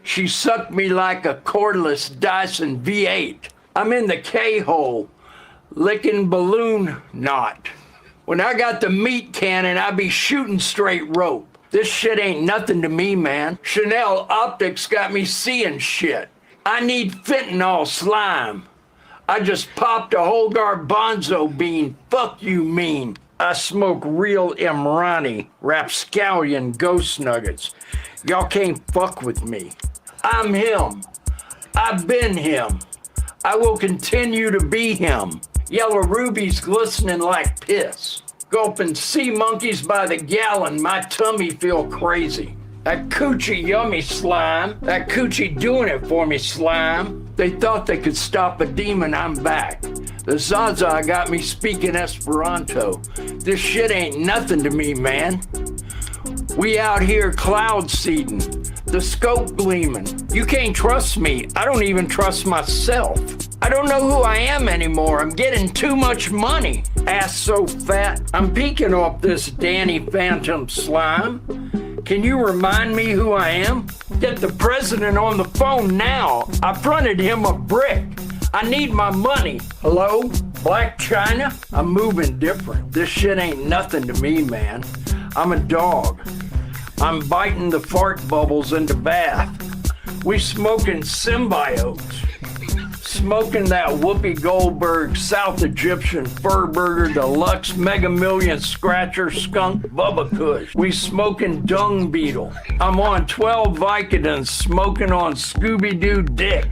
She sucked me like a cordless Dyson V8. I'm in the K-hole, licking balloon knot. When I got the meat cannon, I be shooting straight rope. This shit ain't nothing to me, man. Chanel optics got me seeing shit. I need fentanyl slime. I just popped a whole garbanzo bean. Fuck you mean. I smoke real Imrani, rapscallion ghost nuggets. Y'all can't fuck with me. I'm him. I've been him. I will continue to be him. Yellow rubies glistening like piss. Gulping sea monkeys by the gallon, my tummy feel crazy. That coochie yummy slime. That coochie doing it for me slime. They thought they could stop a demon, I'm back. The Zaza got me speaking Esperanto. This shit ain't nothing to me, man. We out here cloud seeding, the scope gleaming. You can't trust me. I don't even trust myself. I don't know who I am anymore. I'm getting too much money. Ass so fat. I'm peeking off this Danny Phantom slime. Can you remind me who I am? Get the president on the phone now. I fronted him a brick. I need my money. Hello? Black China? I'm moving different. This shit ain't nothing to me, man. I'm a dog. I'm biting the fart bubbles into bath. We smoking symbiotes. Smoking that Whoopi Goldberg South Egyptian Fur Burger Deluxe Mega Million Scratcher Skunk Bubba Kush. We smoking dung beetle. I'm on 12 Vicodins smoking on Scooby-Doo dick.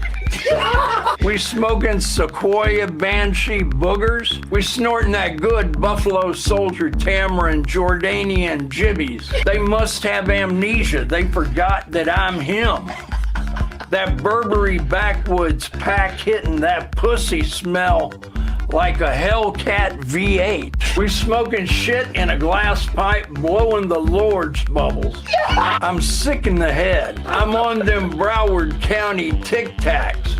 We smoking Sequoia Banshee boogers. We snorting that good Buffalo Soldier Tamarind Jordanian jibbies. They must have amnesia. They forgot that I'm him. That Burberry backwoods pack hitting that pussy smell like a Hellcat V8. We smoking shit in a glass pipe, blowing the Lord's bubbles. I'm sick in the head. I'm on them Broward County Tic Tacs.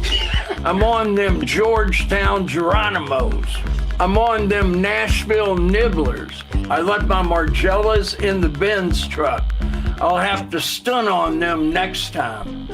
I'm on them Georgetown Geronimos. I'm on them Nashville Nibblers. I let my Margellas in the Benz truck. I'll have to stun on them next time.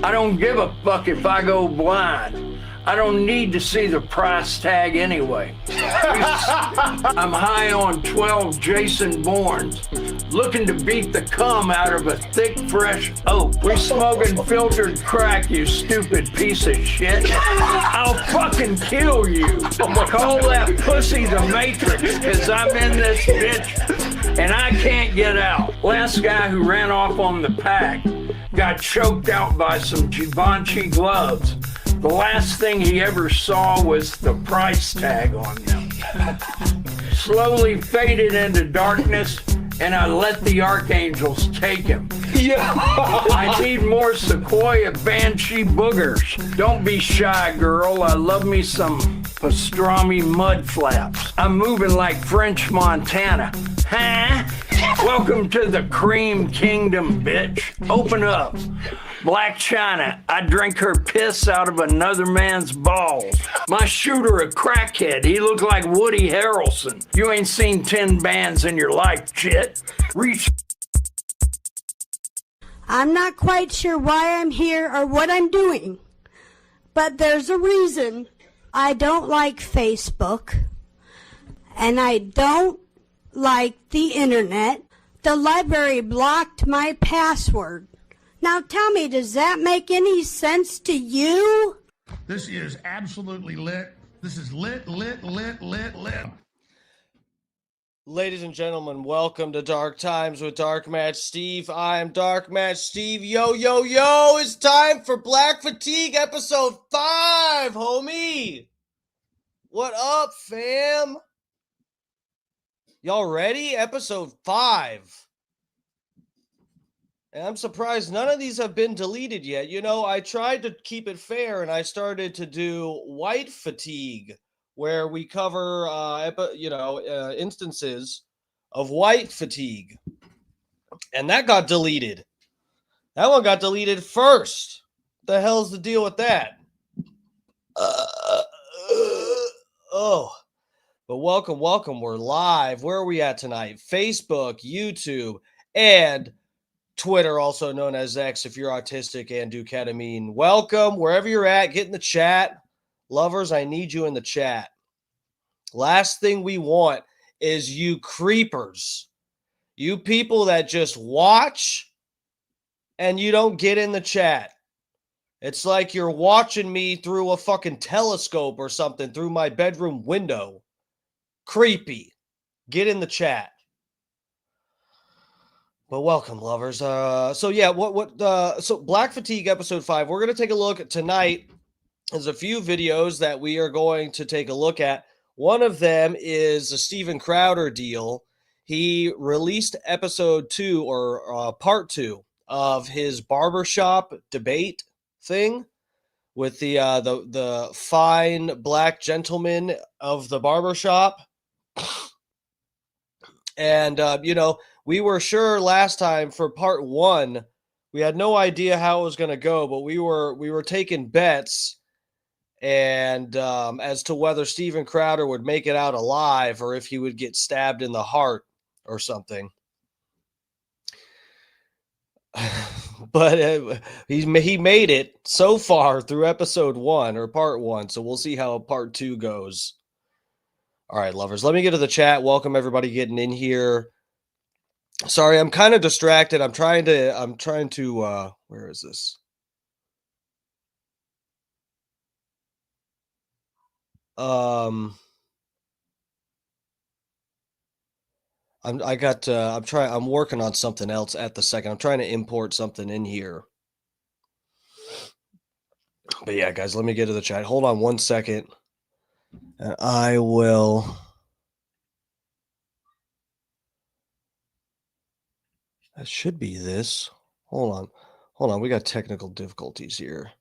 I don't give a fuck if I go blind. I don't need to see the price tag anyway. I'm high on 12 Jason Bournes, looking to beat the cum out of a thick, fresh oak. We smoking filtered crack, you stupid piece of shit. I'll fucking kill you. Call that pussy the Matrix, cause I'm in this bitch and I can't get out. Last guy who ran off on the pack got choked out by some Givenchy gloves. The last thing he ever saw was the price tag on them. Slowly faded into darkness, and I let the archangels take him. Yeah. I need more Sequoia Banshee boogers. Don't be shy, girl. I love me some pastrami mud flaps. I'm moving like French Montana. Huh? Welcome to the Cream Kingdom, bitch. Open up. Black China, I drink her piss out of another man's balls. My shooter a crackhead, he look like Woody Harrelson. You ain't seen 10 bands in your life, shit. Reach. I'm not quite sure why I'm here or what I'm doing, but there's a reason. I don't like Facebook, and I don't like the internet. The library blocked my password. Now tell me, does that make any sense to you? This is absolutely lit. This is lit. Ladies and gentlemen, welcome to Dark Times with Dark Match Steve. I am Dark Match Steve. Yo, it's time for Black Fatigue episode 5, homie. What up, fam? Y'all ready? Episode 5. And I'm surprised none of these have been deleted yet. You know, I tried to keep it fair and I started to do White Fatigue, where we cover, instances of white fatigue. And that got deleted. That one got deleted first. The hell's the deal with that? But welcome. We're live. Where are we at tonight? Facebook, YouTube, and Twitter, also known as X, if you're autistic and do ketamine. Welcome, wherever you're at, get in the chat. Lovers, I need you in the chat. Last thing we want is you creepers. You people that just watch and you don't get in the chat. It's like you're watching me through a fucking telescope or something through my bedroom window. Creepy. Get in the chat. But welcome, lovers. So Black Fatigue episode 5. We're going to take a look tonight. There's a few videos that we are going to take a look at. One of them is a Steven Crowder deal. He released episode 2 or part 2 of his barbershop debate thing with the fine black gentleman of the barbershop. And we were sure last time for part 1, we had no idea how it was going to go, but we were taking bets and as to whether Steven Crowder would make it out alive or if he would get stabbed in the heart or something. But he made it so far through episode 1 or part 1, so we'll see how part 2 goes. All right, lovers, let me get to the chat. Welcome everybody getting in here. Sorry, I'm kind of distracted. I'm trying to where is this? I'm working on something else at the second. I'm trying to import something in here. But yeah, guys, let me get to the chat. Hold on one second. And I will. That should be this. Hold on. We got technical difficulties here.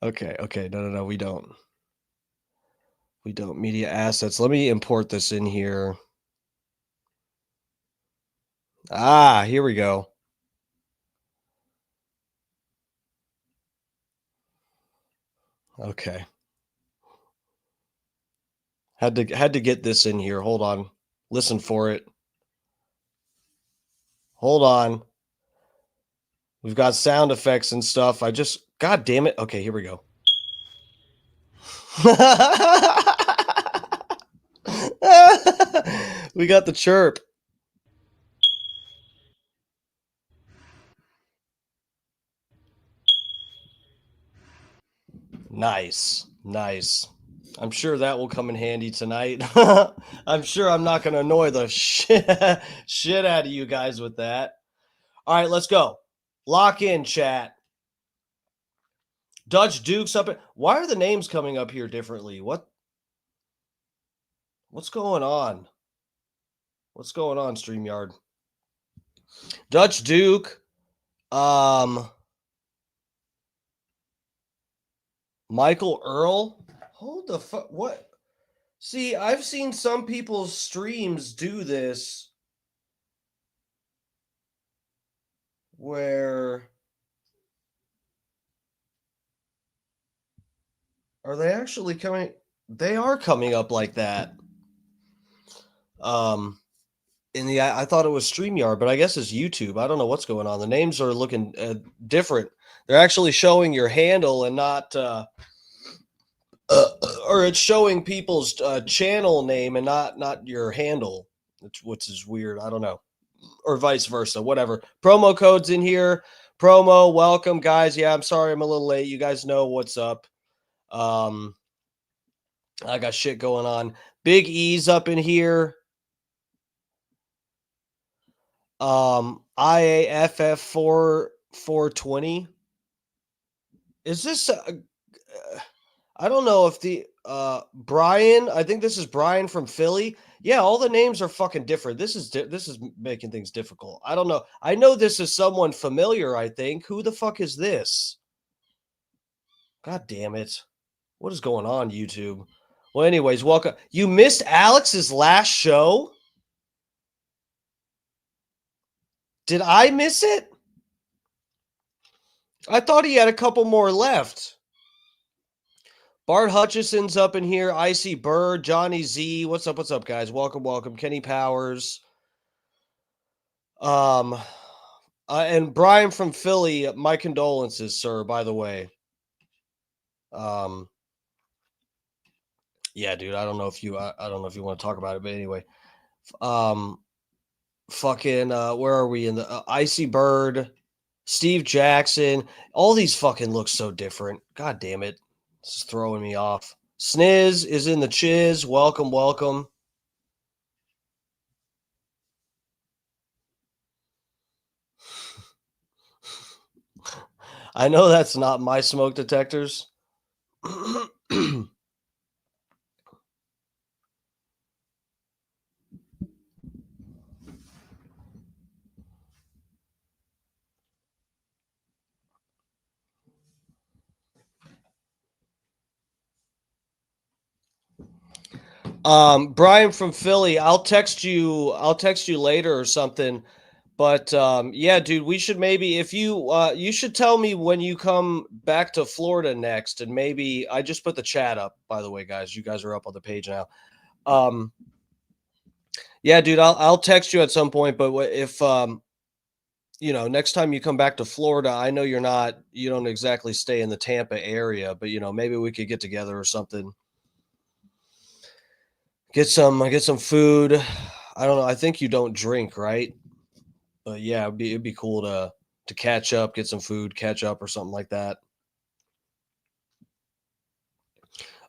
Okay. No, we don't. Media assets. Let me import this in here. Here we go. Okay. Had to get this in here. Hold on. Listen for it. Hold on. We've got sound effects and stuff. God damn it. Okay, here we go. We got the chirp. Nice. I'm sure that will come in handy tonight. I'm sure I'm not going to annoy the shit out of you guys with that. All right, let's go. Lock in, chat. Dutch Duke's up. Why are the names coming up here differently? What's going on? What's going on, StreamYard? Dutch Duke. Michael Earl. Hold the fuck. What? See, I've seen some people's streams do this where are they actually coming? They are coming up like that. I thought it was StreamYard, but I guess it's YouTube. I don't know what's going on. The names are looking different. They're actually showing your handle and not, or it's showing people's channel name and not your handle, which is weird. I don't know, or vice versa. Whatever. Promo codes in here. Promo. Welcome, guys. Yeah, I'm sorry I'm a little late. You guys know what's up. I got shit going on. Big E's up in here. IAFF 420. Is this I don't know if the Brian, I think this is Brian from Philly. Yeah, all the names are fucking different. This is making things difficult. I don't know. I know this is someone familiar, I think. Who the fuck is this? God damn it. What is going on, YouTube? Well, anyways, welcome. You missed Alex's last show? Did I miss it? I thought he had a couple more left. Bart Hutchison's up in here. Icy Bird, Johnny Z. What's up, guys? Welcome. Kenny Powers. And Brian from Philly, my condolences, sir, by the way. Yeah, dude, I don't know if you want to talk about it, but anyway. Fucking where are we in the Icy Bird, Steve Jackson, all these fucking look so different. God damn it. This is throwing me off. Sniz is in the chiz. Welcome, welcome. I know that's not my smoke detectors. Brian from Philly, I'll text you later or something. But yeah, dude, we should maybe, if you should tell me when you come back to Florida next, and maybe I just put the chat up, by the way, guys. You guys are up on the page now. Yeah, dude, I'll text you at some point, but if next time you come back to Florida, I know you don't exactly stay in the Tampa area, but maybe we could get together or something. Get some food. I don't know. I think you don't drink, right? But yeah, it'd be cool to catch up, get some food, catch up or something like that.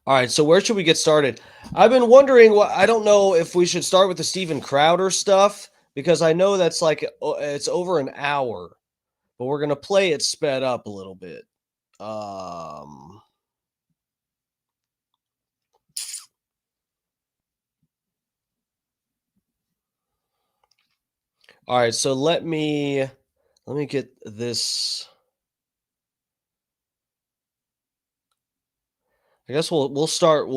All right, so where should we get started? I've been wondering I don't know if we should start with the Steven Crowder stuff, because I know that's like it's over an hour, but we're going to play it sped up a little bit. All right, so let me get this. I guess we'll start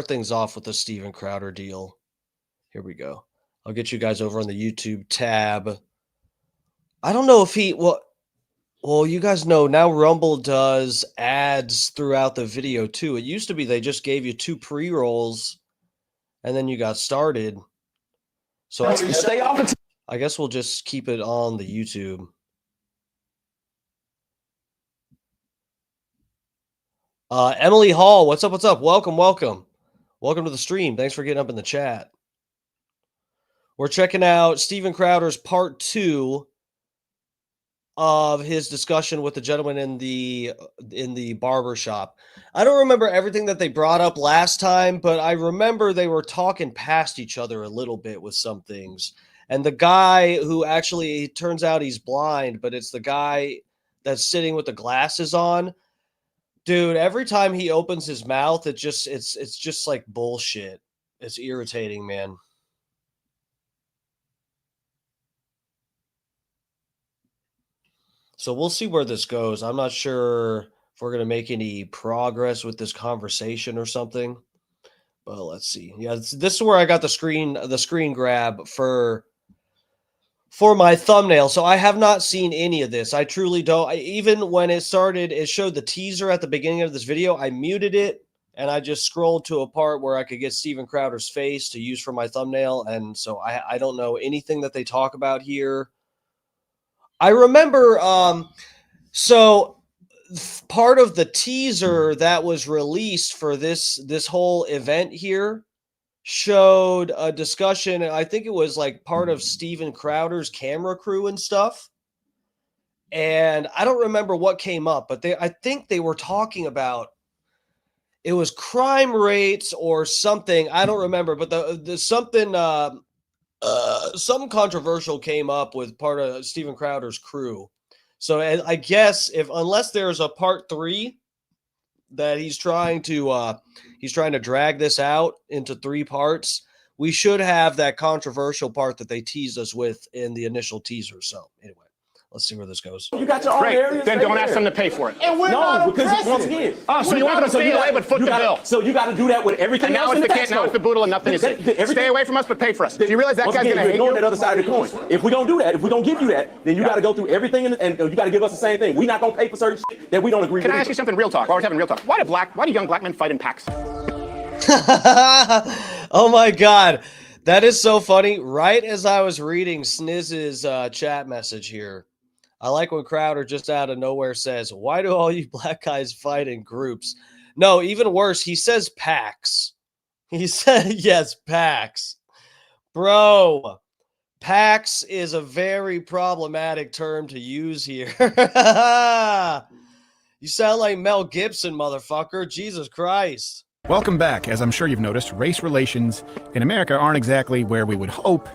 things off with the Steven Crowder deal. Here we go. I'll get you guys over on the YouTube tab. I don't know if well, you guys know now Rumble does ads throughout the video too. It used to be they just gave you 2 pre-rolls and then you got started. So I guess we'll just keep it on the YouTube. Emily Hall, what's up? What's up? Welcome to the stream. Thanks for getting up in the chat. We're checking out Steven Crowder's part 2 of his discussion with the gentleman in the barber shop. I don't remember everything that they brought up last time, but I remember they were talking past each other a little bit with some things. And the guy who actually turns out he's blind, but it's the guy that's sitting with the glasses on. Dude, every time he opens his mouth, it's just like bullshit. It's irritating, man. So we'll see where this goes. I'm not sure if we're going to make any progress with this conversation or something. But let's see. Yeah, this is where I got the screen grab for my thumbnail. So I have not seen any of this. I truly don't. Even when it started, it showed the teaser at the beginning of this video. I muted it and I just scrolled to a part where I could get Steven Crowder's face to use for my thumbnail. And so I don't know anything that they talk about here. I remember, so part of the teaser that was released for this whole event here showed a discussion. I think it was like part of Steven Crowder's camera crew and stuff. And I don't remember what came up, but I think they were talking about, it was crime rates or something. I don't remember, but the something, something controversial came up with part of Steven Crowder's crew. So I guess unless there's a part 3 that he's trying to drag this out into 3 parts, we should have that controversial part that they teased us with in the initial teaser. So anyway, let's see where this goes. You got your own area. Then don't ask them to pay for it. And we're No, not because once again, so you want them to stay away but foot the bill. So you got to do that with everything And now else. it's the kid, now it's the boodle, and nothing is stay away from us but pay for us. Do you realize that guy's going to hate ignore you? that other side of the coin. If we don't do that, if we don't give you that, then you got to go through everything and you got to give us the same thing. We're not going to pay for certain shit that we don't agree with. Can I ask you something real talk? While we're having real talk, why do young black men fight in packs? Oh my God. That is so funny. Right as I was reading Snizz's chat message here, I like when Crowder just out of nowhere says, "Why do all you black guys fight in groups?" No, even worse, he says packs. He said, yes, packs. Bro, packs is a very problematic term to use here. You sound like Mel Gibson, motherfucker. Jesus Christ. Welcome back. As I'm sure you've noticed, race relations in America aren't exactly where we would hope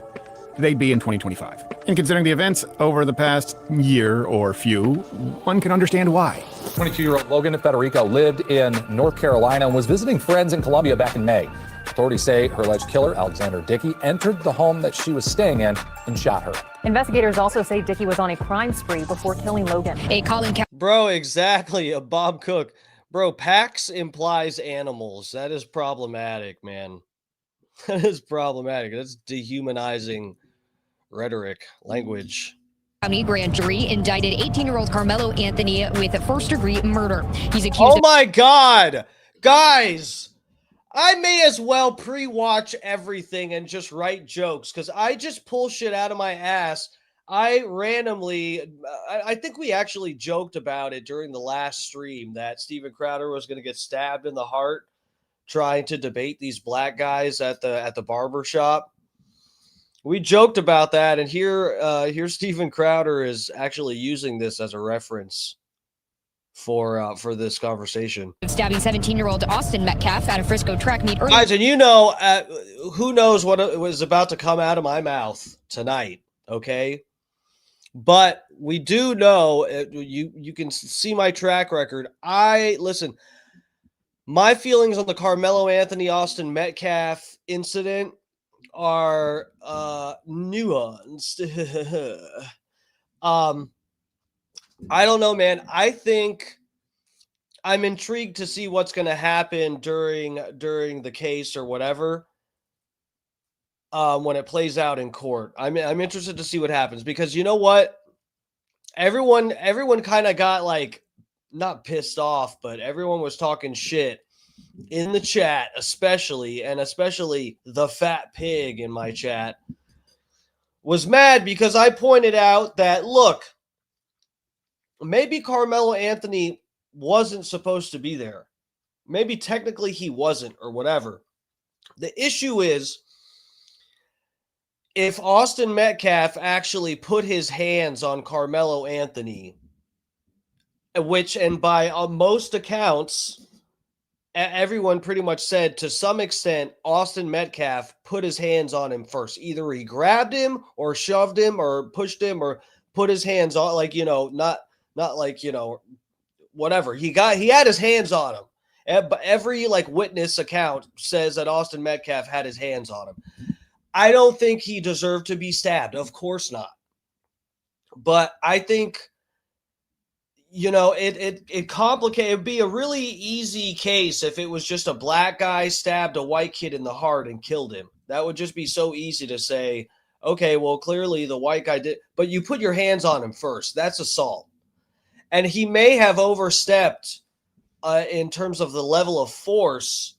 they'd be in 2025. And considering the events over the past year or few, one can understand why. 22-year-old Logan Federico lived in North Carolina and was visiting friends in Columbia back in May. Authorities say her alleged killer, Alexander Dickey, entered the home that she was staying in and shot her. Investigators also say Dickey was on a crime spree before killing Logan. Bro, exactly. Bob Cook. Bro, packs implies animals. That is problematic, man. That is problematic. That's dehumanizing rhetoric, language. County grand jury indicted 18-year-old Carmelo Anthony with a first-degree murder. He's accused Oh my God. Guys, I may as well pre-watch everything and just write jokes because I just pull shit out of my ass. I randomly, I think we actually joked about it during the last stream that Steven Crowder was going to get stabbed in the heart trying to debate these black guys at the barber shop. We joked about that, and here Steven Crowder is actually using this as a reference for this conversation. stabbing 17-year-old Austin Metcalf at a Frisco track meet earlier. Guys, and you know, who knows what was about to come out of my mouth tonight, okay? But we do know, you can see my track record. Listen, my feelings on the Carmelo Anthony Austin Metcalf incident are nuanced. I don't know, man. I think I'm intrigued to see what's going to happen during the case or whatever. When it plays out in court, I'm interested to see what happens because you know what, everyone kind of got like not pissed off, but everyone was talking shit in the chat, especially the fat pig in my chat was mad because I pointed out that look, maybe Carmelo Anthony wasn't supposed to be there, maybe technically he wasn't or whatever. The issue is, if Austin Metcalf actually put his hands on Carmelo Anthony, which, and by most accounts, everyone pretty much said to some extent, Austin Metcalf put his hands on him first. Either he grabbed him or shoved him or pushed him or put his hands on, like, you know, not like, you know, whatever. He had his hands on him. But every like witness account says that Austin Metcalf had his hands on him. I don't think he deserved to be stabbed. Of course not. But I think, you know, it complicated. It'd be a really easy case if it was just a black guy stabbed a white kid in the heart and killed him. That would just be so easy to say, okay, well, clearly the white guy did, but you put your hands on him first. That's assault. And he may have overstepped in terms of the level of force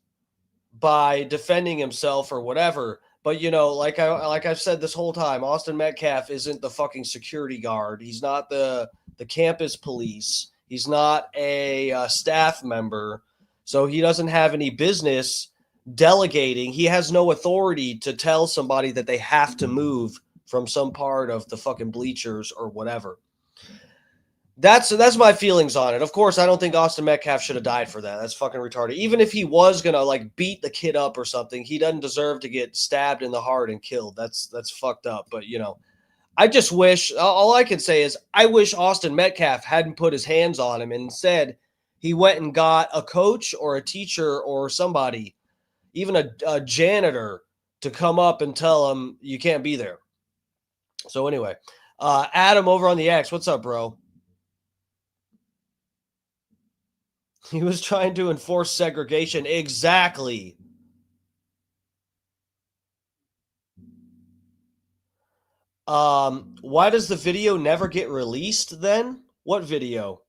by defending himself or whatever. But, you know, like I've said this whole time, Austin Metcalf isn't the fucking security guard. He's not the campus police. He's not a staff member. So he doesn't have any business delegating. He has no authority to tell somebody that they have to move from some part of the fucking bleachers or whatever. That's my feelings on it. Of course, I don't think Austin Metcalf should have died for that. That's fucking retarded. Even if he was gonna like beat the kid up or something, he doesn't deserve to get stabbed in the heart and killed. That's fucked up. But you know, I just wish, all I can say is I wish Austin Metcalf hadn't put his hands on him and instead he went and got a coach or a teacher or somebody, even a janitor, to come up and tell him you can't be there. So anyway, Adam over on the X, what's up, bro? He was trying to enforce segregation. Exactly. Why does the video never get released then? What video?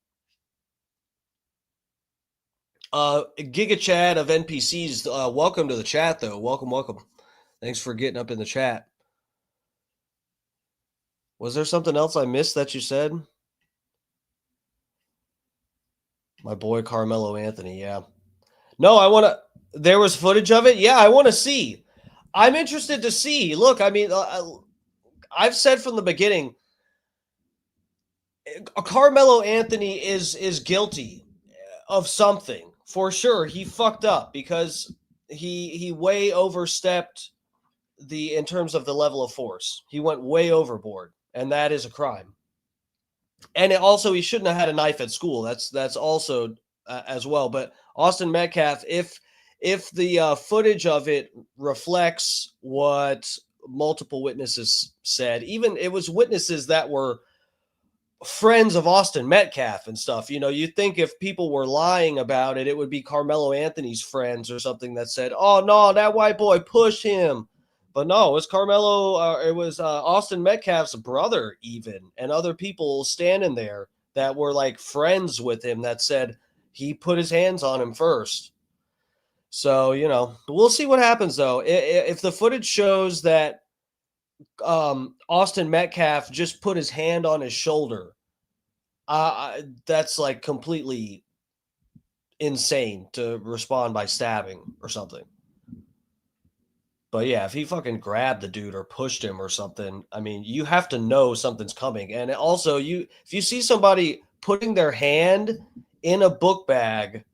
Giga Chad of NPCs, welcome to the chat, though. Welcome. Thanks for getting up in the chat. Was there something else I missed that you said? My boy Carmelo Anthony, yeah. No, I want to. There was footage of it. Yeah, I want to see. I'm interested to see. Look, I mean, I've said from the beginning, Carmelo Anthony is guilty of something for sure. He fucked up because he way overstepped in terms of the level of force. He went way overboard, and that is a crime. And also, he shouldn't have had a knife at school. That's also as well. But Austin Metcalf, if the footage of it reflects what multiple witnesses said, even it was witnesses that were friends of Austin Metcalf and stuff. You know, you think if people were lying about it, it would be Carmelo Anthony's friends or something that said, "Oh no, that white boy push him." But no, it was Carmelo. It was Austin Metcalf's brother, even, and other people standing there that were like friends with him that said he put his hands on him first. So, you know, we'll see what happens though. If the footage shows that Austin Metcalf just put his hand on his shoulder, that's like completely insane to respond by stabbing or something. But yeah, if he fucking grabbed the dude or pushed him or something, I mean, you have to know something's coming. And also, if you see somebody putting their hand in a book bag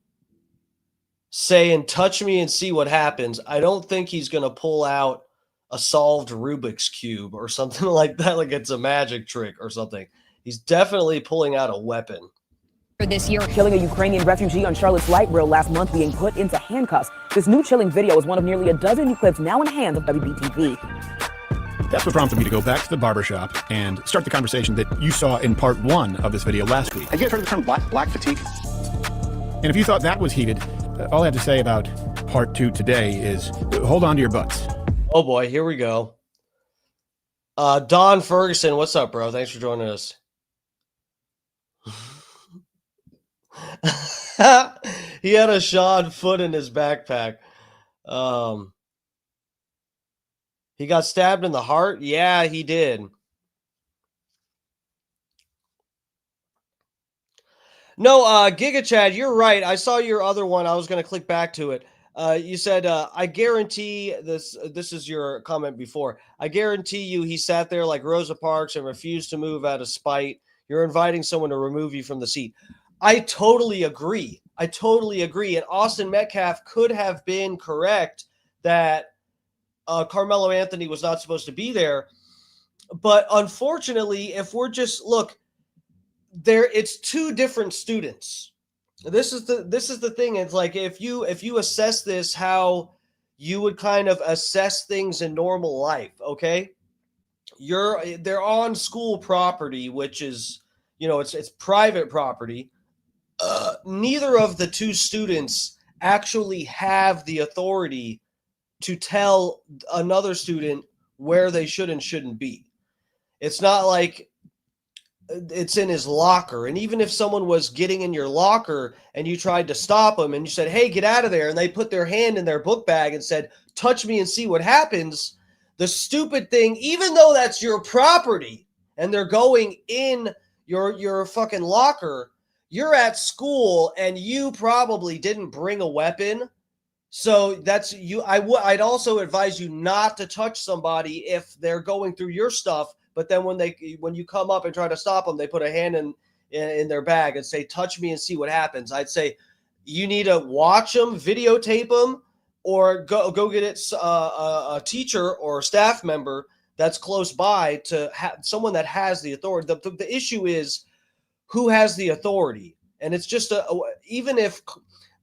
saying, "Touch me and see what happens," I don't think he's going to pull out a solved Rubik's Cube or something like that, like it's a magic trick or something. He's definitely pulling out a weapon. This year, killing a Ukrainian refugee on Charlotte's light rail last month being put into handcuffs. This new chilling video is one of nearly a dozen new clips now in the hands of WBTV. That's what prompted me to go back to the barbershop and start the conversation that you saw in part 1 of this video last week. Have you guys heard of the term black fatigue? And if you thought that was heated, all I have to say about part 2 today is hold on to your butts. Oh boy, here we go. Don Ferguson, what's up, bro? Thanks for joining us. He had a shod foot in his backpack. He got stabbed in the heart. Yeah, he did. No, Giga Chad, you're right. I saw your other one. I was going to click back to it. You said, I guarantee this is your comment before. I guarantee you he sat there like Rosa Parks and refused to move out of spite. You're inviting someone to remove you from the seat. I totally agree. And Austin Metcalf could have been correct that Carmelo Anthony was not supposed to be there. But unfortunately, if we're just it's two different students. This is the thing. It's like if you assess this how you would kind of assess things in normal life, okay? They're on school property, which is, you know, it's private property. Neither of the two students actually have the authority to tell another student where they should and shouldn't be. It's not like it's in his locker. And even if someone was getting in your locker and you tried to stop them and you said, "Hey, get out of there," and they put their hand in their book bag and said, "Touch me and see what happens," the stupid thing, even though that's your property and they're going in your fucking locker, you're at school and you probably didn't bring a weapon. So that's you. I'd also advise you not to touch somebody if they're going through your stuff. But then when you come up and try to stop them, they put a hand in their bag and say, "Touch me and see what happens." I'd say you need to watch them, videotape them, or go get it a teacher or a staff member that's close by to have someone that has the authority. The issue is who has the authority, and it's just even if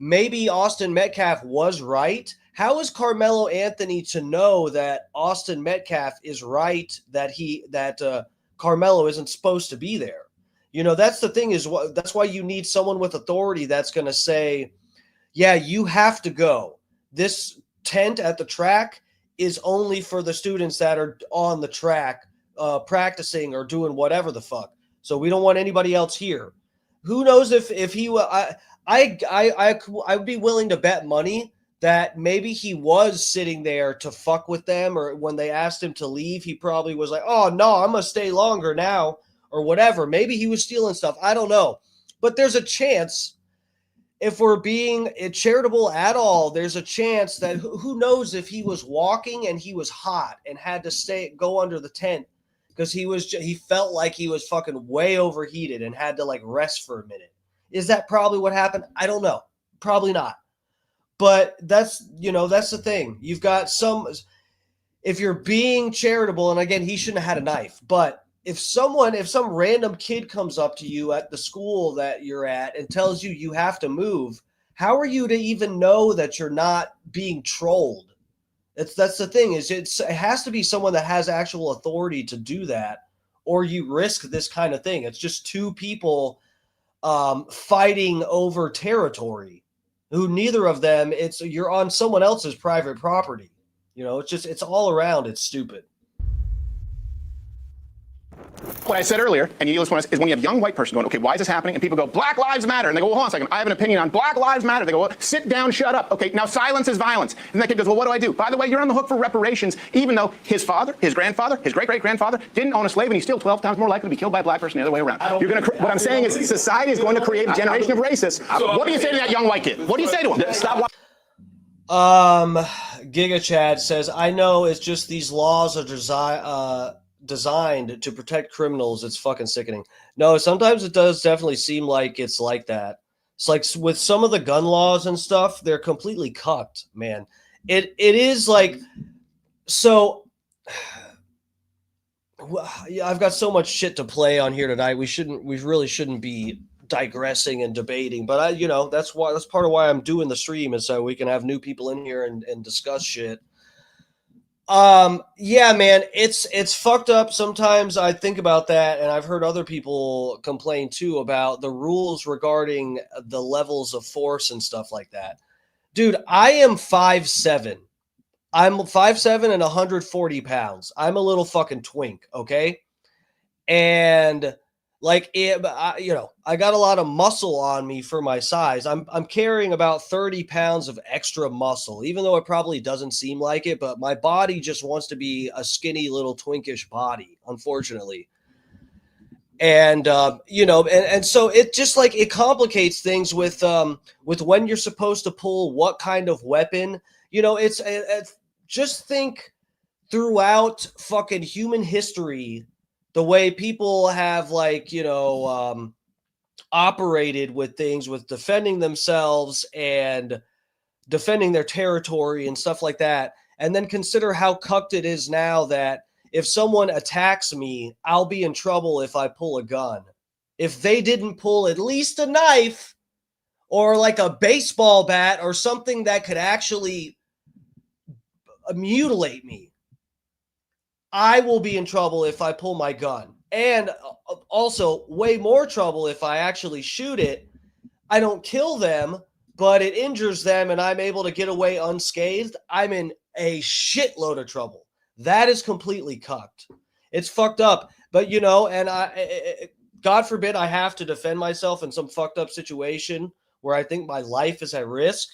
maybe Austin Metcalf was right, how is Carmelo Anthony to know that Austin Metcalf is right, that Carmelo isn't supposed to be there? You know, that's the thing, that's why you need someone with authority that's going to say, "Yeah, you have to go. This tent at the track is only for the students that are on the track practicing or doing whatever the fuck. So we don't want anybody else here." Who knows if he I would be willing to bet money that maybe he was sitting there to fuck with them, or when they asked him to leave, he probably was like, oh, no, I'm going to stay longer now, or whatever. Maybe he was stealing stuff. I don't know. But there's a chance, if we're being charitable at all, there's a chance that who knows if he was walking and he was hot and had to go under the tent because he felt like he was fucking way overheated and had to like rest for a minute. Is that probably what happened? I don't know. Probably not. But that's the thing. You've got if you're being charitable, and again, he shouldn't have had a knife, but if some random kid comes up to you at the school that you're at and tells you you have to move, how are you to even know that you're not being trolled? That's the thing, is it has to be someone that has actual authority to do that, or you risk this kind of thing. It's just two people fighting over territory, who neither of them, you're on someone else's private property. It's all around. It's stupid. What I said earlier, and is when you have a young white person going, okay, why is this happening? And people go, Black Lives Matter. And they go, well, hold on a second. I have an opinion on Black Lives Matter. They go, well, sit down, shut up. Okay, now silence is violence. And that kid goes, well, what do I do? By the way, you're on the hook for reparations, even though his father, his grandfather, his great-great-grandfather didn't own a slave, and he's still 12 times more likely to be killed by a black person the other way around. What I'm saying is society is going to create a generation of racists. What do you say to that young white kid? What do you say to him? Stop. Giga Chad says, I know it's just these laws are designed to protect criminals. It's fucking sickening. No, sometimes it does definitely seem like it's like that. It's like with some of the gun laws and stuff, they're completely cucked, man. It is like, so I've got so much shit to play on here tonight. We really shouldn't be digressing and debating, but that's part of why I'm doing the stream, is so we can have new people in here and discuss shit. Yeah, man, it's fucked up. Sometimes I think about that, and I've heard other people complain too about the rules regarding the levels of force and stuff like that. Dude, I am 5'7". I'm 5'7" and 140 pounds. I'm a little fucking twink, okay? And like, I got a lot of muscle on me for my size. I'm carrying about 30 pounds of extra muscle, even though it probably doesn't seem like it, but my body just wants to be a skinny little twinkish body, unfortunately. And, and so it just like, it complicates things with when you're supposed to pull what kind of weapon. It's just think throughout fucking human history, the way people have operated with things, with defending themselves and defending their territory and stuff like that. And then consider how cucked it is now that if someone attacks me, I'll be in trouble if I pull a gun. If they didn't pull at least a knife or like a baseball bat or something that could actually mutilate me, I will be in trouble if I pull my gun. And also way more trouble if I actually shoot it. I don't kill them, but it injures them and I'm able to get away unscathed. I'm in a shitload of trouble. That is completely cucked. It's fucked up. But, and God forbid I have to defend myself in some fucked up situation where I think my life is at risk.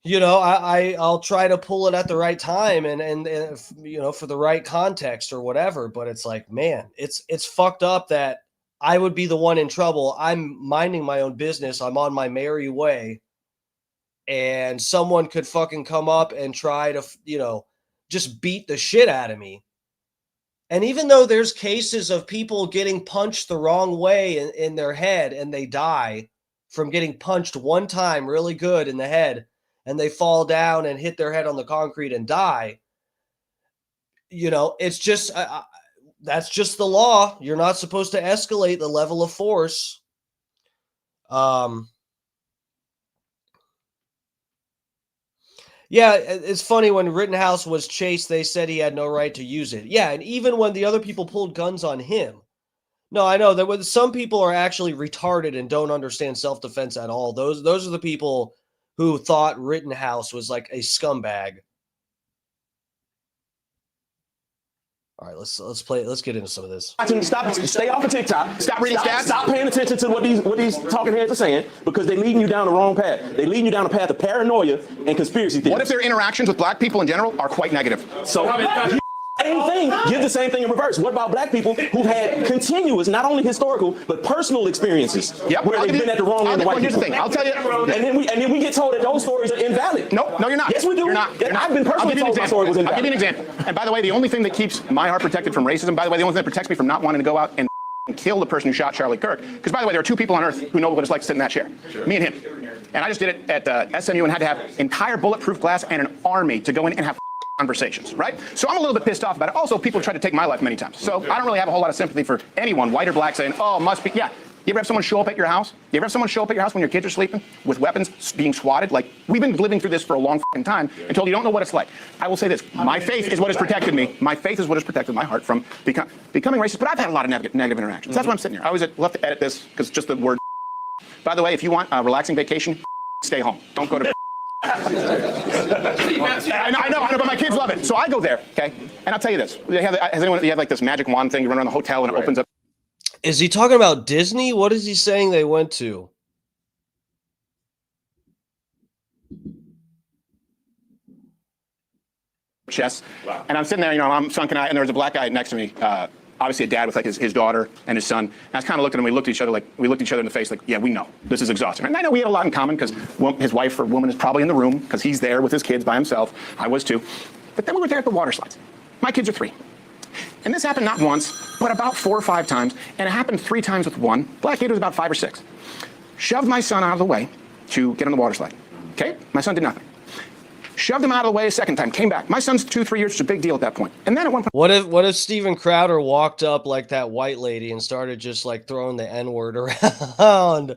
I'll try to pull it at the right time and for the right context or whatever. But it's like, man, it's fucked up that I would be the one in trouble. I'm minding my own business. I'm on my merry way. And someone could fucking come up and try to, just beat the shit out of me. And even though there's cases of people getting punched the wrong way in their head and they die from getting punched one time really good in the head, and they fall down and hit their head on the concrete and die, it's just, that's just the law. You're not supposed to escalate the level of force. Yeah, it's funny, when Rittenhouse was chased, they said he had no right to use it. Yeah, and even when the other people pulled guns on him. No, I know that some people are actually retarded and don't understand self-defense at all. Those are the people who thought Rittenhouse was like a scumbag. All right, let's play. Let's get into some of this. Stay off of TikTok. Stop reading stats. Stop paying attention to what these talking heads are saying, because they're leading you down the wrong path. They're leading you down a path of paranoia and conspiracy theories. What if their interactions with black people in general are quite negative? So same thing. Give the same thing in reverse. What about black people who've had continuous, not only historical, but personal experiences where they've been at the wrong end of white people? Here's the thing. I'll tell you. And then we get told that those stories are invalid. No, you're not. Yes, we do. You're not. I've been personally told my story was invalid. I'll give you an example. And by the way, the only thing that keeps my heart protected from racism, by the way, the only thing that protects me from not wanting to go out and kill the person who shot Charlie Kirk, because by the way, there are two people on earth who know what it's like to sit in that chair. Me and him. And I just did it at SMU and had to have entire bulletproof glass and an army to go in and have conversations, right? So I'm a little bit pissed off about it. Also, people have tried to take my life many times. So I don't really have a whole lot of sympathy for anyone, white or black, saying, oh, must be, yeah. You ever have someone show up at your house? You ever have someone show up at your house when your kids are sleeping with weapons being swatted? Like, we've been living through this for a long time until you don't know what it's like. I will say this. My faith is what has protected me. My faith is what has protected my heart from becoming racist. But I've had a lot of negative interactions. That's why I'm sitting here. I always love to edit this because it's just the word. By the way, if you want a relaxing vacation, stay home. Don't go to I know, but my kids love it. So I go there, okay? And I'll tell you this. You have like this magic wand thing, you run around the hotel and it opens up. Is he talking about Disney? What is he saying they went to? Chess. Wow. And I'm sitting there, I'm sunken eye, and there was a black guy next to me. Obviously a dad with like his daughter and his son. And I kind of looked at him, we looked at each other in the face like, yeah, we know. This is exhausting. And I know we had a lot in common because his wife or woman is probably in the room because he's there with his kids by himself. I was too. But then we were there at the water slides. My kids are 3. And this happened not once, but about 4 or 5 times. And it happened 3 times with one. Black kid was about 5 or 6. Shoved my son out of the way to get on the water slide. Okay? My son did nothing. Shoved him out of the way a second time, came back. My son's 2-3 years, it's a big deal at that point. And then at one point, what if Steven Crowder walked up like that white lady and started just like throwing the N-word around?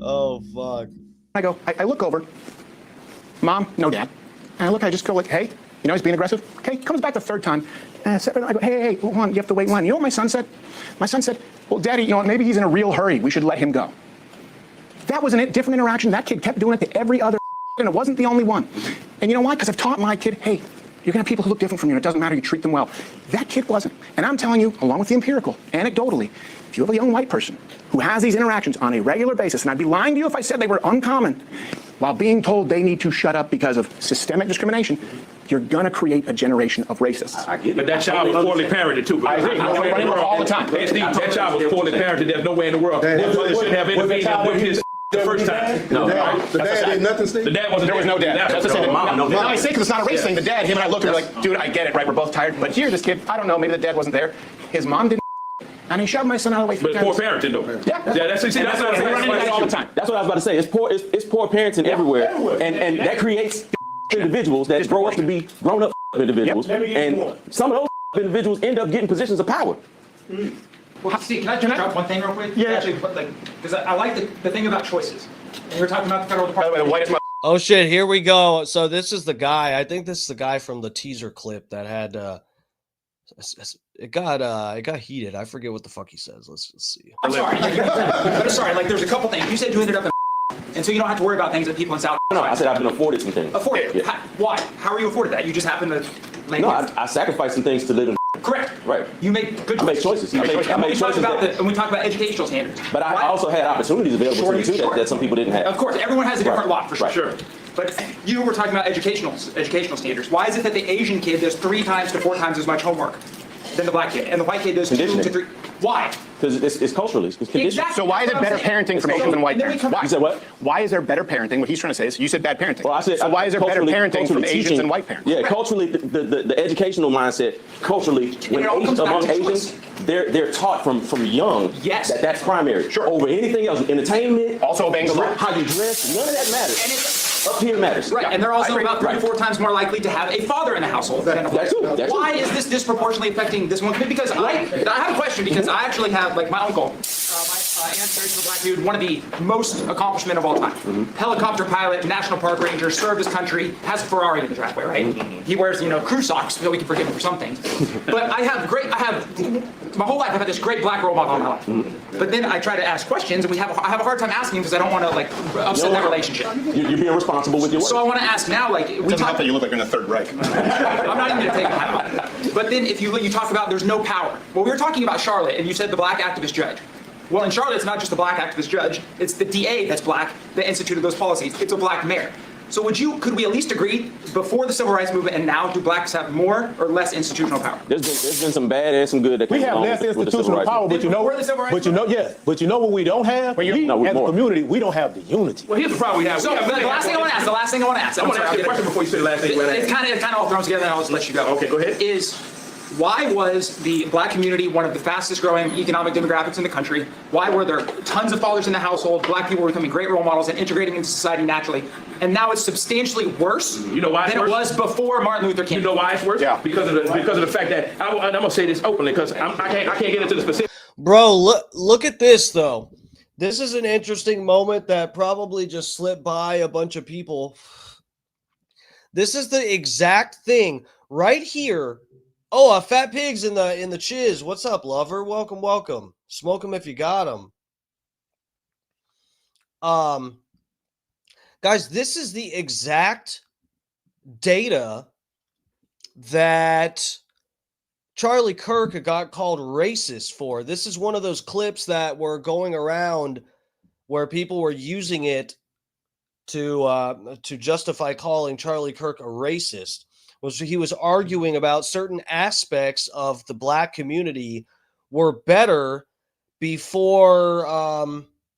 Oh fuck. I look over, Mom, no dad. And I just go like, hey, he's being aggressive. Okay, comes back the 3rd time. And I go, hey, hold on, you have to wait in line. You know what my son said? My son said, well, Daddy, maybe he's in a real hurry. We should let him go. That was a different interaction. That kid kept doing it to every other, and it wasn't the only one. And you know why? Because I've taught my kid, hey, you're going to have people who look different from you. It doesn't matter. You treat them well. That kid wasn't. And I'm telling you, along with the empirical, anecdotally, if you have a young white person who has these interactions on a regular basis, and I'd be lying to you if I said they were uncommon, while being told they need to shut up because of systemic discrimination, you're going to create a generation of racists. I get it. But that child was poorly parented, too. I agree. All the time. Hey, Steve, that child was poorly parented. There's no way in the world. Wouldn't have intervened and whipped his the first time. No, the dad did nothing, Steve? The dad wasn't there. Was no dad. That's the same. Mom, no. I say because it's not a race thing. The dad, him and I looked at him like, dude, I get it, right? We're both tired. But here, this kid, I don't know, maybe the dad wasn't there. His mom didn't. And he shoved my son out of the way. But poor parenting, though. Yeah, that's all the time. That's what I was about to say. It's poor parenting everywhere, and that creates individuals that grow up to be grown-up individuals, and some of those individuals end up getting positions of power. Well, Steve, can I drop one thing real quick? Yeah. Actually, because I like the thing about choices. And we were talking about the federal department. Oh shit! Here we go. So this is the guy. I think this is the guy from the teaser clip that had. It got heated. I forget what the fuck he says. Let's see. I'm sorry. I'm sorry. Like, there's a couple things you said. You ended up in, and so you don't have to worry about things that people in South. No, I said I've been afforded some things. Afforded? Yeah. Why? How are you afforded that? You just happen to. No, I sacrificed some things to live in. Correct. Right. You make good choices. I make choices. I make choices. And we talk about educational standards. But I also had opportunities available to me too that some people didn't have. Of course, everyone has a different lot for sure. Right. Sure. But we're talking about educational standards. Why is it that the Asian kid does 3 times to 4 times as much homework than the black kid, and the white kid does 2 to 3? Why? Because it's culturally, it's conditioned. Exactly. So why is it better parenting from Asians than white parents? You said what? Why is there better parenting? What he's trying to say is, you said bad parenting. Well, I said, so why is there better parenting from Asians than white parents? Yeah, culturally, the educational mindset, culturally, among Asians, they're taught from young that's primary. Sure. Over anything else, entertainment, also obeying the law, how you dress, none of that matters. Up here matters. Right, and they're also about 3 to 4 times more likely to have a father in the household. Why is this disproportionately affecting this one? Because I have a question, because I actually have, like, my uncle, my aunt's married to a black dude, one of the most accomplishment of all time. Helicopter pilot, National Park Ranger, served his country, has a Ferrari in the driveway, right? he wears, crew socks, so we can forgive him for some things. But my whole life I've had this great black role model in my life. But then I try to ask questions, and I have a hard time asking because I don't want to upset that relationship. You're being responsible with your work. So I want to ask now, It doesn't help that you look like you're in the Third Reich. I'm not even going to take that out. But then if you talk about there's no power. Well, we were talking about Charlotte, and you said the black activist judge. Well, in Charlotte, it's not just the black activist judge. It's the DA that's black that instituted those policies. It's a black mayor. So could we at least agree, before the civil rights movement and now, do blacks have more or less institutional power? There's been some bad and some good that We have less institutional power, but you know what we don't have? We, as a community, we don't have the unity. Well, here's the problem we have. So, the last thing I want to ask. I want to ask you a question before you say the last thing. It's kind of all thrown together, and I'll just let you go. Okay, go ahead. Why was the black community one of the fastest growing economic demographics in the country? Why were there tons of fathers in the household? Black people were becoming great role models and integrating into society naturally. And now it's substantially worse than it was before Martin Luther King. You know why it's worse? Yeah. Because of the fact that, I'm going to say this openly because I can't get into the specifics. Bro, look at this, though. This is an interesting moment that probably just slipped by a bunch of people. This is the exact thing right here. Oh, Fat Pig's in the chiz. What's up, lover? Welcome. Smoke 'em if you got 'em. Guys, this is the exact data that Charlie Kirk got called racist for. This is one of those clips that were going around where people were using it to justify calling Charlie Kirk a racist. He was arguing about certain aspects of the black community were better before,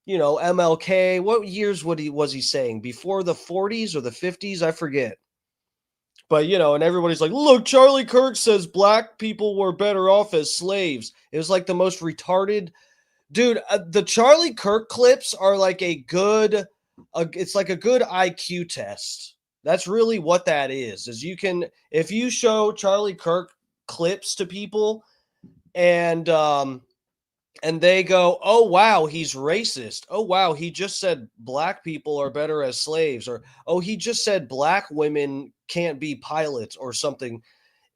MLK. What years was he saying? Before the 40s or the 50s? I forget. But, and everybody's like, look, Charlie Kirk says black people were better off as slaves. It was like the most retarded. Dude, the Charlie Kirk clips are like it's like a good IQ test. That's really what that is if you show Charlie Kirk clips to people and they go, oh, wow, he's racist. Oh, wow, he just said black people are better as slaves. Or, oh, he just said black women can't be pilots or something.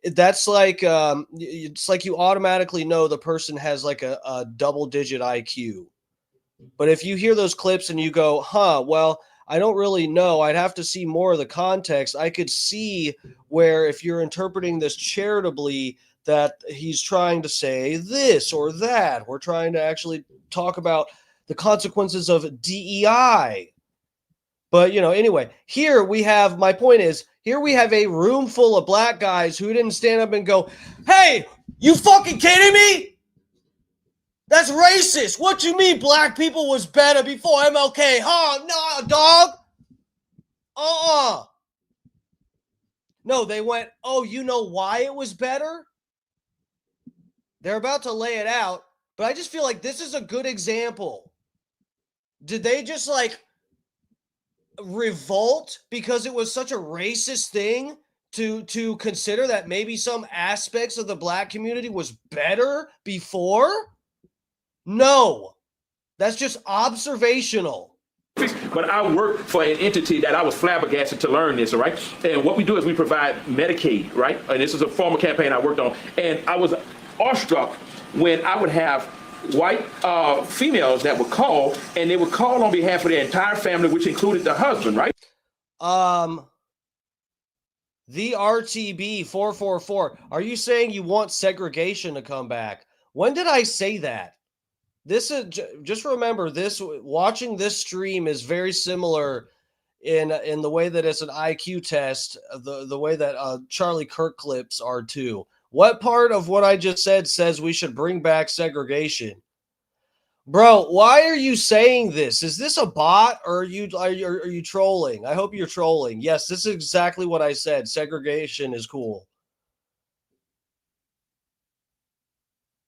That's like, it's like you automatically know the person has like a double-digit IQ. But if you hear those clips and you go, well, I don't really know. I'd have to see more of the context. I could see where if you're interpreting this charitably that he's trying to say this or that. We're trying to actually talk about the consequences of DEI. But, anyway, my point is, here we have a room full of black guys who didn't stand up and go, hey, you fucking kidding me? That's racist. What you mean black people was better before MLK? No, dog. No, they went, oh, you know why it was better? They're about to lay it out, but I just feel like this is a good example. Did they just revolt because it was such a racist thing to consider that maybe some aspects of the black community was better before? No, that's just observational. But I work for an entity that I was flabbergasted to learn this, all right? And what we do is we provide Medicaid, right? And this is a former campaign I worked on. And I was awestruck when I would have white females that would call, and they would call on behalf of their entire family, which included the husband, right? The RTB 444. Are you saying you want segregation to come back? When did I say that? This is just remember this. Watching this stream is very similar in the way that it's an IQ test. The way that Charlie Kirk clips are too. What part of what I just said says we should bring back segregation, bro? Why are you saying this? Is this a bot or are you trolling? I hope you're trolling. Yes, this is exactly what I said. Segregation is cool.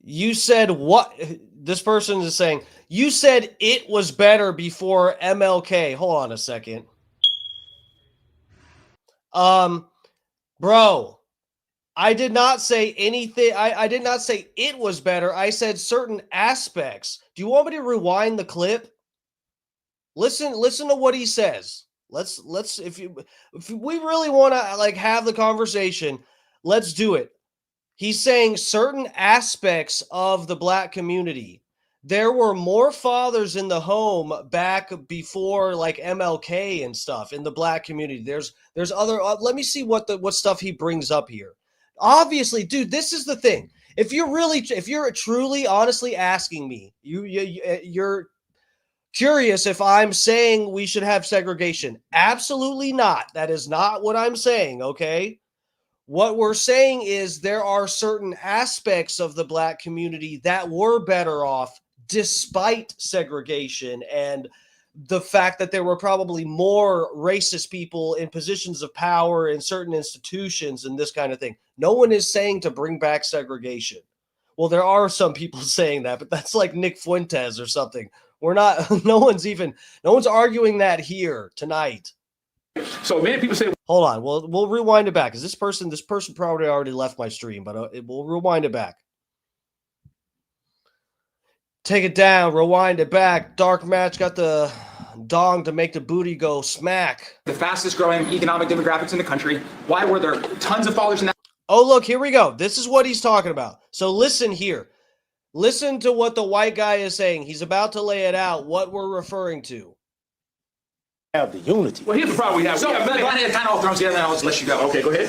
You said what? This person is saying, you said it was better before MLK. Hold on a second. Bro, I did not say anything. I did not say it was better. I said certain aspects. Do you want me to rewind the clip? Listen to what he says. Let's if we really want to like have the conversation, let's do it. He's saying certain aspects of the black community. There were more fathers in the home back before like MLK and stuff in the black community. There's other let me see what stuff he brings up here. Obviously, dude, this is the thing. If you're truly honestly asking me, you're curious if I'm saying we should have segregation. Absolutely not. That is not what I'm saying, okay? What we're saying is there are certain aspects of the black community that were better off despite segregation and the fact that there were probably more racist people in positions of power in certain institutions and this kind of thing. No one is saying to bring back segregation. Well, there are some people saying that, but that's like Nick Fuentes or something. We're not, no one's arguing that here tonight. So many people say, hold on, we'll rewind it back because this person probably already left my stream, but we'll rewind it back. Take it down, rewind it back. Dark Match got the dong to make the booty go smack. The fastest growing economic demographics in the country. Why were there tons of fathers in that? Oh, look, here we go. This is what he's talking about. So listen here. Listen to what the white guy is saying. He's about to lay it out, what we're referring to. Have the unity. Well, here's the problem we have. So, kind of all throws together, and I'll just let you go. Okay, go ahead.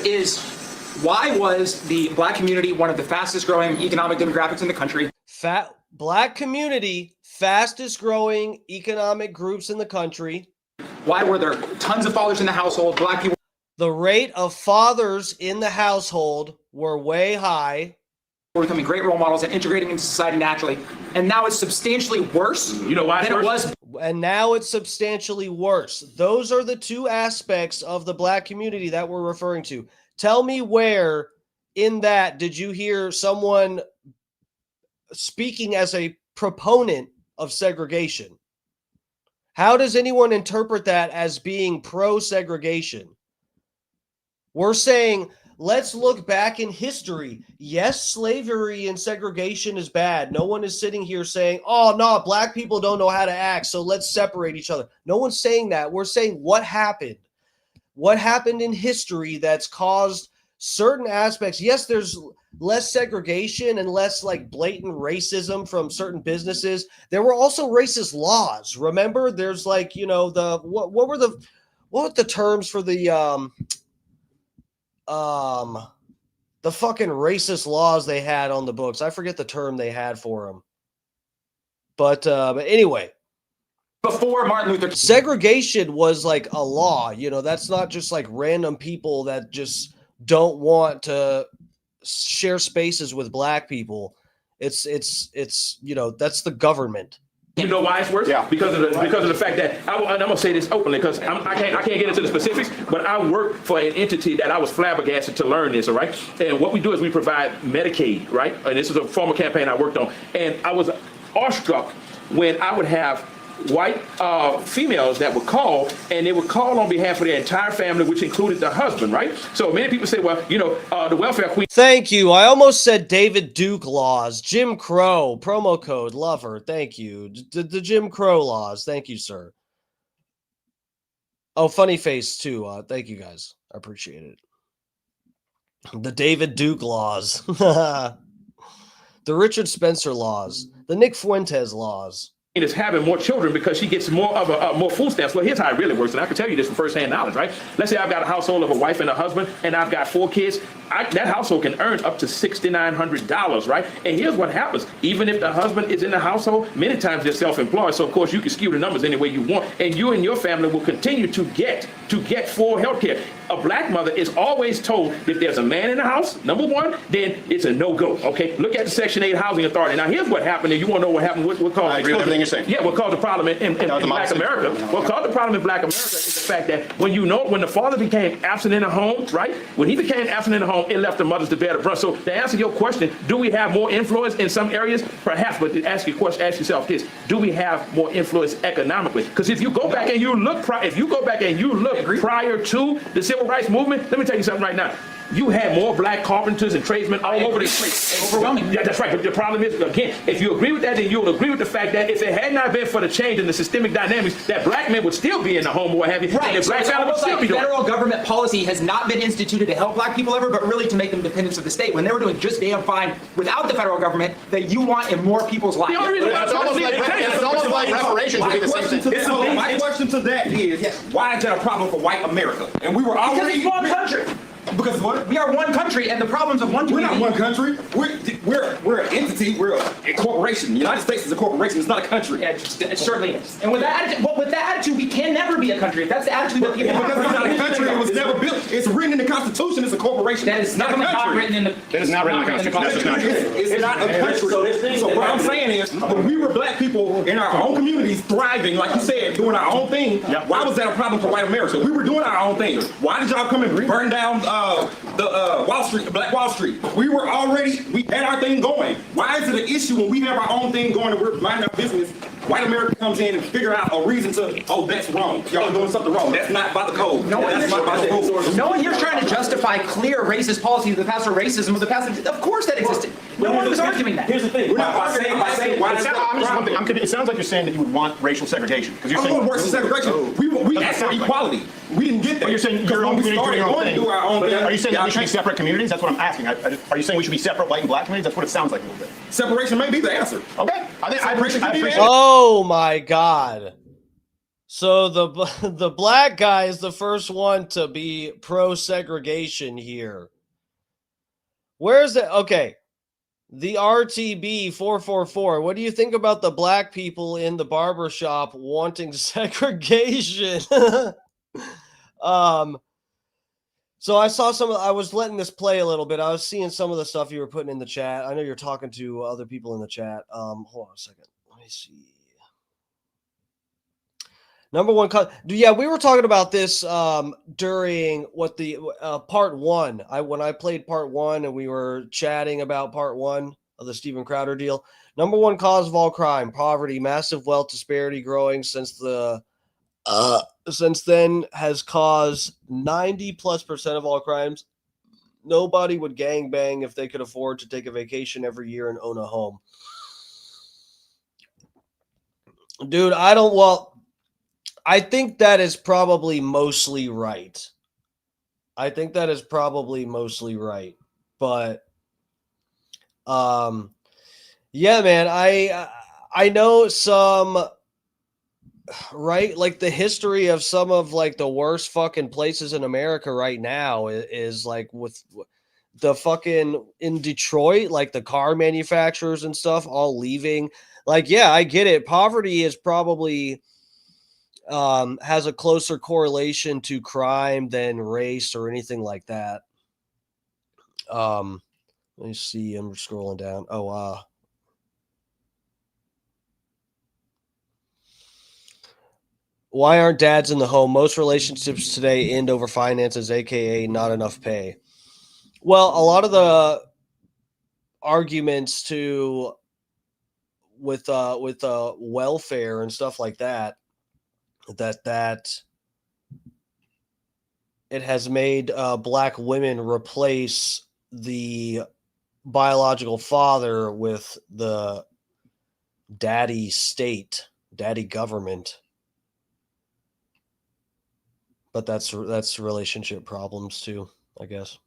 Why was the black community one of the fastest growing economic demographics in the country? Black community, fastest growing economic groups in the country. Why were there tons of fathers in the household? Black people. The rate of fathers in the household were way high. We're becoming great role models and integrating into society naturally. And now it's substantially worse than it was. And now it's substantially worse. Those are the two aspects of the black community that we're referring to. Tell me where in that did you hear someone speaking as a proponent of segregation? How does anyone interpret that as being pro-segregation? We're saying, let's look back in history. Yes, slavery and segregation is bad. No one is sitting here saying, oh, no, black people don't know how to act, so let's separate each other. No one's saying that. We're saying what happened. What happened in history that's caused certain aspects. Yes, there's less segregation and less like blatant racism from certain businesses. There were also racist laws. Remember, there's like, you know, what were the terms for the fucking racist laws they had on the books. I forget the term they had for them. But anyway, before Martin Luther, segregation was like a law. You know, that's not just like random people that just don't want to share spaces with black people. It's you know, that's the government. You know why it's worse? Yeah. Because of the fact that I'm gonna say this openly because I can't get into the specifics, but I work for an entity that I was flabbergasted to learn this. All right, and what we do is we provide Medicaid, right? And this is a former campaign I worked on, and I was awestruck when I would have white females that would call, and they would call on behalf of their entire family, which included the husband, right? So many people say, well, you know, the welfare queen. Thank you. I almost said David Duke laws. Jim Crow, promo code lover. Thank you. The Jim Crow laws. Thank you, sir. Oh, funny face too. Thank you guys. I appreciate it. The David Duke laws. The Richard Spencer laws. The Nick Fuentes laws. Is having more children because she gets more of more food stamps. Well, here's how it really works, and I can tell you this from firsthand knowledge, right? Let's say I've got a household of a wife and a husband, and I've got 4 kids. That household can earn up to $6,900, right? And here's what happens: even if the husband is in the household, many times they're self-employed, so of course you can skew the numbers any way you want, and you and your family will continue to get full health care. A black mother is always told if there's a man in the house, number one, then it's a no-go. Okay, look at the Section 8 Housing Authority. Now, here's what happened, and you want to know what happened? What caused I agree with everything you're saying. Yeah, what caused the problem in Black America? What caused the problem in Black America is the fact that when the father became absent in the home, right? When he became absent in the home, it left the mothers to bear the brunt. So to answer your question, do we have more influence in some areas? Perhaps, but to ask yourself this: do we have more influence economically? Because if you go back and you look, prior to the civil rights movement, let me tell you something right now. you had more black carpenters and tradesmen all over the place. Overwhelming. Yeah, that's right. But the problem is, again, if you agree with that, then you'll agree with the fact that if it had not been for the change in the systemic dynamics, that black men would still be in the home or what have you. Right. And So black it's family would almost still like be doing it. federal government policy has not been instituted to help black people ever, but really to make them dependents of the state. When they were doing just damn fine without the federal government, that you want in more people's lives. The only reason why It's almost like reparations would be the same thing. My question to that is, why is that a problem for white America? And we were already... Because it's one country. Because what? We are one country, and the problems of one community... We're not one country. We're an entity. We're a corporation. The United States is a corporation. It's not a country. Yeah, it certainly is. And with that attitude, we can never be a country. That's the attitude that people have. Because it's not a country. It was never built. It's written in the Constitution. It's a corporation. That is not a country. not written in the... That is not written in the Constitution. That's just not true. It's not a country. So what I'm saying is, when we were black people in our own communities thriving, like you said, doing our own thing, why was that a problem for white America? We were doing our own thing. Why did y'all come and burn down Wall Street, Black Wall Street? We had our thing going. Why is it an issue when we have our own thing going and we're minding our business? White America comes in and figure out a reason to, oh, that's wrong. Y'all are doing something wrong. That's not by the code. No one here's trying to justify clear racist policies of the past or racism of the past. Of course that existed. No one was arguing that. Here's the thing. We're not arguing by saying why is that. It sounds like you're saying that you would want racial segregation. I don't want racial segregation. We asked for equality. We didn't get that. But you're saying your own community doing your own thing. Do our own thing. Are you saying that we should be separate communities? That's what I'm asking. Are you saying we should be separate white and black communities? That's what it sounds like a little bit. Separation may be the answer. Okay. I appreciate Oh my God. So the black guy is the first one to be pro-segregation here. Where's the... Okay. The RTB 444. What do you think about the black people in the barber shop wanting segregation? So I saw I was letting this play a little bit. I was seeing some of the stuff you were putting in the chat. I know you're talking to other people in the chat. Hold on a second. Let me see. Number one, yeah, we were talking about this during what the part one. When I played part one and we were chatting about part one of the Steven Crowder deal. Number one cause of all crime: poverty, massive wealth disparity growing since then has caused 90+% of all crimes. Nobody would gangbang if they could afford to take a vacation every year and own a home. Dude, I think that is probably mostly right. But yeah, man, I know some, right? Like the history of some of like the worst fucking places in America right now is like with the fucking in Detroit, like the car manufacturers and stuff all leaving. Like, yeah, I get it. Poverty is probably has a closer correlation to crime than race or anything like that. Let me see. I'm scrolling down. Oh, wow. Why aren't dads in the home? Most relationships today end over finances, aka not enough pay. Well, a lot of the arguments with welfare and stuff like that it has made black women replace the biological father with the daddy state, daddy government. But that's relationship problems too, I guess.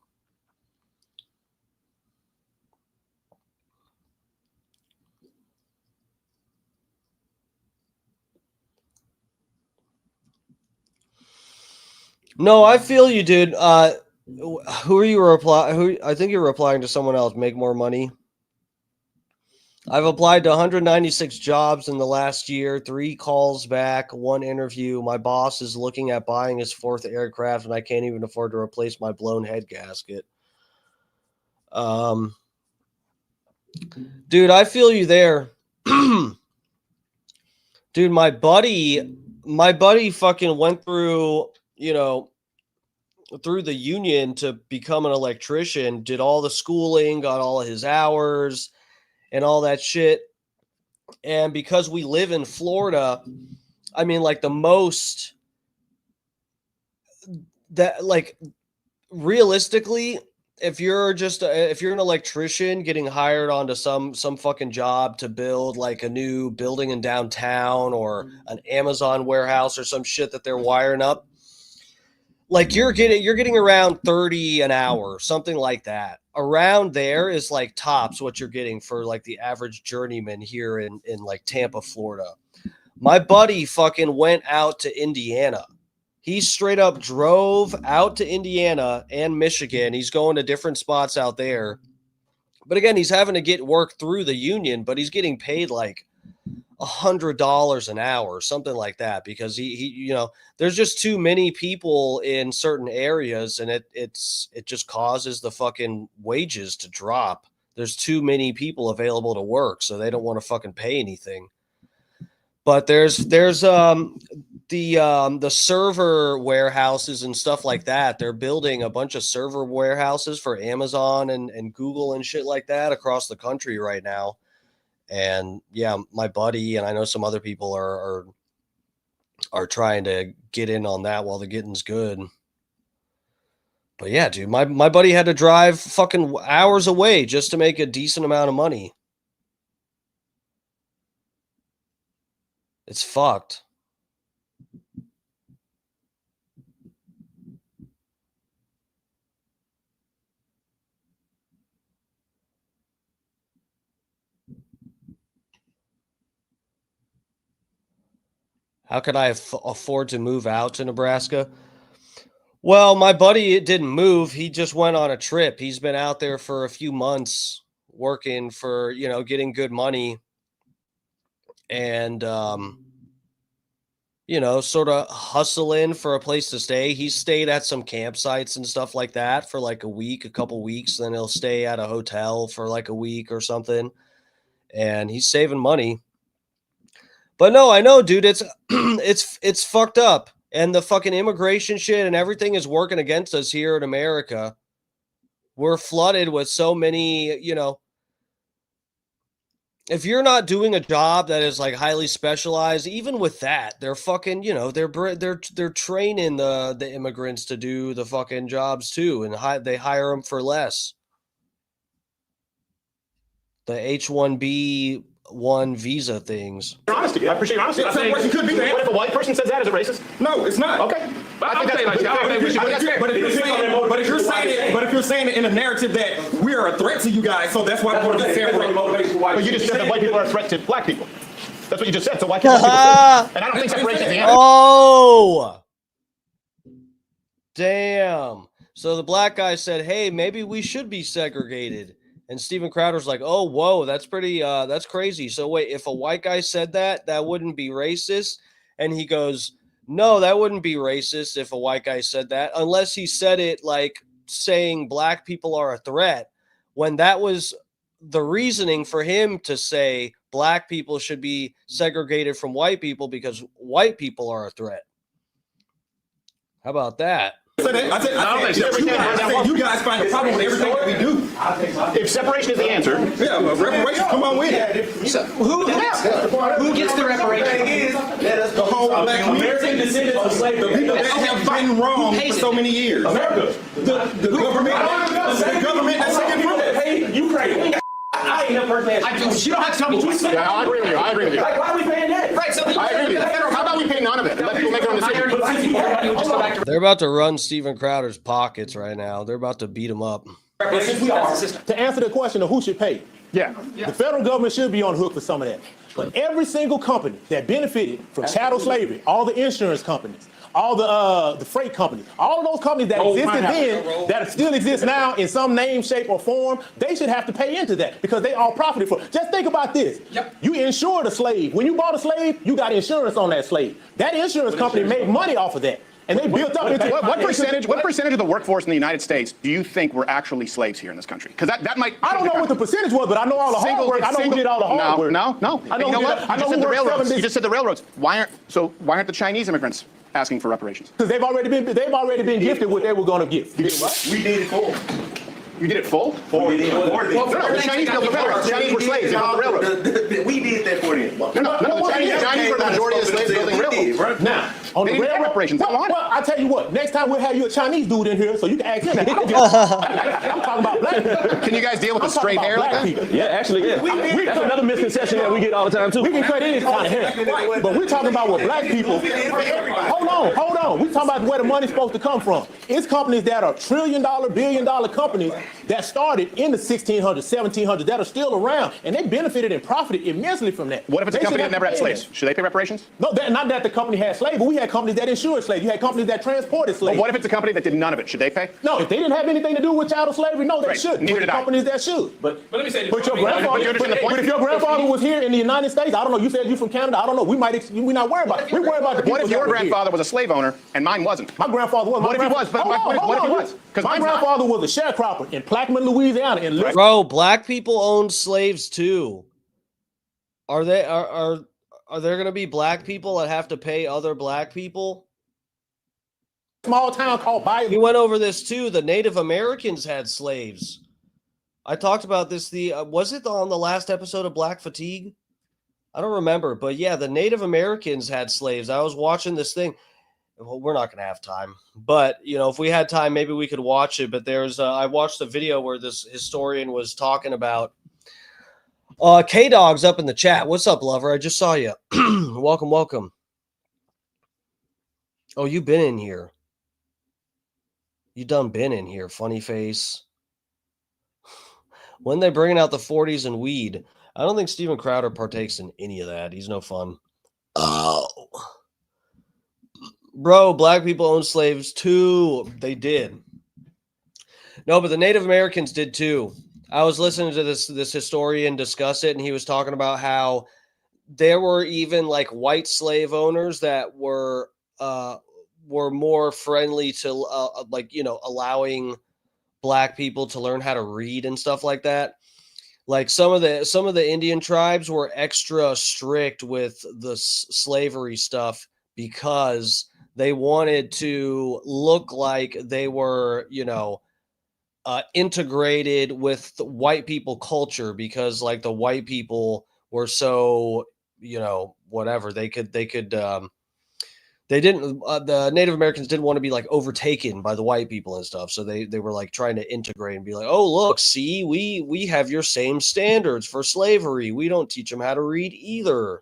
No, I feel you, dude. Who are you replying? I think you're replying to someone else. Make more money. I've applied to 196 jobs in the last year, 3 calls back, 1 interview. My boss is looking at buying his 4th aircraft, and I can't even afford to replace my blown head gasket. Dude, I feel you there. Dude, my buddy fucking went through, through the union to become an electrician, did all the schooling, got all of his hours and all that shit. And because we live in Florida, I mean, like the most that, like, realistically, if you're an electrician getting hired onto some fucking job to build like a new building in downtown or an Amazon warehouse or some shit that they're wiring up, like you're getting around 30 an hour, something like that. Around there is like tops what you're getting for like the average journeyman here in like Tampa, Florida. My buddy fucking went out to Indiana. He straight up drove out to Indiana and Michigan. He's going to different spots out there. But again, he's having to get work through the union, but he's getting paid like $100 an hour, something like that, because he there's just too many people in certain areas, and it just causes the fucking wages to drop. There's too many people available to work, so they don't want to fucking pay anything. But there's the server warehouses and stuff like that. They're building a bunch of server warehouses for Amazon and Google and shit like that across the country right now. And yeah, my buddy and I know some other people are trying to get in on that while the getting's good. But yeah, dude, my buddy had to drive fucking hours away just to make a decent amount of money. It's fucked. How could I afford to move out to Nebraska? Well, my buddy didn't move. He just went on a trip. He's been out there for a few months working for, getting good money. And, sort of hustling for a place to stay. He stayed at some campsites and stuff like that for like a couple weeks. Then he'll stay at a hotel for like a week or something. And he's saving money. But no, I know, dude, it's fucked up. And the fucking immigration shit and everything is working against us here in America. We're flooded with so many, if you're not doing a job that is like highly specialized, even with that, they're fucking, they're training the immigrants to do the fucking jobs too, and they hire them for less. The H-1B1 visa things. Your honesty. I appreciate your honesty. What if a white person says that? Is it racist? No, it's not. Okay. But if you're saying it in a narrative that we are a threat to you guys, so that's why we're going to be separated. But you just said that white people are a threat to black people. That's what you just said. So why can't white people say? And I don't think separation is the answer. Oh, damn. So the black guy said, hey, maybe we should be segregated. And Steven Crowder's like, oh, whoa, that's pretty, that's crazy. So wait, if a white guy said that wouldn't be racist? And he goes, no, that wouldn't be racist if a white guy said that, unless he said it like saying black people are a threat, when that was the reasoning for him to say black people should be segregated from white people because white people are a threat. How about that? I said you guys find a problem with everything that we do. If separation is the answer, yeah, well, reparations, come on with it. So who gets the reparations? The whole black American descendants of slaves, the people that have been wrong for so many years. America, the government that's taking from it. Hey, Ukraine. I ain't no person. You don't have to tell me. Yeah, I agree with you. Like, why are we paying that? Right. So I agree with you. How about we pay none of it? Let people make their own decision. They're about to run Steven Crowder's pockets right now. They're about to beat him up. To answer the question of who should pay, the federal government should be on the hook for some of that. But every single company that benefited from chattel slavery, all the insurance companies, all the freight companies, all of those companies that existed then, that still exist now in some name, shape, or form, they should have to pay into that because they all profited for it. Just think about this. You insured a slave. When you bought a slave, you got insurance on that slave. That insurance company made money off of that. And they built up into what percentage of the workforce in the United States do you think were actually slaves here in this country? Because that might. I don't know what the percentage was, but I know all the hard work. I know who did all the hard work. No. I know you know who what? I know who the worked railroads. 7 You just said the railroads. Why aren't the Chinese immigrants asking for reparations? Because they've already been gifted what they were going to give. We did it full. You did it full? No, the Chinese built the railroads. The Chinese were slaves. They built the railroads. We did that for them. No, the Chinese were the majority of the slaves building railroads. Now, On They the didn't pay railroad? reparations. They wanted. Well, I tell you what. Next time we'll have you a Chinese dude in here so you can ask him that. I'm talking about black people. Can you guys deal with the straight hair like that? Yeah, actually, yeah. That's another misconception that we get all the time, too. We can cut any kind of hair. But we're talking about what black people. Hold on. We're talking about where the money's supposed to come from. It's companies that are trillion-dollar, billion-dollar companies that started in the 1600s, 1700s that are still around, and they benefited and profited immensely from that. What if it's a company that never had slaves? Should they pay reparations? No, not that the company had slaves, but we had companies that insured slaves. You had companies that transported slaves. But what if it's a company that did none of it? Should they pay? No, if they didn't have anything to do with chattel slavery, no, they Right. shouldn't. Neither But did the I. companies that should. But let me say this. But your grandfather, but if your grandfather was here in the United States, I don't know. You said you're from Canada. I don't know. We're not worried about it. We're worried about the people. What if your grandfather was a slave owner and mine wasn't? My grandfather was. What if he was? But my point is, what if he was? Because my grandfather was a sharecropper in Plaquemine, Louisiana. And Bro, black people owned slaves too. Are there going to be black people that have to pay other black people? Small town called Bayou. We went over this too. The Native Americans had slaves. I talked about this. Was it on the last episode of Black Fatigue? I don't remember, but yeah, the Native Americans had slaves. I was watching this thing. Well, we're not going to have time, but if we had time, maybe we could watch it. But I watched a video where this historian was talking about K-Dog's up in the chat. What's up, lover? I just saw you. Welcome. Oh, you've been in here. You done been in here, funny face. When they bringing out the 40s and weed, I don't think Steven Crowder partakes in any of that. He's no fun. Oh. Bro, black people owned slaves too. They did. No, but the Native Americans did too. I was listening to this historian discuss it, and he was talking about how there were even like white slave owners that were more friendly to allowing black people to learn how to read and stuff like that. Like some of the Indian tribes were extra strict with the slavery stuff because they wanted to look like they were, integrated with the white people culture, because like the white people were so, whatever they didn't the Native Americans didn't want to be like overtaken by the white people and stuff. So they were like trying to integrate and be like, oh, look, see, we have your same standards for slavery. We don't teach them how to read either.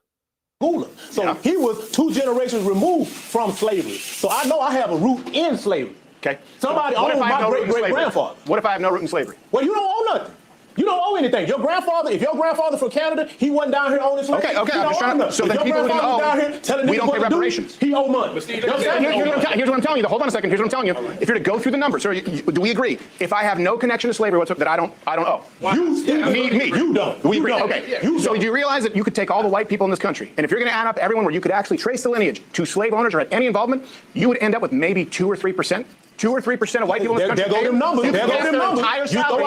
So he was 2 generations removed from slavery. So I know I have a root in slavery. Okay. Somebody owned my great-great-grandfather. What if I have no root in slavery? Well, you don't own nothing. You don't owe anything. Your grandfather, if your grandfather from Canada, he wasn't down here owning slaves. Okay, I'm just trying to. So then people who didn't owe, we don't pay reparations. He owe money. Here's what I'm telling you. Hold on a second. Here's what I'm telling you. If you're to go through the numbers, so do we agree? If I have no connection to slavery whatsoever, that I don't owe. Me. You don't. We agree. Okay. So do you realize that you could take all the white people in this country, and if you're going to add up everyone where you could actually trace the lineage to slave owners or had any involvement, you would end up with maybe 2 or 3%. 2 or 3% of white people in this country. There go them numbers. There go them numbers. There go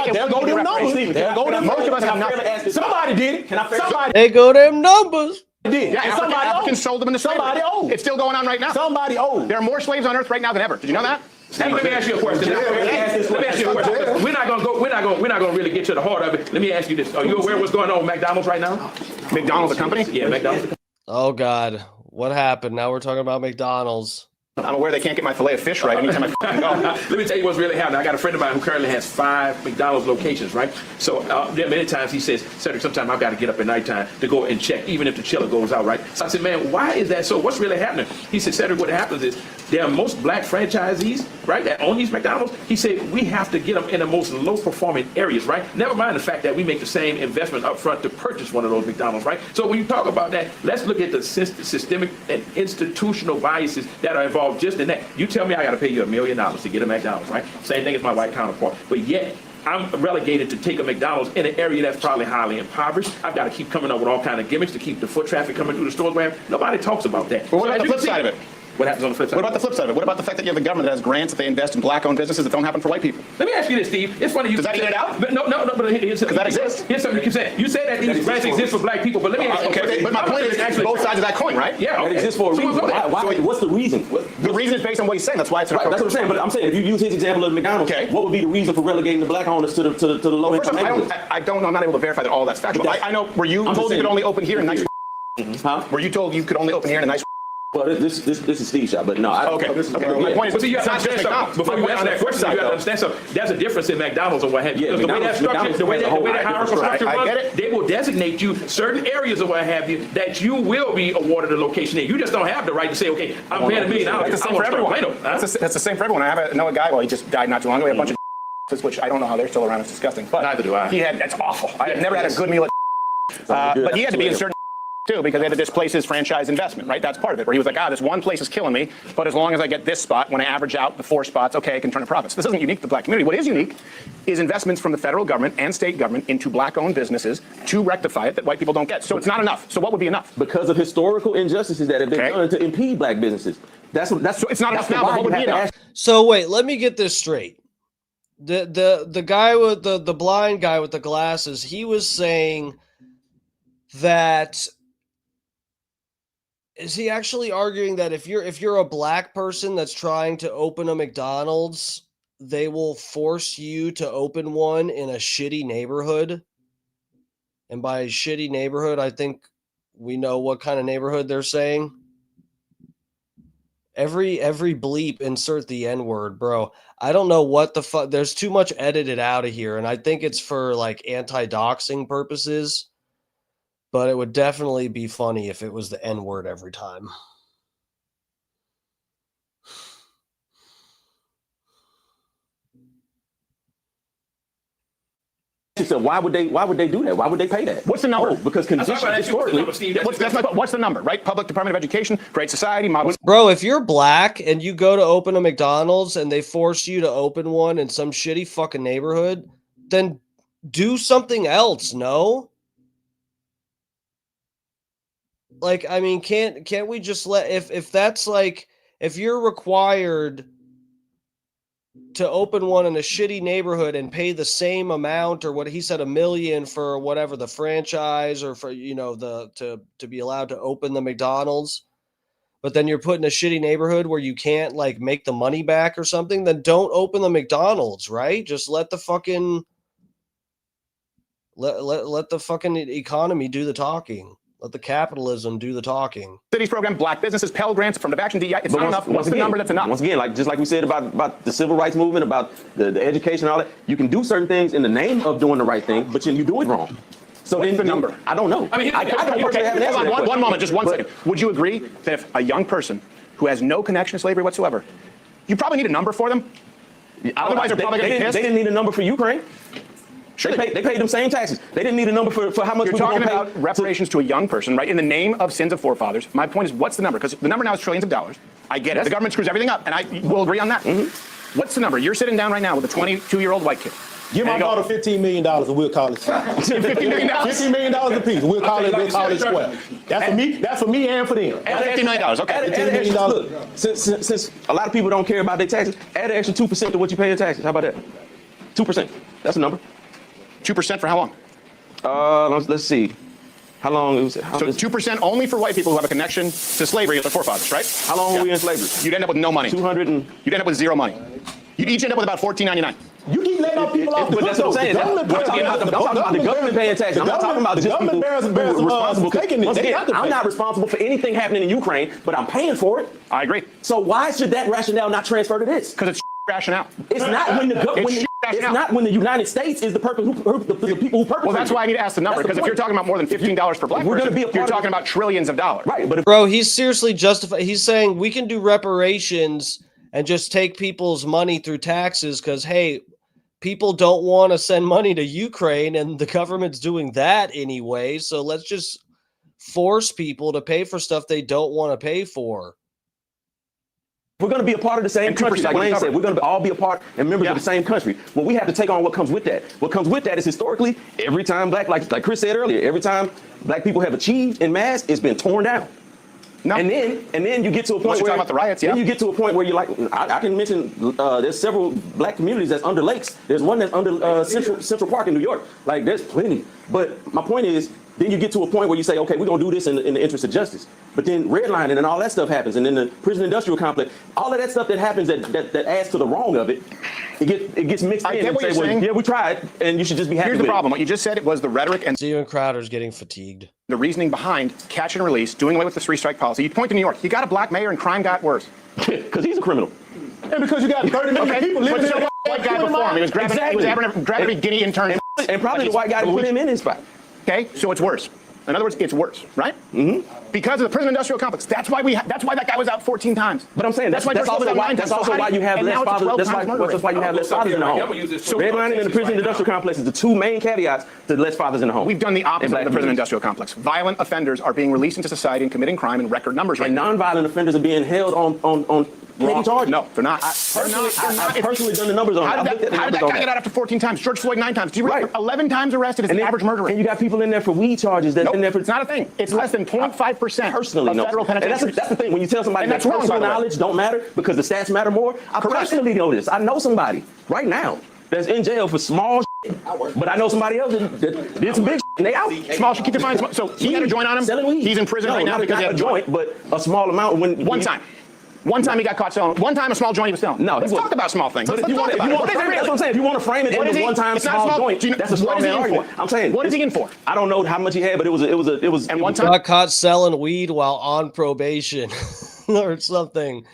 them numbers. There go them numbers. Most of us have not. Somebody did it. Somebody. They go them numbers. Did. Yeah, and somebody Africans sold them into slavery. Somebody owed. It's still going on right now. Somebody owed. There are more slaves on earth right now than ever. Did you know that? Steve, let me ask you a question. We're not gonna really get to the heart of it. Let me ask you this: are you aware of what's going on with McDonald's right now? McDonald's, a company? Yeah, McDonald's. Oh God, what happened? Now we're talking about McDonald's. I'm aware they can't get my fillet of fish right anytime I go. Let me tell you what's really happening. I got a friend of mine who currently has 5 McDonald's locations, right? So many times he says, Cedric, sometimes I've got to get up at nighttime to go and check, even if the chiller goes out, right? So I said, man, why is that so? What's really happening? He said, Cedric, what happens is there are most black franchisees, right, that own these McDonald's. He said, we have to get them in the most low-performing areas, right? Never mind the fact that we make the same investment up front to purchase one of those McDonald's, right? So when you talk about that, let's look at the systemic and institutional biases that are involved just in that. You tell me I got to pay you $1 million to get a McDonald's, right? Same thing as my white counterpart. But yet, I'm relegated to take a McDonald's in an area that's probably highly impoverished. I've got to keep coming up with all kinds of gimmicks to keep the foot traffic coming through the stores. Where nobody talks about that. Well, what about the flip side of it? What happens on the flip side? What about the flip side of it? What about the fact that you have a government that has grants that they invest in black-owned businesses that don't happen for white people? Let me ask you this, Steve. It's funny you Does that even it out? No, but here's something. That exists. Here's something you say. You say that these grants exist for black people, but let me ask you. Okay, but my point is actually both sides of that coin, right? Yeah, It exists for a reason. What's the reason? The reason is based on what he's saying. That's why it's. Right, that's what I'm saying. But I'm saying if you use his example of McDonald's, what would be the reason for relegating the black owners to the low income? I don't know. I'm not able to verify that all that's factual. I know. Were you told you could only open here in nice? Huh? Were you told you could only open here in a nice? Well, this is Steve's shop, but no. Okay. My point is, But see, you it's have not to just understand McDonald's. something. Before you answer that question, you have to understand something. There's a difference in McDonald's or what have you. Yeah, Because the way that McDonald's the way has a whole that hierarchical different structure I get runs, it. they will designate you certain areas or what have you that you will be awarded a location in. You just don't have the right to say, okay, I'm paying $1 million. That's the same for everyone. That's the same for everyone. I know a guy, well, he just died not too long ago. We have a bunch of which I don't know how they're still around. It's disgusting. But neither do I. That's awful. I have never had a good meal at but he had to be in certain too, because they had to displace his franchise investment, right? That's part of it, where he was like, this one place is killing me, but as long as I get this spot, when I average out the 4 spots, okay, I can turn a profit. So this isn't unique to the black community. What is unique is investments from the federal government and state government into black-owned businesses to rectify it that white people don't get. So it's not enough. So what would be enough? Because of historical injustices that have been done to impede black businesses. So it's not enough now, but what would be enough? So wait, let me get this straight. The guy with the blind guy with the glasses, he was saying that, is he actually arguing that if you're a black person that's trying to open a McDonald's, they will force you to open one in a shitty neighborhood? And by shitty neighborhood, I think we know what kind of neighborhood they're saying. Every bleep, insert the N-word, bro. I don't know what the fuck. There's too much edited out of here, and I think it's for like anti-doxing purposes. But it would definitely be funny if it was the N-word every time. So why would they do that? Why would they pay that? What's the number? Oh, because conditions historically. What's the number, right? Public Department of Education, Great Society, model. Bro, if you're black and you go to open a McDonald's and they force you to open one in some shitty fucking neighborhood, then do something else, no? Like, I mean, can't we just let, if that's like, if you're required to open one in a shitty neighborhood and pay the same amount, or what he said, $1 million for whatever the franchise, or for, you know, to be allowed to open the McDonald's, but then you're put in a shitty neighborhood where you can't like make the money back or something, then don't open the McDonald's, right? Just let the fucking let the fucking economy do the talking. Let the capitalism do the talking. Cities program, black businesses, Pell Grants, affirmative action, DEI. It's not enough. What's the number that's enough? Once again, just like we said about the civil rights movement, about the education and all that, you can do certain things in the name of doing the right thing, but you do it wrong. So what's the number? I don't know. I mean, hold on, one moment, just one second. Would you agree that if a young person who has no connection to slavery whatsoever, you probably need a number for them? Otherwise, they're probably going to be pissed. They didn't need a number for Ukraine. Sure, they paid them same taxes. They didn't need a number for how much you're talking about reparations to a young person, right? In the name of sins of forefathers. My point is, what's the number? Because the number now is trillions of dollars. I get it. The government screws everything up, and I will agree on that. Mm-hmm. What's the number? You're sitting down right now with a 22-year-old white kid. Give my daughter $15 million and we'll call it $15 million? $15 million a piece. We'll call it square. That's for me. That's for me and for them. $15 million. Okay. $15 million. Look, since a lot of people don't care about their taxes, add an extra 2% to what you pay in taxes. How about that? 2%. That's a number. 2% for how long? Let's see. How long was it? So 2% only for white people who have a connection to slavery with their forefathers, right? How long were we in slavery? You'd end up with no money. You'd end up with zero money. You'd each end up with about $14.99. You keep letting off people off the But that's what I'm saying. I'm talking about the government paying taxes. I'm not talking about just people responsible. I'm not responsible for anything happening in Ukraine, but I'm paying for it. I agree. So why should that rationale not transfer to this? Because it's rationale. It's not when the United States is the people who perpetrate. Well, that's why I need to ask the number, because if you're talking about more than $15 per black person, you're talking about trillions of dollars. Right, but bro, he's seriously justified. He's saying we can do reparations and just take people's money through taxes because, hey, people don't want to send money to Ukraine and the government's doing that anyway. So let's just force people to pay for stuff they don't want to pay for. We're going to be a part of the same country. Like Wayne said, we're going to all be a part and members of the same country. Well, we have to take on what comes with that. What comes with that is historically, every time like Chris said earlier, every time black people have achieved in mass, it's been torn down. No. And then you get to a point where talking about the riots, then you get to a point where you're like, I can mention there's several black communities that's under lakes. There's one that's under Central Park in New York. Like there's plenty. But my point is, then you get to a point where you say, okay, we're gonna do this in the interest of justice. But then redlining and all that stuff happens, and then the prison industrial complex, all of that stuff that happens that adds to the wrong of it, it gets mixed in and say, well, yeah, we tried, and you should just be happy. Here's the problem. What you just said, it was the rhetoric and Steven Crowder's getting fatigued. The reasoning behind catch and release, doing away with the 3-strike policy. You point to New York. You got a black mayor and crime got worse. Because he's a criminal. And because you got 30 million people living in a white guy before him. He was grabbing, grabbing guinea interns. And probably the white guy who put him in his spot. Okay, so it's worse. In other words, it's worse, right? Mm-hmm. Because of the prison industrial complex. That's why that guy was out 14 times. But I'm saying that's also why you have less fathers. That's why you have less fathers in the home. Redlining and the prison industrial complex is the two main caveats to less fathers in the home. We've done the opposite of the prison industrial complex. Violent offenders are being released into society and committing crime in record numbers right now. And nonviolent offenders are being held on petty charges. No, they're not. I've personally done the numbers on it. How did that guy get out after 14 times? George Floyd 9 times. Do you realize 11 times arrested is the average murderer? And you got people in there for weed charges. That's in there for. It's not a thing. It's less than 0.5% personally of federal penitentiaries. And that's the thing. When you tell somebody that personal knowledge don't matter because the stats matter more, I personally know this. I know somebody right now that's in jail for small shit, but I know somebody else that did some big shit and they out. Small shit, keep in mind. So he got a joint on him. Selling weed. He's in prison right now because he had a joint, but a small amount. One time he got caught selling. One time a small joint he was selling. No, let's talk about small things. But if you want to frame it, that's what I'm saying. If you want to frame it in one time small joint, that's a small man argument. I'm saying, what is he in for? I don't know how much he had, but it was. And one time got caught selling weed while on probation, or something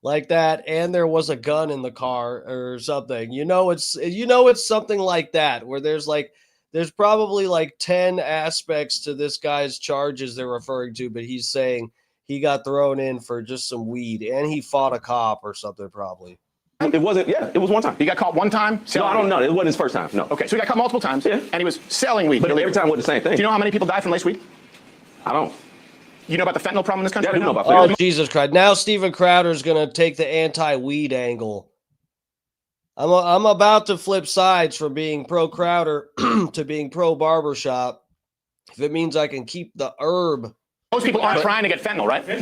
like that, and there was a gun in the car or something. It's something like that where there's probably like 10 aspects to this guy's charges they're referring to, but he's saying he got thrown in for just some weed, and he fought a cop or something probably. It wasn't. Yeah, it was one time. He got caught one time. No, I don't know. It wasn't his first time. No. Okay, so he got caught multiple times. Yeah. And he was selling weed. But every time was the same thing. Do you know how many people die from laced weed? I don't. You know about the fentanyl problem in this country? Yeah, I do know about fentanyl. Oh, Jesus Christ! Now Steven Crowder's gonna take the anti-weed angle. I'm about to flip sides from being pro Crowder to being pro barbershop. If it means I can keep the herb. Most people aren't trying to get fentanyl, right? But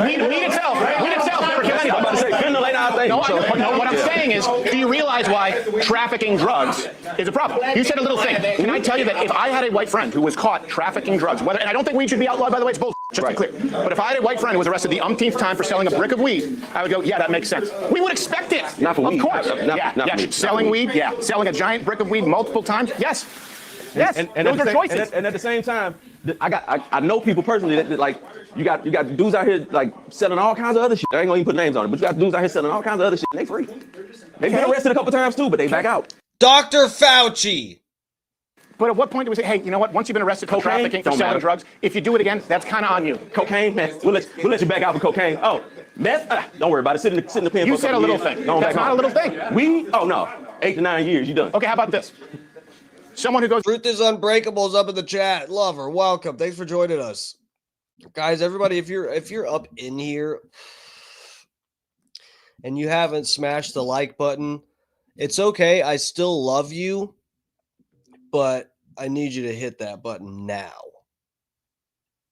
weed itself never kills anybody. I'm about to say, fentanyl ain't our thing. No, what I'm saying is, do you realize why trafficking drugs is a problem? You said a little thing. Can I tell you that if I had a white friend who was caught trafficking drugs, and I don't think weed should be outlawed, by the way, it's bullshit, just to be clear. But if I had a white friend who was arrested the umpteenth time for selling a brick of weed, I would go, yeah, that makes sense. We would expect it. Not for weed. Of course. Yeah. Selling weed, yeah. Selling a giant brick of weed multiple times, yes. Yes, and those are choices. And at the same time, I know people personally that like you got dudes out here like selling all kinds of other shit. I ain't gonna even put names on it, but you got dudes out here selling all kinds of other shit. And they free. They've been arrested a couple times too, but they back out. Dr. Fauci. But at what point do we say, hey, you know what? Once you've been arrested for trafficking, for selling drugs, if you do it again, that's kind of on you. Cocaine, man, we'll let you back out for cocaine. Oh, meth, don't worry about it. Sit in the pen. You said a little thing. That's not a little thing. Oh no, 8 to 9 years, you done. Okay, how about this? Someone who goes. Truth is Unbreakable is up in the chat. Lover, welcome. Thanks for joining us, guys. Everybody, if you're up in here and you haven't smashed the like button, it's okay. I still love you, but I need you to hit that button now.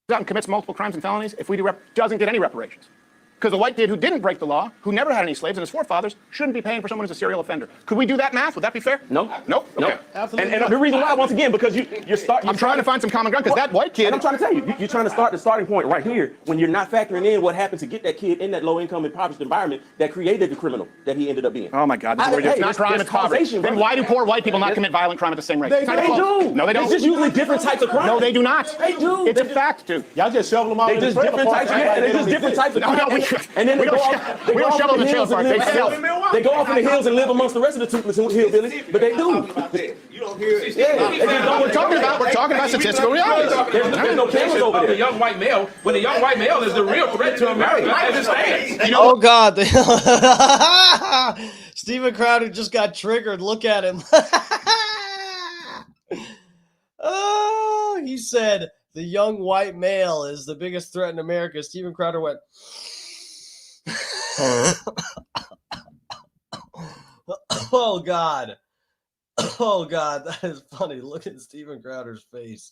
Out and commits multiple crimes and felonies if we doesn't get any reparations. Because the white kid who didn't break the law, who never had any slaves and his forefathers, shouldn't be paying for someone who's a serial offender. Could we do that math? Would that be fair? No. Nope. Okay. Absolutely. And the reason why, once again, because you're trying to find some common ground, because that white kid. And I'm trying to tell you, you're trying to start the starting point right here when you're not factoring in what happened to get that kid in that low-income, impoverished environment that created the criminal that he ended up being. Oh my God. It's not crime, it's poverty. Then why do poor white people not commit violent crime at the same rate? They do. No, they don't. It's just usually different types of crime. No, they do not. They do. It's a fact, dude. Y'all just shovel them all. They just different types. It's just different types of crime. And then they go we don't shovel the trailer park. They go off in the hills and live amongst the rest of the toothless hillbillies, but they do. You don't hear it. Yeah, we're talking about statistical reality. There's no cameras over there. The young white male, when the young white male is the real threat to America as it stands. Oh God! Steven Crowder just got triggered. Look at him. Oh, he said the young white male is the biggest threat in America. Steven Crowder went. Oh God. Oh God, that is funny. Look at Steven Crowder's face.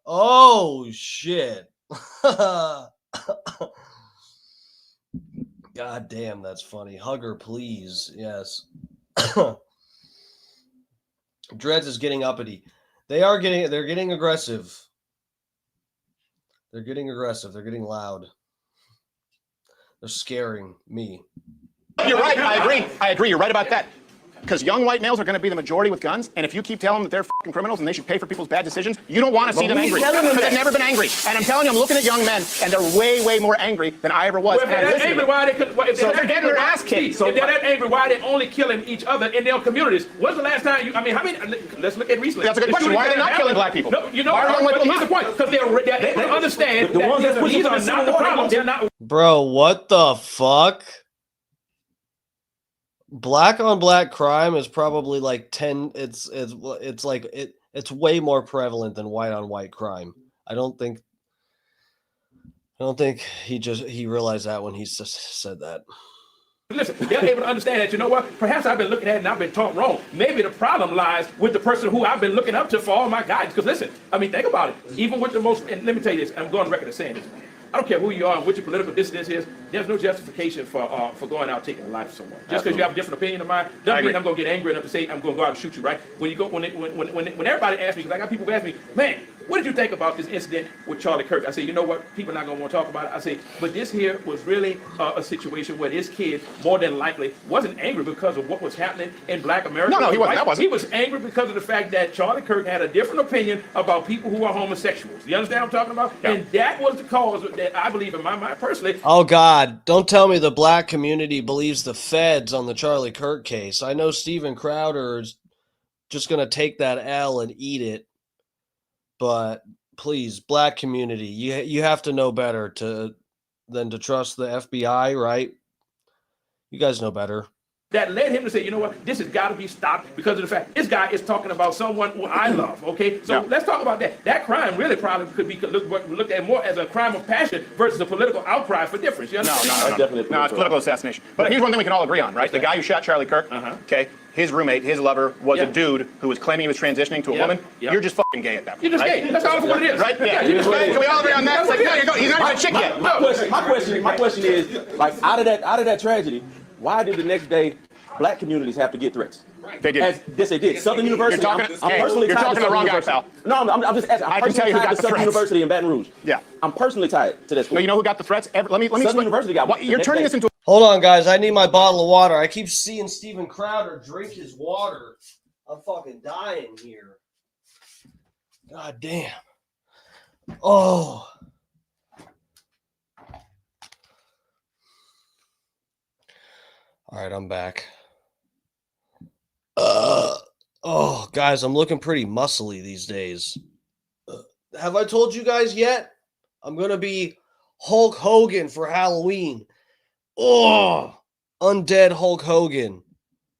Oh shit. God damn, that's funny. Hugger, please. Yes. Dreads is getting uppity. They're getting aggressive. They're getting aggressive. They're getting loud. They're scaring me. You're right. I agree. You're right about that. Because young white males are going to be the majority with guns, and if you keep telling them that they're fucking criminals and they should pay for people's bad decisions, you don't want to see them angry. Because they've never been angry. And I'm telling you, I'm looking at young men, and they're way, way more angry than I ever was. Well, if they're that angry, why if they're getting their ass kicked. So if they're that angry, why are they only killing each other in their communities? When's the last time how many? Let's look at recently. That's a good question. Why are they not killing black people? No, here's the point. Because they understand that these are not the problem. They're not. Bro, what the fuck? Black on black crime is probably like 10. It's way more prevalent than white on white crime. I don't think he realized that when he said that. Listen, they're able to understand that, you know what, perhaps I've been looking at it and I've been taught wrong. Maybe the problem lies with the person who I've been looking up to for all my guidance. Because listen, I mean, think about it. Even with the most, and let me tell you this, and I'm going on record as saying this. I don't care who you are and what your political distance is. There's no justification for going out taking the life of someone. Just because you have a different opinion of mine doesn't mean I'm going to get angry enough to say I'm going to go out and shoot you, right? When everybody asks me, because I got people who ask me, man, what did you think about this incident with Charlie Kirk? I say, you know what? People are not going to want to talk about it. I say, but this here was really a situation where this kid, more than likely, wasn't angry because of what was happening in Black America. No, he wasn't. That wasn't. He was angry because of the fact that Charlie Kirk had a different opinion about people who are homosexuals. You understand what I'm talking about? Yeah. And that was the cause that I believe in my mind personally. Oh, God. Don't tell me the black community believes the feds on the Charlie Kirk case. I know Steven Crowder is just going to take that L and eat it. But please, black community, you have to know better than to trust the FBI, right? You guys know better. That led him to say, you know what, this has got to be stopped because of the fact this guy is talking about someone who I love, okay? So let's talk about that. That crime really probably could be looked at more as a crime of passion versus a political outcry for difference. You understand? No, it's political assassination. But here's one thing we can all agree on, right? The guy who shot Charlie Kirk, okay, his roommate, his lover, was a dude who was claiming he was transitioning to a woman. You're just fucking gay at that point. You're just gay. That's all what it is. Right? Yeah. You're just gay. Can we all agree on that? It's like, no, he's not even a chick yet. My question is, like, out of that tragedy, why did the next day black communities have to get threats? They did. Yes, they did. Southern University. I'm personally tied to the wrong guy, pal. No, I'm just asking. I can tell you who got the Southern threats. University in Baton Rouge. Yeah. I'm personally tied to that school. No, you know who got the threats? Let me Southern University got one. You're turning this into. Hold on, guys. I need my bottle of water. I keep seeing Steven Crowder drink his water. I'm fucking dying here. God damn. Oh. All right, I'm back. Oh, guys, I'm looking pretty muscly these days. Have I told you guys yet? I'm going to be Hulk Hogan for Halloween. Oh, undead Hulk Hogan.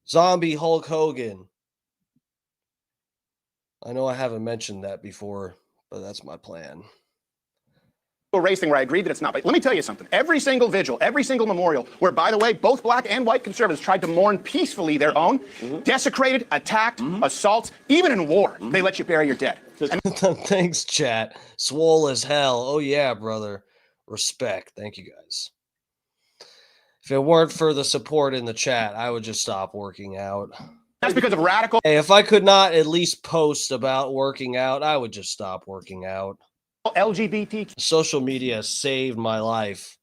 Zombie Hulk Hogan. I know I haven't mentioned that before, but that's my plan. Race thing where I agree that it's not. But let me tell you something. Every single vigil, every single memorial, where, by the way, both black and white conservatives tried to mourn peacefully their own, desecrated, attacked, assaults, even in war, they let you bury your dead. Thanks, chat. Swole as hell. Oh, yeah, brother. Respect. Thank you, guys. If it weren't for the support in the chat, I would just stop working out. That's because of radical. Hey, if I could not at least post about working out, I would just stop working out. LGBT. Social media saved my life.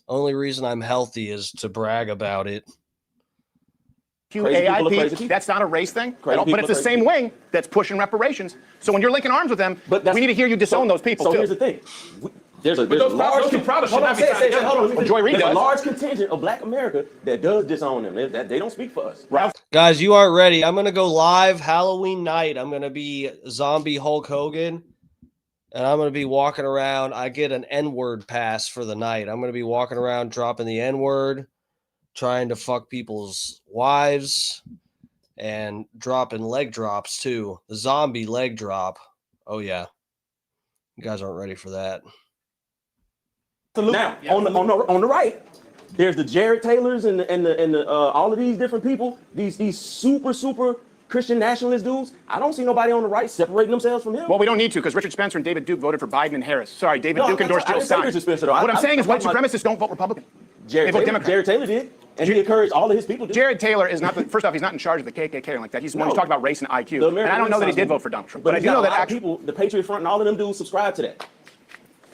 Only reason I'm healthy is to brag about it. AIP, that's not a race thing, but it's the same wing that's pushing reparations. So when you're linking arms with them, we need to hear you disown those people. So too. Here's the thing. There's a large contingent of black America that does disown them. They don't speak for us. Right. Guys, you aren't ready. I'm going to go live Halloween night. I'm going to be zombie Hulk Hogan. And I'm going to be walking around. I get an N-word pass for the night. I'm going to be walking around dropping the N-word, trying to fuck people's wives, and dropping leg drops too. The zombie leg drop. Oh, yeah. You guys aren't ready for that. Now, on the right, there's the Jared Taylors and the all of these different people, these super Christian nationalist dudes. I don't see nobody on the right separating themselves from him. Well, we don't need to, because Richard Spencer and David Duke voted for Biden and Harris. Sorry, David Duke endorsed Jill Stein. What I'm saying is white supremacists don't vote Republican. Jared Taylor did, and he encouraged all of his people to. Jared Taylor is not first off, he's not in charge of the KKK or like that. He's the one who's talking about race and IQ. And I don't know that he did vote for Donald Trump. But I do know that people, the Patriot Front and all of them dudes subscribe to that.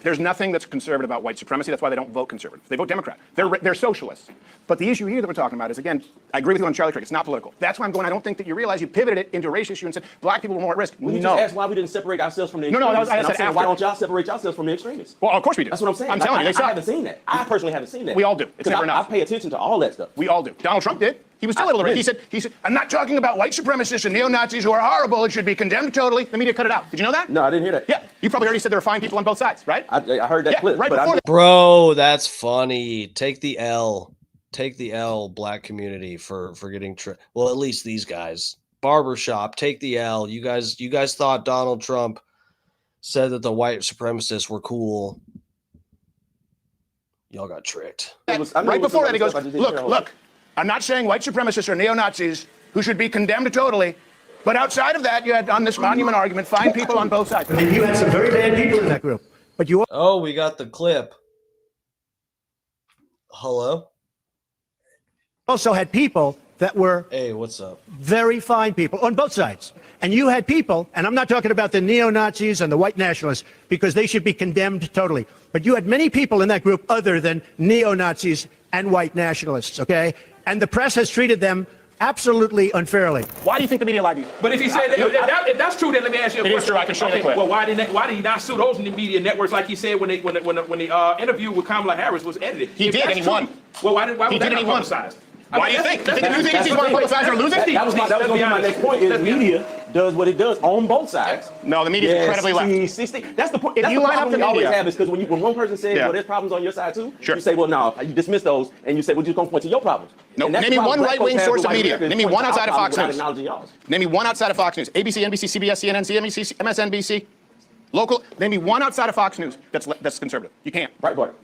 There's nothing that's conservative about white supremacy. That's why they don't vote conservative. They vote Democrat. They're socialists. But the issue here that we're talking about is, again, I agree with you on Charlie Kirk. It's not political. That's why I'm going. I don't think that you realize you pivoted it into a race issue and said black people were more at risk. You just asked why we didn't separate ourselves from the No, extremists. I said why don't y'all separate yourselves from the extremists? Well, of course we do. That's what I'm saying. I'm telling you, they I haven't seen that. I personally haven't seen that. We all do. It's never enough. I pay attention to all that stuff. We all do. Donald Trump did. He was still able to. He said, I'm not talking about white supremacists and neo-Nazis who are horrible and should be condemned totally. The media cut it out. Did you know that? No, I didn't hear that. Yeah. You probably already said there were fine people on both sides, right? I heard that clip. Right but before Bro, that's funny. Take the L. Take the L, black community, for getting well, at least these guys. Barbershop, take the L. You guys thought Donald Trump said that the white supremacists were cool. Y'all got tricked. Right before that, he goes, look, I'm not saying white supremacists are neo-Nazis who should be condemned totally, but outside of that, you had on this monument argument, fine people on both sides. And you had some very bad people in that group. But you Oh, we got the clip. Hello? also had people that were Hey, what's up? very fine people on both sides. And you had people, and I'm not talking about the neo-Nazis and the white nationalists, because they should be condemned totally. But you had many people in that group other than neo-Nazis and white nationalists, okay? And the press has treated them absolutely unfairly. Why do you think the media lied to you? But if he said if that's true, then let me ask you a It question. is true. I can show you the clip. Well, why did he not sue those media networks like he said when the interview with Kamala Harris was edited? He did, and he won. Well, why was He that did, and not he won. publicized? Why do you think? You think he's one both sides are losing? That was going to be my next point. Is media does what it does on both sides. No, the media is incredibly left. That's the point. If That's you the line up problem the we always media- have is because when one person says, well, there's problems on your side too, you say, well, no, you dismiss those, and you say, well, just going to point to your problems. No, And that's name the me problem one black folks right-wing have source with of white media. Americans, Name me point one to our outside of problems Fox without News. acknowledging y'all's. Name me one outside of Fox News. ABC, NBC, CBS, CNN, CNBC, MSNBC. Local. Name me one outside of Fox News that's conservative. You can't. Breitbart.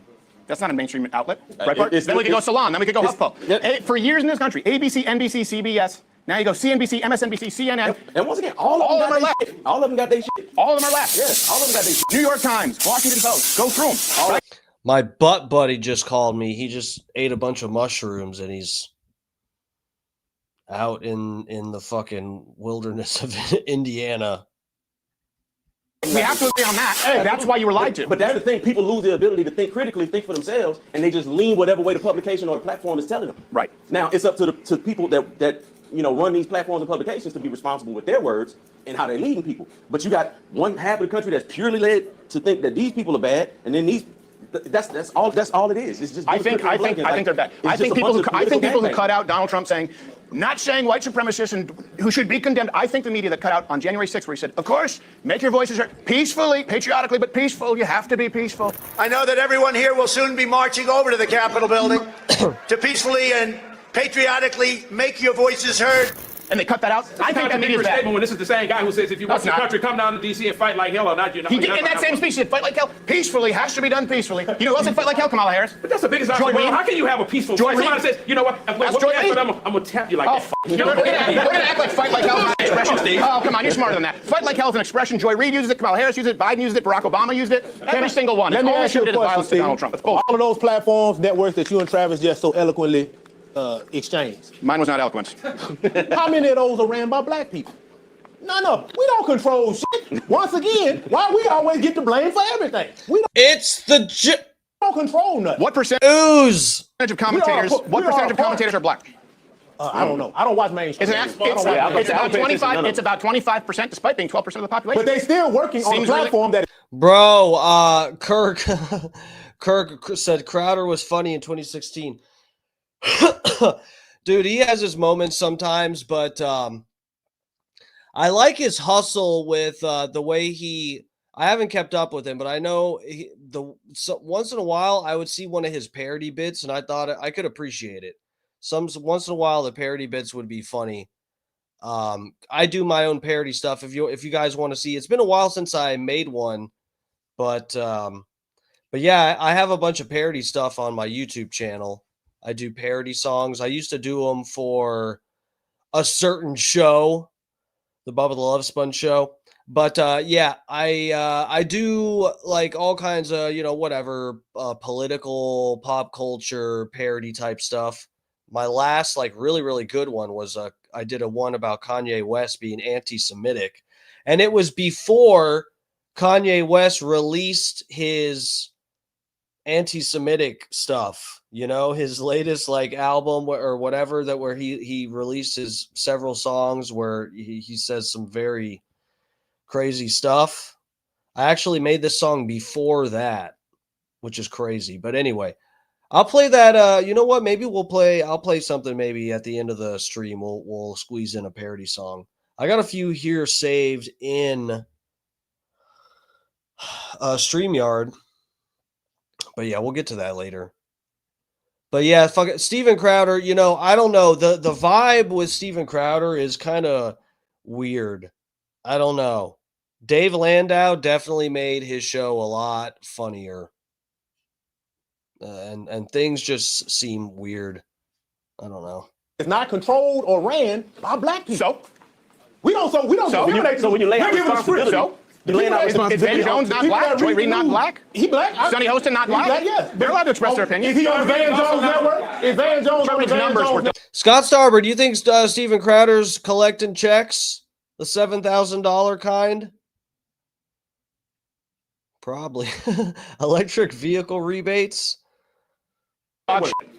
That's not a mainstream outlet. Breitbart. It's- Then we could go it's- Salon. Then we could go it's- HuffPo. For years in this country, ABC, NBC, CBS. Now you go CNBC, MSNBC, CNN. And once again, all of them are left. All of them got their shit. All of them are left. Yes, all of them got their shit. New York Times, Washington Post. Go through them. All right. My butt buddy just called me. He just ate a bunch of mushrooms and he's out in the fucking wilderness of Indiana. We have to agree on that. Hey, that's why you were lied to. But that's the thing. People lose the ability to think critically, think for themselves, and they just lean whatever way the publication or the platform is telling them. Right. Now, it's up to people that run these platforms and publications to be responsible with their words and how they're leading people. But you got one half of the country that's purely led to think that these people are bad, and then that's all it is. It's just I think they're bad. I think people who cut out Donald Trump saying, not saying white supremacists and who should be condemned. I think the media that cut out on January 6th, where he said, of course, make your voices heard peacefully, patriotically, but peaceful. You have to be peaceful. I know that everyone here will soon be marching over to the Capitol building to peacefully and patriotically make your voices heard. And they cut that out. I think that media is bad. Statement when this is the same guy who says if you want the country, come down to D.C. and fight like hell or not. He did in that same speech. He said, fight like hell. Peacefully has to be done peacefully. You know who else said fight like hell? Kamala Harris. But that's the biggest argument. Well, how can you have a peaceful fight? Somebody says, you know what? I'm going to tap you like that. We're going to act like fight like hell is an expression. Oh, come on, you're smarter than that. Fight like hell is an expression. Joy Reid uses it. Kamala Harris uses it. Biden uses it. Barack Obama used it. Every single one. Let me ask you a question, Steve. Donald Trump. It's bull. All of those platforms, networks that you and Travis just so eloquently exchanged. Mine was not eloquent. How many of those are ran by black people? None of them. We don't control shit. Once again, why we always get the blame for everything? We don't. It's the don't control nothing. What percentage of commentators? What percentage of commentators are black? I don't know. I don't watch mainstream. It's about 25%, despite being 12% of the population. But they still working on a platform that. Bro, Kirk said Crowder was funny in 2016. Dude, he has his moments sometimes, but I like his hustle with the way I haven't kept up with him, but I know once in a while I would see one of his parody bits, and I thought I could appreciate it. Once in a while the parody bits would be funny. I do my own parody stuff. If you guys want to see, it's been a while since I made one, but yeah, I have a bunch of parody stuff on my YouTube channel. I do parody songs. I used to do them for a certain show, the Bubba the Love Sponge show. But yeah, I do like all kinds of, whatever, political, pop culture, parody type stuff. My last really, really good one was I did a one about Kanye West being anti-Semitic. And it was before Kanye West released his anti-Semitic stuff, you know, his latest like album or whatever, that where he released his several songs where he says some very crazy stuff. I actually made this song before that, which is crazy. But anyway, I'll play that. You know what? Maybe I'll play something maybe at the end of the stream. We'll squeeze in a parody song. I got a few here saved in StreamYard. But yeah, we'll get to that later. But yeah, fuck it. Steven Crowder, you know, I don't know. The vibe with Steven Crowder is kind of weird. I don't know. Dave Landau definitely made his show a lot funnier. And things just seem weird. I don't know. It's not controlled or ran by black people. So we don't discriminate. So when you lay out responsibility, you lay out responsibility. Is Van Jones not black? Joy Reid not black? He black. Sonny Hostin not black? Black, yes. They're allowed to express their opinion. Is he on the Van Jones network? Is Van Jones on the Van Jones network? Scott Starboard, do you think Steven Crowder's collecting checks? The $7,000 kind? Probably. Electric vehicle rebates?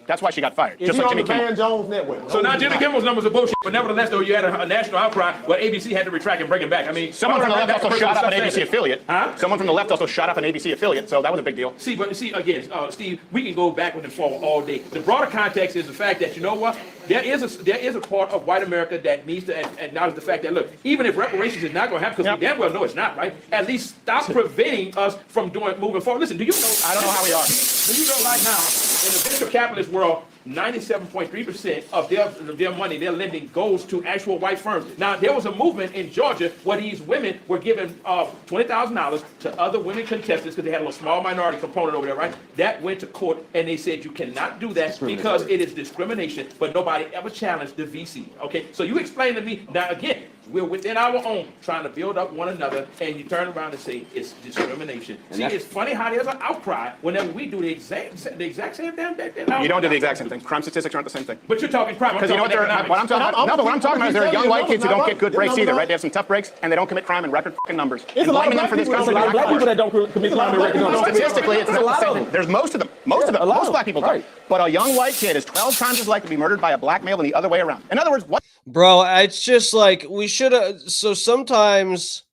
That's why she got fired. Is Just he like on Jimmy the Kimmel. Van Jones network? So now Jimmy Kimmel's numbers are bullshit, but nevertheless, though, you had a national outcry, but ABC had to retract and bring him back. I mean, Someone from the left also shot up an ABC affiliate. affiliate. Huh? Someone from the left also shot up an ABC affiliate, so that was a big deal. See, again, Steve, we can go backward and forward all day. The broader context is the fact that, you know what, there is a part of white America that needs to acknowledge the fact that, look, even if reparations is not going to happen, because we damn well know it's not, right? At least stop preventing us from moving forward. Listen, do you know? I don't know how we are. Do you know right now, in the venture capitalist world, 97.3% of their money, their lending, goes to actual white firms. Now, there was a movement in Georgia where these women were given $20,000 to other women contestants because they had a little small minority component over there, right? That went to court, and they said you cannot do that because it is discrimination, but nobody ever challenged the VC, okay? So you explain to me, now again, we're within our own trying to build up one another, and you turn around and say it's discrimination. See, it's funny how there's an outcry whenever we do the exact same damn thing. You don't do the exact same thing. Crime statistics aren't the same thing. But you're talking crime. Because you know what I'm talking about? No, but what I'm talking about is there are young white kids who don't get good breaks either, right? They have some tough breaks, and they don't commit crime in record fucking numbers. It's a lot of them for this black country. that don't commit crime in record numbers. Statistically, it's not the same thing. There's most of them. Most black people don't. But a young white kid is 12 times as likely to be murdered by a black male than the other way around. In other words, what? Bro, it's just like we should have. So sometimes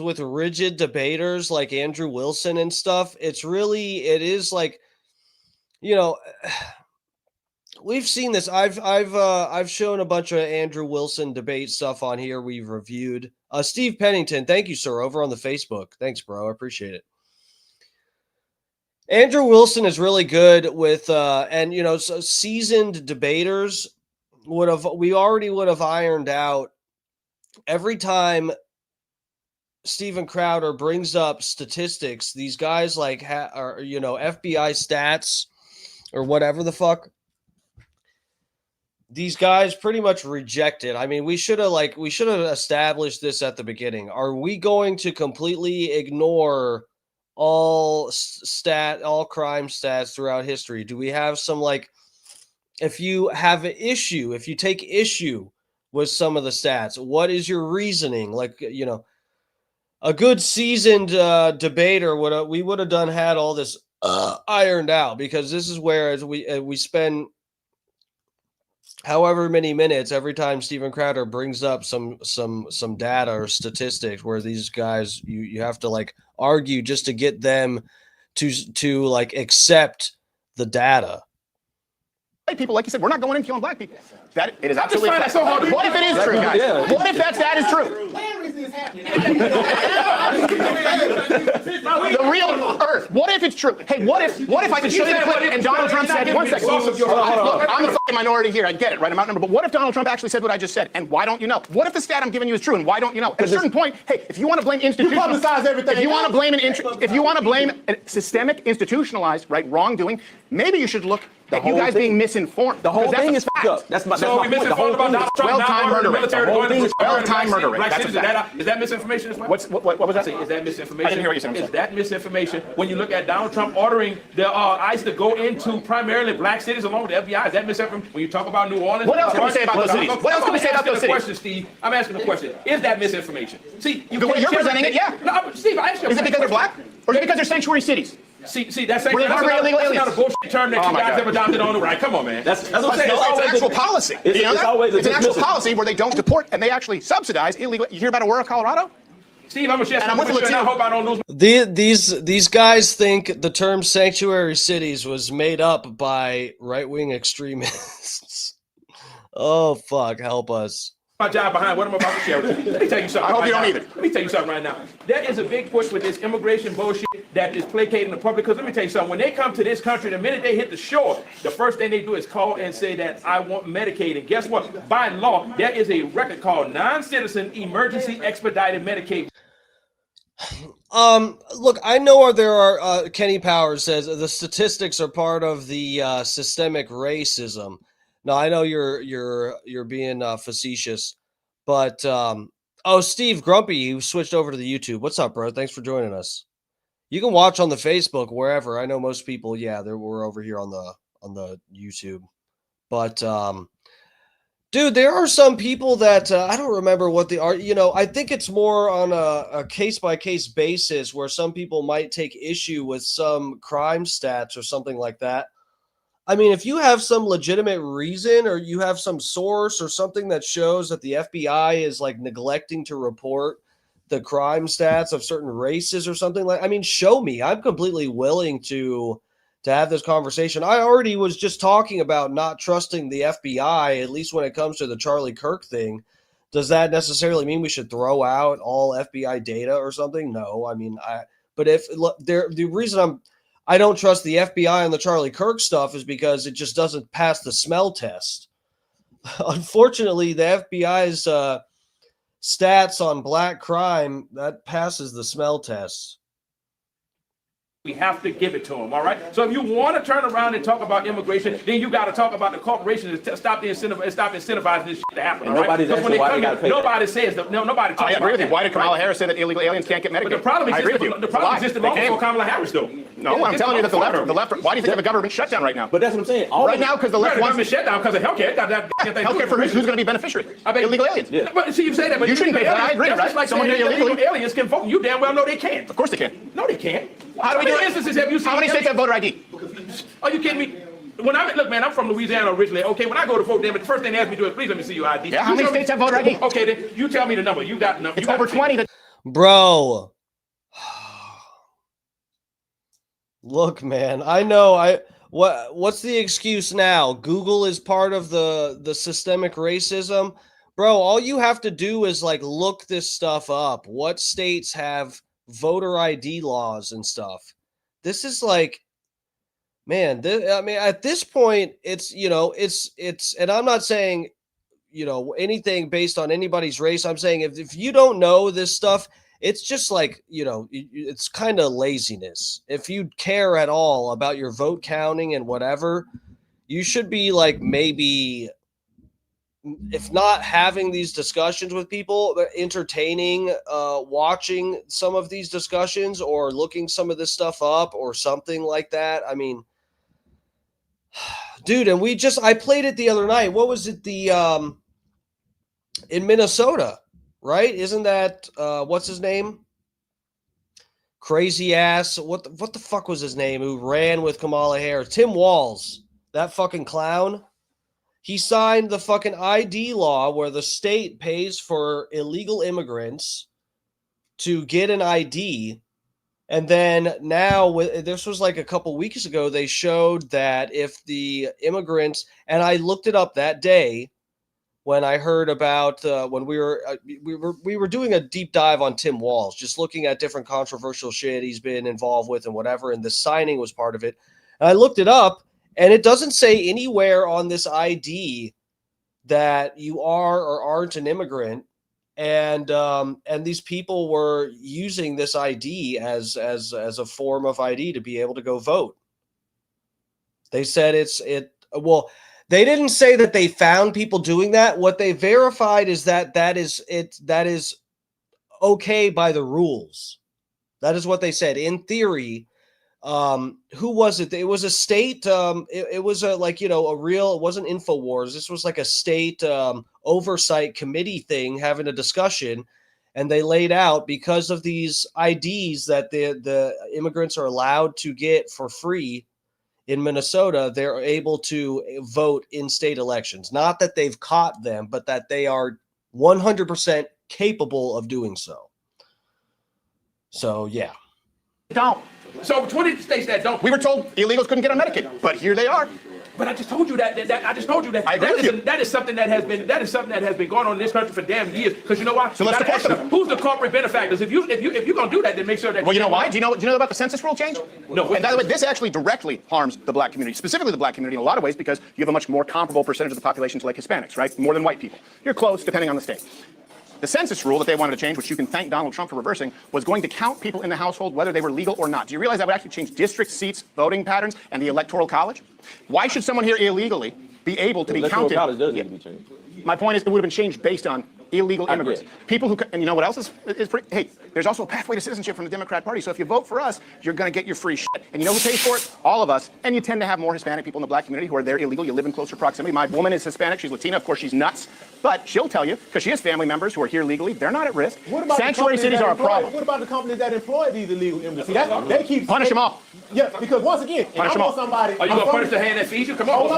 with rigid debaters like Andrew Wilson and stuff, it is like, you know, we've seen this. I've shown a bunch of Andrew Wilson debate stuff on here. We've reviewed. Steve Pennington, thank you, sir, over on the Facebook. Thanks, bro. I appreciate it. Andrew Wilson is really good with, and you know, so seasoned debaters we already would have ironed out every time Steven Crowder brings up statistics. These guys like are, you know, FBI stats or whatever the fuck. These guys pretty much reject it. I mean, we should have established this at the beginning. Are we going to completely ignore all crime stats throughout history? Do we have some, like, if you have an issue, if you take issue with some of the stats, what is your reasoning? Like, you know, a good seasoned debater would have had all this ironed out, because this is where we spend however many minutes every time Steven Crowder brings up some data or statistics where these guys you have to like argue just to get them to like accept the data. White people, like you said, we're not going in killing black people. That it is I just absolutely. find that so hard to What if it is true, guys? Yeah. What if that stat is true? The real Earth. What if it's true? Hey, what if I could show you the clip and Donald Trump said, one second. Look, I'm the fucking minority here. I get it, right? I'm outnumbered. But what if Donald Trump actually said what I just said? And why don't you know? What if the stat I'm giving you is true? And why don't you know? At a certain point, hey, if you want to blame institutional, if you want to blame systemic, institutionalized, right, wrongdoing, maybe you should look at you guys being misinformed. The whole thing is fucked up. That's my point. The whole thing is 12-time murder rate. The whole thing is 12-time murder rate. That's a fact. Is that misinformation as well? What was that? Is that misinformation? I didn't hear what you said. Is that misinformation when you look at Donald Trump ordering the ICE to go into primarily black cities along with the FBI? Is that misinformation? happened. When you talk about New Orleans, What else can we say about those cities? What else can we say about those cities? Question, Steve. I'm asking a question. Is that misinformation? See, the way you're presenting it, yeah. No, Steve, I asked you. Is it because they're black, or is it because they're sanctuary cities? See, that's Were they harboring illegal aliens? not a bullshit term that you guys have adopted on the right. Come on, man. That's what I'm saying. It's an actual policy. It's an actual dismissive. policy where they don't deport and they actually subsidize illegal. You hear about Aurora, Colorado? Steve, I'm a chef. And I'm with and I Latino. hope I don't lose. These guys think the term sanctuary cities was made up by right-wing extremists. Oh, fuck. Help us. My job behind what I'm about to share with you. Let me tell you something. I hope right you don't now. either. Let me tell you something right now. There is a big push with this immigration bullshit that is placating the public. Because let me tell you something. When they come to this country, the minute they hit the shore, the first thing they do is call and say that I want Medicaid. And guess what? By law, there is a record called non-citizen emergency expedited Medicaid. Look, I know there are. Kenny Powers says the statistics are part of the systemic racism. No, I know you're being facetious, but Steve Grumpy, you switched over to the YouTube. What's up, bro? Thanks for joining us. You can watch on the Facebook wherever. I know most people, we're over here on the YouTube, but dude, there are some people that I don't remember what they are. I think it's more on a case by case basis where some people might take issue with some crime stats or something like that. I mean, if you have some legitimate reason or you have some source or something that shows that the FBI is like neglecting to report the crime stats of certain races or something show me. I'm completely willing to have this conversation. I already was just talking about not trusting the FBI, at least when it comes to the Charlie Kirk thing. Does that necessarily mean we should throw out all FBI data or something? No. The reason I don't trust the FBI on the Charlie Kirk stuff is because it just doesn't pass the smell test. Unfortunately, the FBI's stats on black crime, that passes the smell test. We have to give it to them, all right? So if you want to turn around and talk about immigration, then you got to talk about the corporations and stop incentivizing this shit to happen, And all right? nobody's Because when they asking why come they here, gotta pay nobody says that. No, nobody talks I agree with you. about Why did Kamala right? Harris say that illegal aliens can't get Medicaid? But the problem I agree with you. the problem Why? existed They long came. before Kamala Harris, though. No, I'm telling you that the left. Why do you think they have a government shutdown right now? But that's what I'm saying. Right now, because the left wants government shutdown because of healthcare. healthcare for who's going to be beneficiary? Illegal aliens. Yeah. But see, you say that, but You shouldn't pay for that. I agree, that's right? just like Someone saying doing that illegally. illegal aliens can vote. You damn well know they can't. Of course they can. No, they can't. How do we do many it? instances have you seen? How many states have voter ID? Are you kidding me? Look, man, I'm from Louisiana originally. Okay, when I go to vote, the first thing they ask me to do is please let me see your ID. Yeah, how many states have voter ID? Okay, then you tell me the number. You got the number. It's over 20. Bro. Look, man, I know what's the excuse now? Google is part of the systemic racism. Bro, all you have to do is look this stuff up. What states have voter ID laws and stuff? This is man, at this point, it's and I'm not saying, anything based on anybody's race. I'm saying if you don't know this stuff, it's just it's kind of laziness. If you care at all about your vote counting and whatever, you should be maybe, if not having these discussions with people, but entertaining, watching some of these discussions or looking some of this stuff up or something like that. I mean, dude, and I played it the other night. What was it? In Minnesota, right? Isn't that, what's his name? Crazy ass. What the fuck was his name? Who ran with Kamala Harris? Tim Walz, that fucking clown. He signed the fucking ID law where the state pays for illegal immigrants to get an ID. And then now, this was a couple weeks ago, they showed that if the immigrants, and I looked it up that day when I heard about when we were doing a deep dive on Tim Walz, just looking at different controversial shit he's been involved with and whatever, and the signing was part of it. And I looked it up, and it doesn't say anywhere on this ID that you are or aren't an immigrant. And these people were using this ID as a form of ID to be able to go vote. They said they didn't say that they found people doing that. What they verified is that is okay by the rules. That is what they said. In theory, who was it? It was a state. It was a real. It wasn't InfoWars. This was like a state oversight committee thing having a discussion, and they laid out because of these IDs that the immigrants are allowed to get for free in Minnesota. They're able to vote in state elections. Not that they've caught them, but that they are 100% capable of doing so. So yeah. Don't. So 20 states that don't. We were told illegals couldn't get on Medicaid, but here they are. But I just told you that. I just told you that. I agree with you. That is something that has been going on in this country for damn years. Because you know why? So let's gotta support ask them. who's the corporate benefactors? If you're gonna do that, then make sure that. Well, you know why? Do you know about the census rule change? No. And by the way, this actually directly harms the black community, specifically the black community in a lot of ways, because you have a much more comparable percentage of the population to like Hispanics, right? More than white people. You're close, depending on the state. The census rule that they wanted to change, which you can thank Donald Trump for reversing, was going to count people in the household whether they were legal or not. Do you realize that would actually change district seats, voting patterns, and the electoral college? Why should someone here illegally be able to be counted? The electoral college does need to be changed. My point is, it would have been changed based on illegal immigrants. People who, and you know what else is pretty, hey, there's also a pathway to citizenship from the Democrat Party. So if you vote for us, you're going to get your free shit. And you know who pays for it? All of us. And you tend to have more Hispanic people in the black community who are there illegal. You live in closer proximity. My woman is Hispanic. She's Latina. Of course, she's nuts. But she'll tell you, because she has family members who are here legally, they're not at risk. Sanctuary cities are a problem. What about the companies that employ these illegal immigrants? See, they keep punish them all. Yeah, because once again, punish them all. Somebody. Are you going to punish the hand that feeds you? Come on.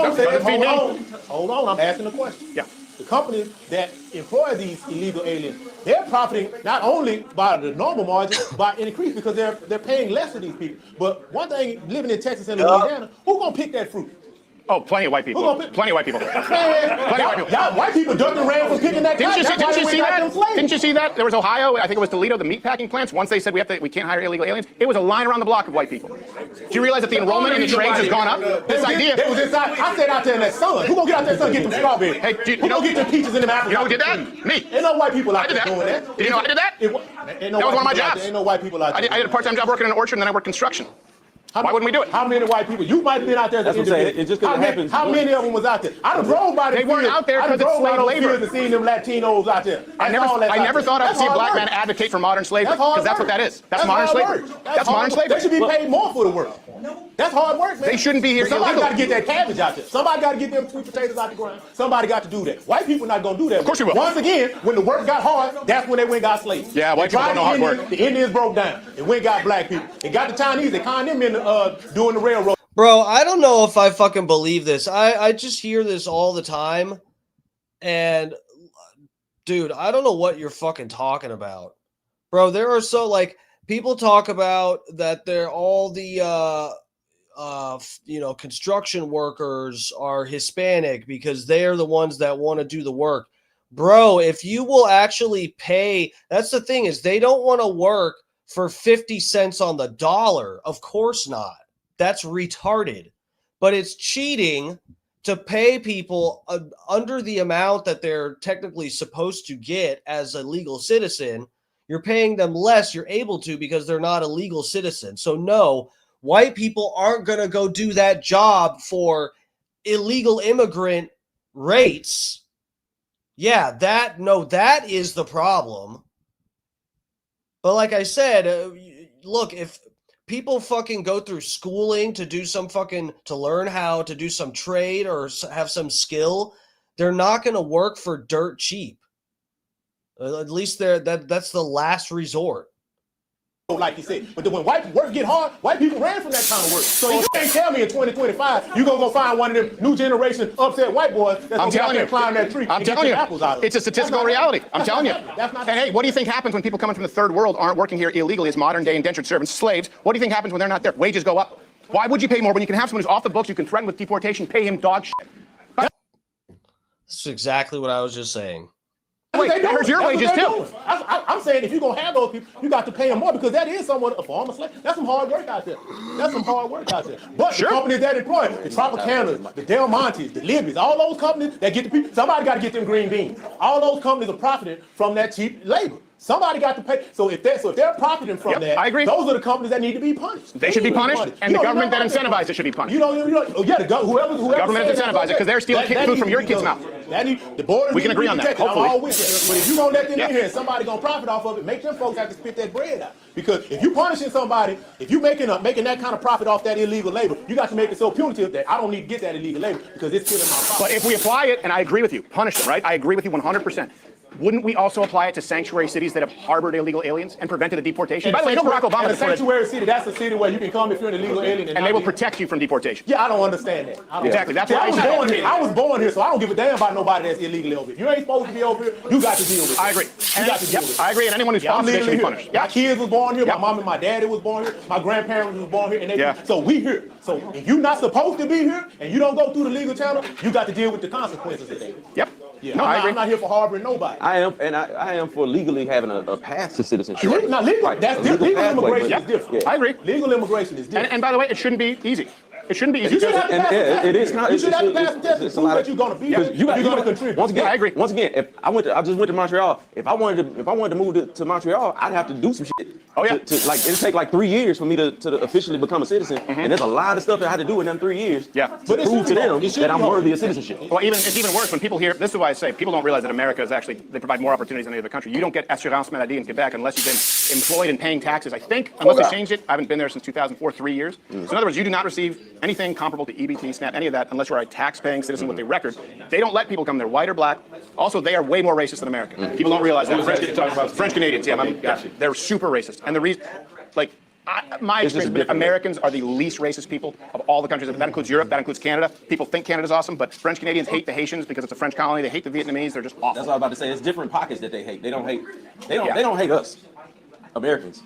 Hold on. I'm asking a question. Yeah. The companies that employ these illegal aliens, they're profiting not only by the normal margin, by increase because they're paying less to these people. But one thing, living in Texas and Louisiana, who's gonna pick that fruit? Oh, plenty of white people. Plenty of white people. Man, plenty of white people. Y'all white people ducked and ran from picking that. Didn't you see that? Didn't you see that? There was Ohio, I think it was Toledo, the meatpacking plants. Once they said we can't hire illegal aliens, it was a line around the block of white people. Do you realize that the enrollment in the trades has gone up? This idea. They was inside. I said out there in that sun. Who gonna get out there in the sun and get them strawberries? Hey, who gonna get them peaches in them apples? You know who did that? Me. Ain't no white people out there doing that. Did you know I did that? That was one of my jobs. Ain't no white people out there. I did a part-time job working in an orchard, and then I worked construction. Why wouldn't we do it? How many white people? You might have been out there. That's what I'm saying. It just happens. How many of them was out there? I done drove by the They weren't out there because it's slave labor. And seen them Latinos out there. I never thought I'd see a black man advocate for modern slavery because that's what that is. That's modern slavery. That's modern slavery. They should be paid more for the work. That's hard work, man. They shouldn't be here Somebody illegally. got to get that cabbage out there. Somebody got to get them sweet potatoes out the ground. Somebody got to do that. White people not going to do that. Of course you will. Once again, when the work got hard, that's when they went and got slaves. Yeah, white people don't know hard work. The Indians broke down. They went and got black people. They got the Chinese. They conned them in doing the railroad. Bro, I don't know if I fucking believe this. I just hear this all the time. And dude, I don't know what you're fucking talking about. Bro, there are people talk about that they're all the construction workers are Hispanic because they're the ones that want to do the work. Bro, if you will actually pay, that's the thing is they don't want to work for 50 cents on the dollar. Of course not. That's retarded. But it's cheating to pay people under the amount that they're technically supposed to get as a legal citizen. You're paying them less. You're able to because they're not a legal citizen. So no, white people aren't going to go do that job for illegal immigrant rates. Yeah, that is the problem. But like I said, look, if people fucking go through schooling to do to learn how to do some trade or have some skill, they're not going to work for dirt cheap. At least that's the last resort. Like you said, but when white work get hard, white people ran from that kind of work. So you can't tell me in 2025 you're gonna go find one of them new generation upset white boys that's gonna get out there and climb that tree. I'm telling you, apples out of it's a statistical reality. I'm telling you. And hey, what do you think happens when people coming from the third world aren't working here illegally as modern day indentured servants, slaves? What do you think happens when they're not there? Wages go up. Why would you pay more when you can have someone who's off the books, you can threaten with deportation, pay him dog shit? That's exactly what I was just saying. Wait, that hurts your wages too. I'm saying if you're gonna have those people, you got to pay them more because that is somewhat a form of slavery. That's some hard work out there. But the companies that employ the Tropicanas, the Del Montes, the Libby's, all those companies that get the people, somebody got to get them green beans. All those companies are profiting from that cheap labor. Somebody got to pay. So if they're profiting from that, I agree. Those are the companies that need to be punished. They should be punished, and the government that incentivizes it should be punished. The government that incentivizes it because they're stealing food from your kids' mouth. The borders we can agree on that. Hopefully, but if you don't let them in here, somebody gonna profit. profit off of it, make them folks have to spit that bread out. Because if you punishing somebody, if you making that kind of profit off that illegal labor, you got to make it so punitive that I don't need to get that illegal labor because it's killing my profit. But if we apply it, and I agree with you, punish them, right? I agree with you 100%. Wouldn't we also apply it to sanctuary cities that have harbored illegal aliens and prevented the deportation? By the way, no Barack Obama. A sanctuary city, that's a city where you can come if you're an illegal alien. And they will protect you from deportation. Yeah, I don't understand that. Exactly. That's why I was born here, so I don't give a damn about nobody that's illegally over here. You ain't supposed to be over here. You got to deal with it. I agree. You got to deal with it. I agree. And anyone who's false should be punished. My kids was born here. My mom and my daddy was born here. My grandparents was born here. And so we here. So if you're not supposed to be here and you don't go through the legal channel, you got to deal with the consequences of that. Yep. Yeah, no, I'm not here for harboring nobody. I am for legally having a path to citizenship. Sure. Now, legal, right. Legal immigration is different. I agree. Legal immigration is different. And by the way, it shouldn't be easy. It shouldn't be easy. You should have to pass the test. It is not. You should have to pass the test to prove that you're going to be here. You're going to contribute. Once again, I agree. Once again, if I just went to Montreal. If I wanted to move to Montreal, I'd have to do some shit. Oh yeah. It'd take like 3 years for me to officially become a citizen, and there's a lot of stuff that I had to do in them 3 years. Yeah. To prove to them that I'm worthy of citizenship. Well, it's even worse when people hear. This is why I say people don't realize that America is actually they provide more opportunities than any other country. You don't get assurance maladie in Quebec unless you've been employed and paying taxes. I think unless they changed it, I haven't been there since 2004, 3 years. So in other words, you do not receive anything comparable to EBT, SNAP, any of that unless you're a tax-paying citizen with a record. They don't let people come there, white or black. Also, they are way more racist than America. People don't realize that. French Canadians, they're super racist. And the reason, my experience with Americans are the least racist people of all the countries. That includes Europe, that includes Canada. People think Canada's awesome, but French Canadians hate the Haitians because it's a French colony. They hate the Vietnamese. They're just awful. That's what I was about to say. It's different pockets that they hate. They don't hate us, Americans.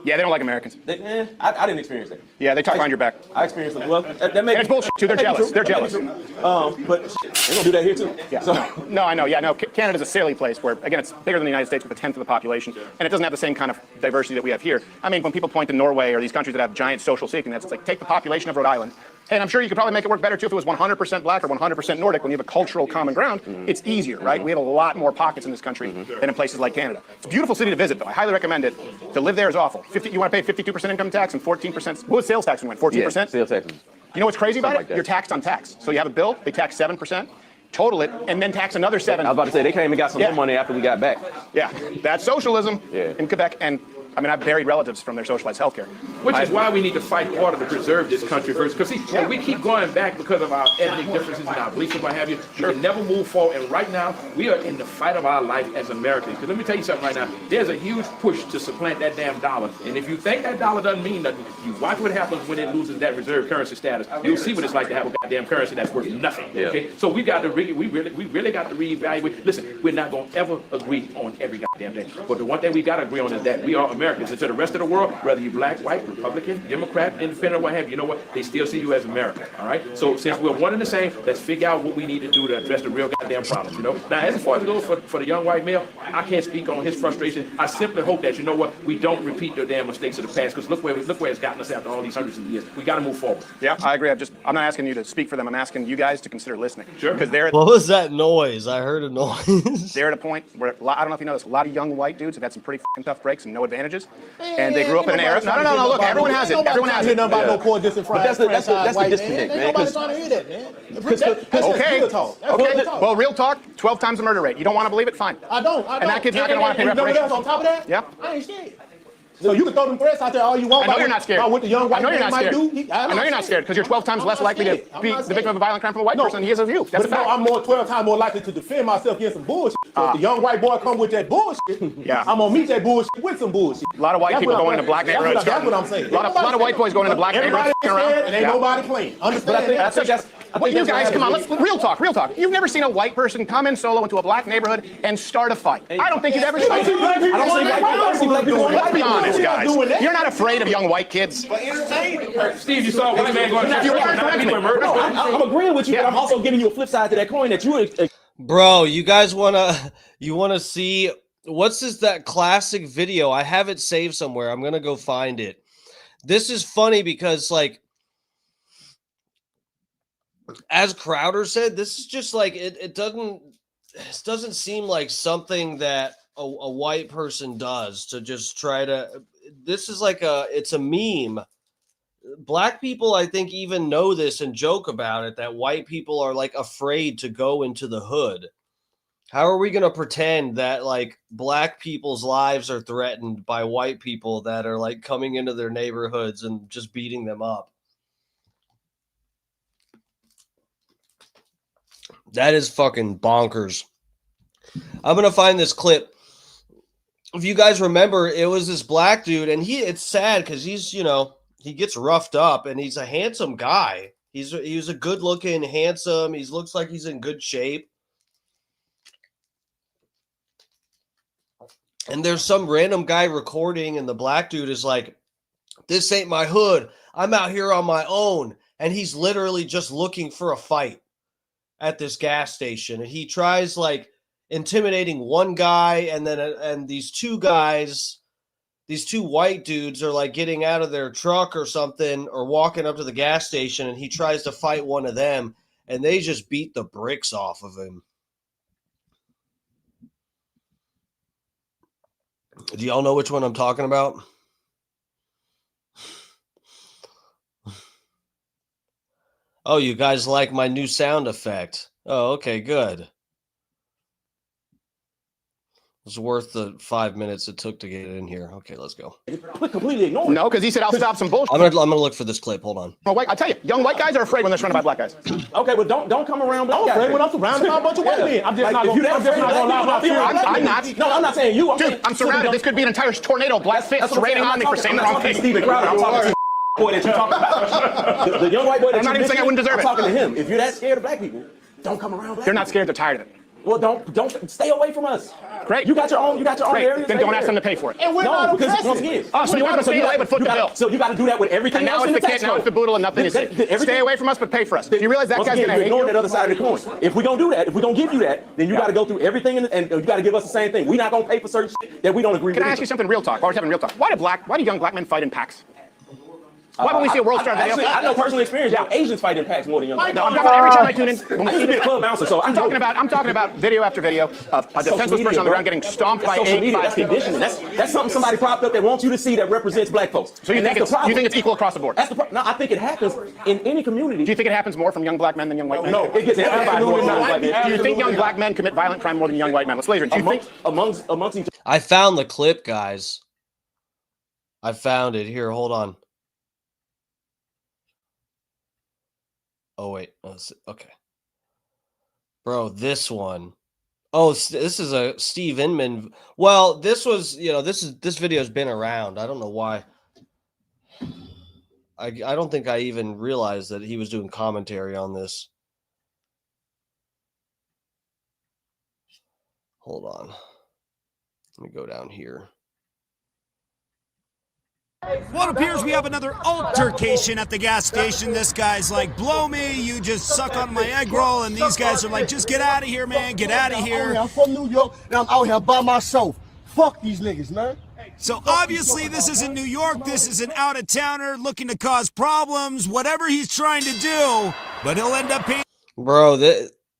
Yeah, they don't like Americans. I didn't experience that. Yeah, they talk behind your back. I experienced it. Well, that and it's bullshit too. They're jealous. They're jealous. But they're gonna do that here too. Yeah. So. No, I know. Yeah, no. Canada's a silly place where, again, it's bigger than the United States with a tenth of the population, and it doesn't have the same kind of diversity that we have here. I mean, when people point to Norway or these countries that have giant social safety nets, it's like take the population of Rhode Island. And I'm sure you could probably make it work better too if it was 100% black or 100% Nordic. When you have a cultural common ground, it's easier, right? We have a lot more pockets in this country than in places like Canada. It's a beautiful city to visit, though. I highly recommend it. To live there is awful. You want to pay 52% income tax and 14%. What was sales tax when we went? 14%? Yeah, sales tax. You know what's crazy about Like it? You're taxed on tax. So you have a bill, they tax 7%, total it, and then tax another 7%. I was about to say, they came and got some more money after we got back. Yeah, that's socialism in Quebec. And I mean, I've buried relatives from their socialized healthcare. Which is why we need to fight harder to preserve this country first. Because see, we keep going back because of our ethnic differences and our beliefs and what have you. We can never move forward. And right now, we are in the fight of our life as Americans. Because let me tell you something right now. There's a huge push to supplant that damn dollar. And if you think that dollar doesn't mean nothing, you watch what happens when it loses that reserve currency status. You'll see what it's like to have a goddamn currency that's worth nothing. Okay? So we got to we really got to reevaluate. Listen, we're not going to ever agree on every goddamn thing. But the one thing we got to agree on is that we are Americans. And to the rest of the world, whether you're black, white, Republican, Democrat, independent, or what have you, you know what? They still see you as America, all right? So since we're one and the same, let's figure out what we need to do to address the real goddamn problems, you know? Now, as far as it goes for the young white male, I can't speak on his frustration. I simply hope that, you know what, we don't repeat the damn mistakes of the past, because look where it's gotten us after all these hundreds of years. We got to move forward. Yeah, I agree. I'm not asking you to speak for them. I'm asking you guys to consider listening. Sure. Because they're What was that noise? I heard a noise. They're at a point where, I don't know if you know this, a lot of young white dudes have had some pretty fucking tough breaks and no advantages. And they grew up in an era. No. Look, everyone has it. Everyone has it. Nobody no poor disenfranchised. That's the disconnect, man. Nobody's trying to hear that, man. Okay. Well, real talk. 12 times the murder rate. You don't want to believe it? Fine. I don't. And that kid's not going to want to pay reparations. On top of that, yep. I ain't scared. So you can throw them threats out there all you want. I know you're not scared. What the young white I know you're man not might scared. do. I know you're not scared because you're 12 times less likely to be the victim of a violent crime from a white person than he is of you. That's a fact. I'm 12 times more likely to defend myself against some bullshit. So if the young white boy come with that bullshit, I'm gonna meet that bullshit with some bullshit. A lot of white people going into black neighborhoods. That's what I'm saying. A lot of white boys going into black neighborhoods around, and ain't nobody playing. Understand that? Well, you guys, come on, let's real talk. You've never seen a white person come in solo into a black neighborhood and start a fight. I don't think you've ever seen it. I don't see black people. Let's be honest, guys. You're not afraid of young white kids. Steve, you saw a white man going to murder. I'm agreeing with you, but I'm also giving you a flip side to that coin that you. Bro, you guys wanna see what's that classic video? I have it saved somewhere. I'm gonna go find it. This is funny because, like, as Crowder said, this is just like it doesn't seem like something that a white person does to just try to. This is like it's a meme. Black people, I think, even know this and joke about it, that white people are like afraid to go into the hood. How are we going to pretend that like black people's lives are threatened by white people that are like coming into their neighborhoods and just beating them up? That is fucking bonkers. I'm going to find this clip. If you guys remember, it was this black dude, and it's sad because he's, you know, he gets roughed up, and he's a handsome guy. He's a good-looking, handsome. He looks like he's in good shape. And there's some random guy recording, and the black dude is like, "This ain't my hood. I'm out here on my own." And he's literally just looking for a fight at this gas station. And he tries like intimidating one guy, and these two guys, these two white dudes are like getting out of their truck or something or walking up to the gas station, and he tries to fight one of them, and they just beat the bricks off of him. Do y'all know which one I'm talking about? Oh, you guys like my new sound effect. Oh, okay, good. It's worth the 5 minutes it took to get it in here. Okay, let's go. Completely ignore. No, because he said I'll stop some bullshit. I'm gonna look for this clip. Hold on. Well, I tell you, young white guys are afraid when they're surrounded by black guys. Okay, but don't come around black guys. I'm afraid when I'm surrounded by a bunch of white men. I'm just not going to allow my fear. I'm not. No, I'm not saying you. Dude, I'm surrounded. This could be an entire tornado, black fists raining on me for saying the wrong thing. Steven Crowder. I'm talking to the boy that you're talking about. The young white boy that I'm not even saying I wouldn't deserve it. I'm talking to him. If you're that scared of black people, don't come around black They're not scared. They're tired of it. Well, don't stay away from us. Great. You got your own area. Then don't ask them to pay for it. And we're not because oppressive. once again, So you want them to stay away but foot the bill. So you got to do that with everything And now else it's in the tax kid, now it's the boodle, and nothing is stay away from us but pay for us. Do you realize that Once guy's again, going to hate ignore you? that other side of the coin. If we're going to do that, if we're going to give you that, then you got to go through everything and you got to give us the same thing. We're not going to pay for certain shit that we don't agree with. Can I ask you something real talk? While we're having real talk. Why do young black men fight in packs? Why when we see a world star video? Actually, I know personal experience. Y'all Asians fight in packs more than young black. No, I'm talking about every time I tune in. I used to be a club bouncer, so I'm talking about video after video of a defenseless person on the ground getting stomped by social media. That's people. conditioning. That's something somebody propped up that wants you to see that represents black folks. So you think it's equal across the board? That's the problem. No, I think it happens in any community. Do you think it happens more from young black men than young white men? No, it gets everybody more than young black men. Do you think young black men commit violent crime more than young white men? Let's laser. Do you think amongst each? I found the clip, guys. I found it here. Hold on. Oh wait, okay, bro. This one. Oh, this is a Steve Inman. Well, this was, this video has been around. I don't know why. I don't think I even realized that he was doing commentary on this. Hold on. Let me go down here. Well, it appears we have another altercation at the gas station. This guy's like, blow me, you just suck on my egg roll. And these guys are like, just get out of here, man, get out of here. I'm from New York, and I'm out here by myself. Fuck these niggas, man. So obviously this isn't New York. This is an out-of-towner looking to cause problems, whatever he's trying to do. But he'll end up paying. Bro,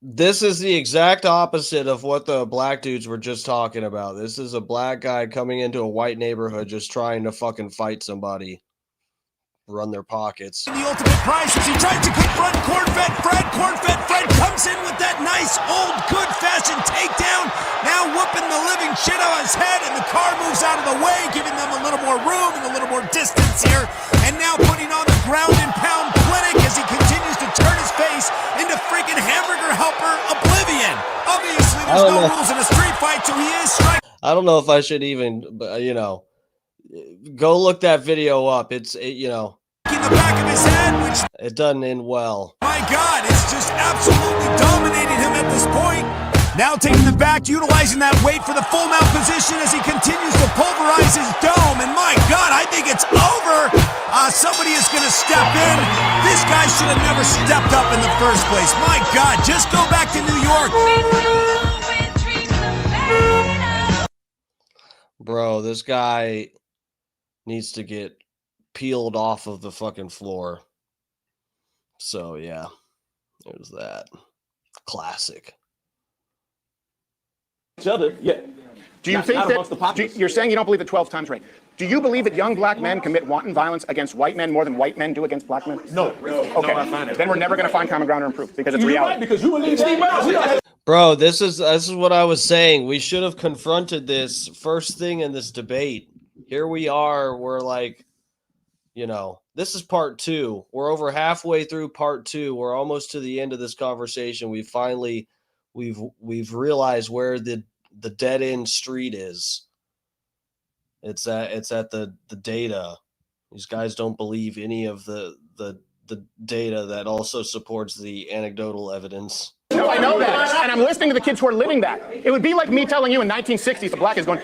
this is the exact opposite of what the black dudes were just talking about. This is a black guy coming into a white neighborhood just trying to fucking fight somebody, run their pockets. The ultimate price as he tries to confront Cornfed Fred. Cornfed Fred comes in with that nice old good-fashioned takedown, now whooping the living shit out of his head, and the car moves out of the way, giving them a little more room and a little more distance here, and now putting on the ground and pound clinic as he continues to turn his face into freaking hamburger helper oblivion. Obviously, there's no rules in a street fight, so he is striking. I don't know if I should even, go look that video up. In the back of his head, which it doesn't end well. My God, it's just absolutely dominating him at this point. Now taking the back, utilizing that weight for the full mount position as he continues to pulverize his dome. And my God, I think it's over. Somebody is going to step in. This guy should have never stepped up in the first place. My God, just go back to New York. Bro, this guy needs to get peeled off of the fucking floor. So, yeah, there's that. Classic. Each other, yeah. Do you think that you're saying you don't believe the 12 times rate? Do you believe that young black men commit wanton violence against white men more than white men do against black men? No. Okay. Then we're never going to find common ground or improve because it's reality. Right, because you believe Steve Miles. Bro, this is what I was saying. We should have confronted this first thing in this debate. Here we are. We're like, this is part 2. We're over halfway through part 2. We're almost to the end of this conversation. We've realized where the dead end street is. It's at the data. These guys don't believe any of the data that also supports the anecdotal evidence. No, I know that, and I'm listening to the kids who are living that. It would be like me telling you in 1960s, the black is going,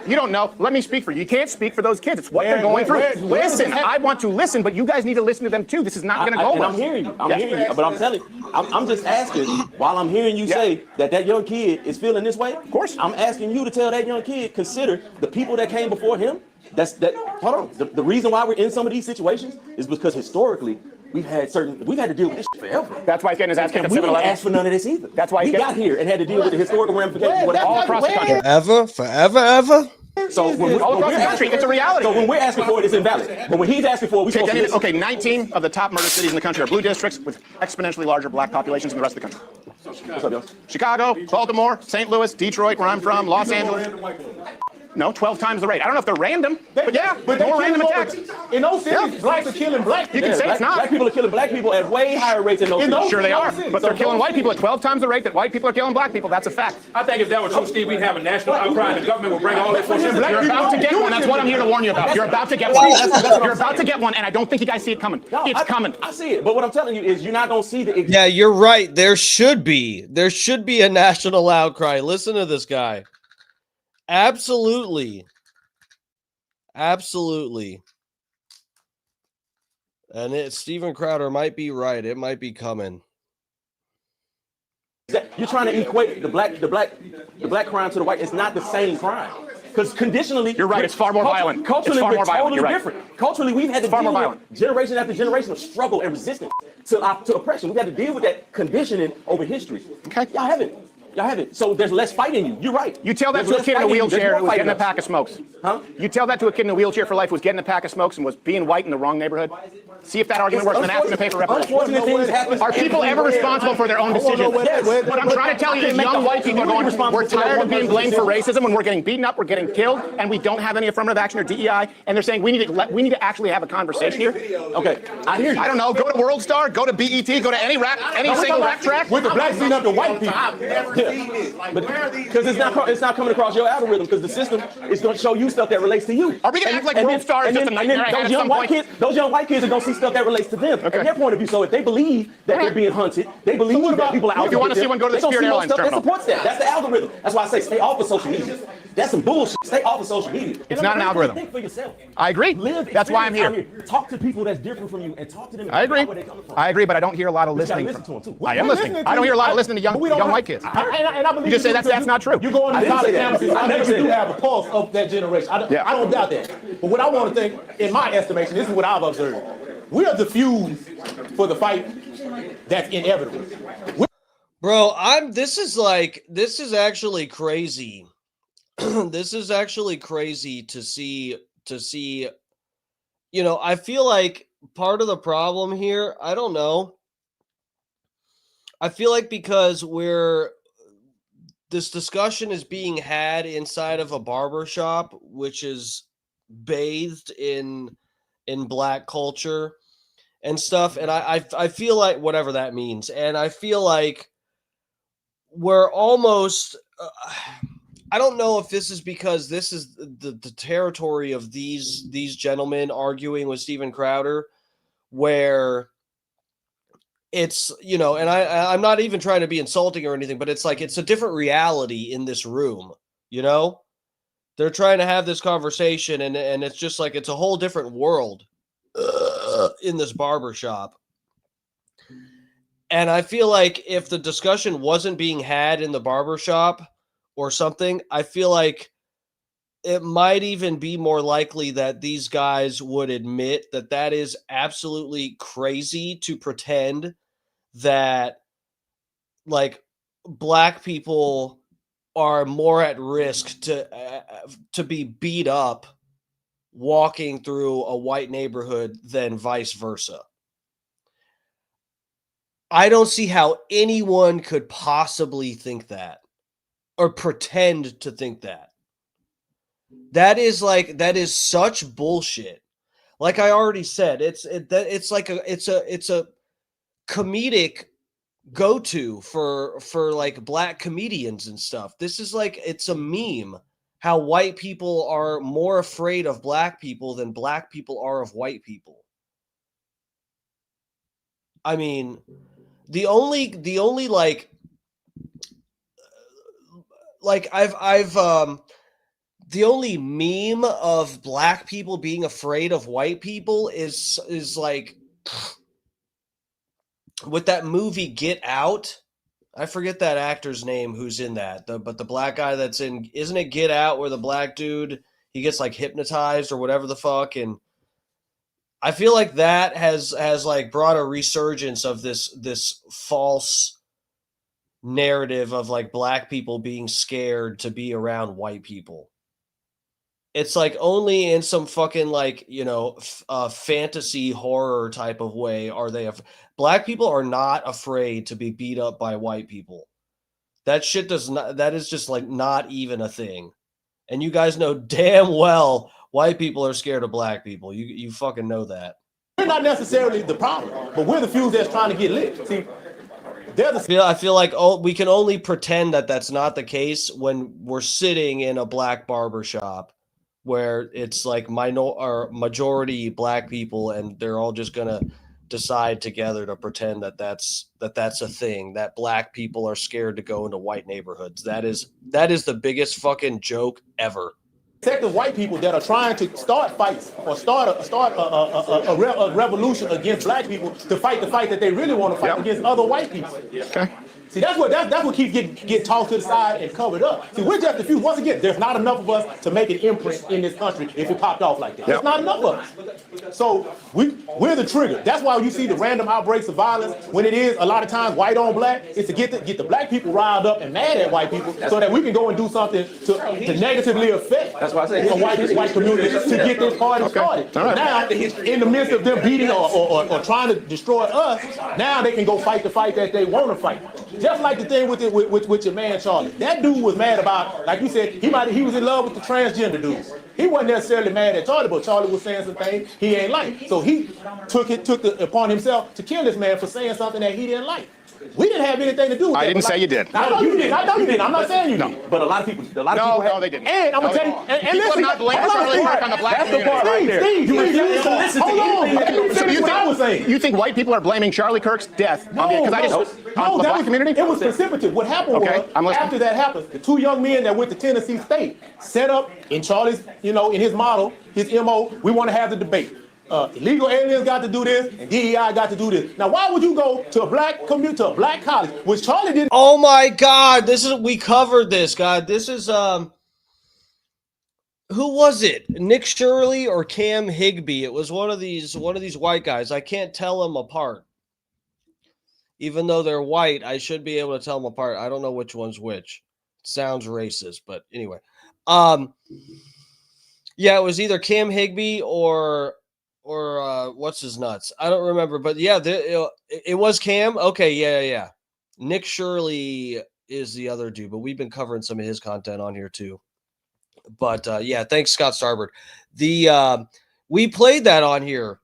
you don't know, let me speak for you. You can't speak for those kids. It's what they're going through. Listen, I want to listen, but you guys need to listen to them too. This is not going to go well. I'm hearing you. I'm hearing you. But I'm telling you, I'm just asking, while I'm hearing you say that young kid is feeling this way, of course, I'm asking you to tell that young kid, consider the people that came before him. Hold on. The reason why we're in some of these situations is because historically, we've had to deal with this shit forever. That's why he's getting his ass kicked at 7-11. We didn't ask for none of this either. That's why we got here and had to deal with the historical ramifications all across the country. Forever. So all across the country, it's a reality. So when we're asking for it, it's invalid. But when he's asking for it, we supposed to listen. Okay, 19 of the top murder cities in the country are blue districts with exponentially larger black populations than the rest of the country. What's up, y'all? Chicago, Baltimore, St. Louis, Detroit, where I'm from, Los Angeles. No, 12 times the rate. I don't know if they're random, but yeah, but more random attacks. In those cities, blacks are killing black people. You can say it's not. Black people are killing black people at way higher rates in those cities. Sure they are, but they're killing white people at 12 times the rate that white people are killing black people. That's a fact. I think if that were true, Steve, we'd have a national outcry and the government will bring all that force in. You're about to get one. That's what I'm here to warn you about. You're about to get one. You're about to get one, and I don't think you guys see it coming. It's coming. I see it, but what I'm telling you is you're not going to see the... Yeah, you're right. There should be a national outcry. Listen to this guy. Absolutely. And Steven Crowder might be right. It might be coming. You're trying to equate the black crime to the white. It's not the same crime. Because conditionally, you're right. It's far more violent. Culturally, we're totally different. Culturally, we've had to deal with generation after generation of struggle and resistance to oppression. We've had to deal with that conditioning over history. Okay, y'all haven't. So there's less fight in you. You're right. You tell that to a kid in a wheelchair who was getting a pack of smokes. Huh? You tell that to a kid in a wheelchair for life who was getting a pack of smokes and was being white in the wrong neighborhood. See if that argument works, and then ask them to pay for reparations. Are people ever responsible for their own decisions? Yes. What I'm trying to tell you is young white people are going, we're tired of being blamed for racism when we're getting beaten up, we're getting killed, and we don't have any affirmative action or DEI, and they're saying we need to actually have a conversation here. Okay, I hear you. I don't know, go to World Star, go to BET, go to any single rap track. With the blacks beating up the white people. I've never seen this. Because it's not coming across your algorithm, because the system is going to show you stuff that relates to you. Are we going to act like World Star is just a nightmare I had at some point? Those young white kids are going to see stuff that relates to them and their point of view. So if they believe that they're being hunted, they believe that people are out. If you want to see one, go to the Spirit Airlines terminal. That supports that. That's the algorithm. That's why I say stay off of social media. That's some bullshit. Stay off of social media. It's not an algorithm. Think for yourself. I agree. That's why I'm here. Talk to people that's different from you and talk to them. I agree, but I don't hear a lot of listening. I am listening. I don't hear a lot of listening to young white kids. You just say that's not true. You go on the college campuses, I know you do have a pulse of that generation. I don't doubt that. But what I want to think, in my estimation, this is what I've observed. We are the fuse for the fight that's inevitable. Bro, this is actually crazy. This is actually crazy to see, I feel like part of the problem here, I don't know. I feel like because this discussion is being had inside of a barber shop, which is bathed in black culture and stuff. And I feel like whatever that means. And I feel like we're almost, I don't know if this is because this is the territory of these gentlemen arguing with Steven Crowder, where it's, and I'm not even trying to be insulting or anything, but it's like, it's a different reality in this room, they're trying to have this conversation and it's just like, it's a whole different world in this barber shop. And I feel like if the discussion wasn't being had in the barber shop or something, I feel like it might even be more likely that these guys would admit that that is absolutely crazy to pretend that like black people are more at risk to be beat up walking through a white neighborhood than vice versa. I don't see how anyone could possibly think that or pretend to think that. That is such bullshit. Like I already said, it's a comedic go-to for like black comedians and stuff. This is like, it's a meme how white people are more afraid of black people than black people are of white people. I mean, the only the only meme of black people being afraid of white people is like with that movie Get Out. I forget that actor's name who's in that. But the black guy that's in, isn't it Get Out, where the black dude, he gets like hypnotized or whatever the fuck, and I feel like that has like brought a resurgence of this false narrative of like black people being scared to be around white people. It's like only in some fucking like, fantasy horror type of way are they black people are not afraid to be beat up by white people. That shit that is just like not even a thing. And you guys know damn well white people are scared of black people. You fucking know that. We're not necessarily the problem, but we're the few that's trying to get lit. See, I feel like we can only pretend that that's not the case when we're sitting in a black barber shop where it's like majority black people, and they're all just gonna decide together to pretend that that's a thing, that black people are scared to go into white neighborhoods. That is the biggest fucking joke ever. Protective white people that are trying to start fights or start a revolution against black people to fight the fight that they really want to fight against other white people. Okay. See, that's what keeps getting tossed to the side and covered up. See, we're just a few. Once again, there's not enough of us to make an imprint in this country if it popped off like that. There's not enough of us. So we're the trigger. That's why you see the random outbreaks of violence when it is a lot of times white on black. It's to get the black people riled up and mad at white people so that we can go and do something to negatively affect the white community to get this party started. Right. Now, in the midst of them beating or trying to destroy us, now they can go fight the fight that they want to fight. Just like the thing with your man Charlie. That dude was mad about, like you said, he was in love with the transgender dude. He wasn't necessarily mad at Charlie, but Charlie was saying some things he ain't like. So he took it upon himself to kill this man for saying something that he didn't like. We didn't have anything to do with that. I didn't say you did. I know you did. I know you did. I'm not saying you did. But a lot of people No, they didn't. And I'm gonna tell you, and people listen, have not blamed Charlie Kirk on the black that's the part right there. Steve, you refuse to listen to anything. So you think white people are blaming Charlie Kirk's death on the black community? It was precipitate. What happened was, after that happened, the two young men that went to Tennessee State set up in Charlie's, in his model, his MO, we want to have the debate. Illegal aliens got to do this, and DEI got to do this. Now, why would you go to a black community, to a black college, which Charlie didn't? Oh my God, we covered this, God. This is who was it? Nick Shirley or Cam Higbee? It was one of these white guys. I can't tell them apart. Even though they're white, I should be able to tell them apart. I don't know which one's which. It sounds racist, but anyway. Yeah, it was either Cam Higbee or what's his nuts? I don't remember, but yeah, it was Cam. Okay, yeah. Nick Shirley is the other dude, but we've been covering some of his content on here too. But yeah, thanks, Scott Starbird. We played that on here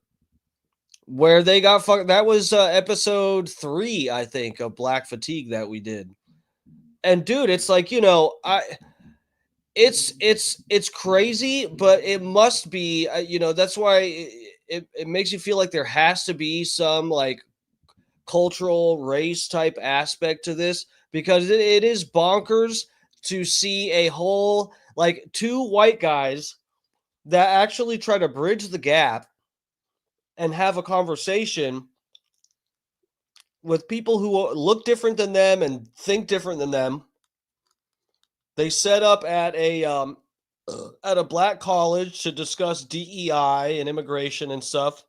where they got fucked. That was episode 3, I think, of Black Fatigue that we did. And dude, it's like, it's crazy, but it must be, that's why it makes you feel like there has to be some like cultural race type aspect to this, because it is bonkers to see a whole, like, 2 white guys that actually try to bridge the gap and have a conversation with people who look different than them and think different than them. They set up at a black college to discuss DEI and immigration and stuff.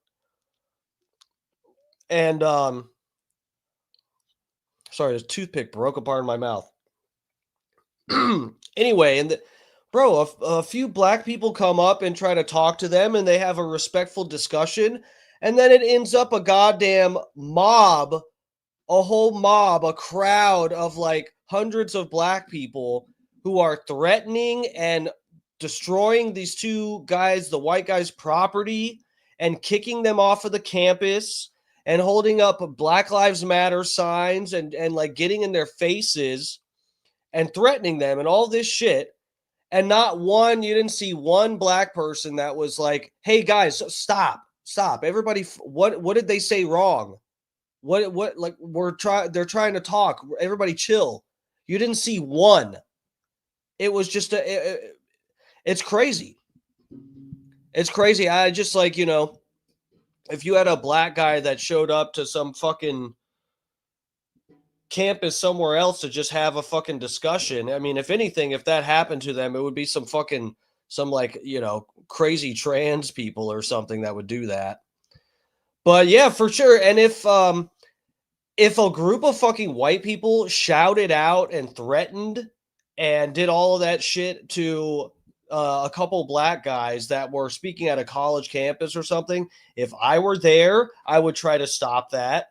And sorry, this toothpick broke apart in my mouth. Anyway, and a few black people come up and try to talk to them, and they have a respectful discussion, and then it ends up a goddamn mob a whole mob, a crowd of like hundreds of black people who are threatening and destroying these two guys, the white guys' property, and kicking them off of the campus and holding up Black Lives Matter signs and like getting in their faces and threatening them and all this shit. And not one, you didn't see one black person that was like, hey guys, stop. Everybody, what did they say wrong? What like they're trying to talk. Everybody chill. You didn't see one. It was just it's crazy. It's crazy. I just like, you know, if you had a black guy that showed up to some fucking campus somewhere else to just have a fucking discussion, I mean, if anything, if that happened to them, it would be some like, you know, crazy trans people or something that would do that. But yeah, for sure. And if a group of fucking white people shouted out and threatened and did all of that shit to a couple black guys that were speaking at a college campus or something, if I were there, I would try to stop that.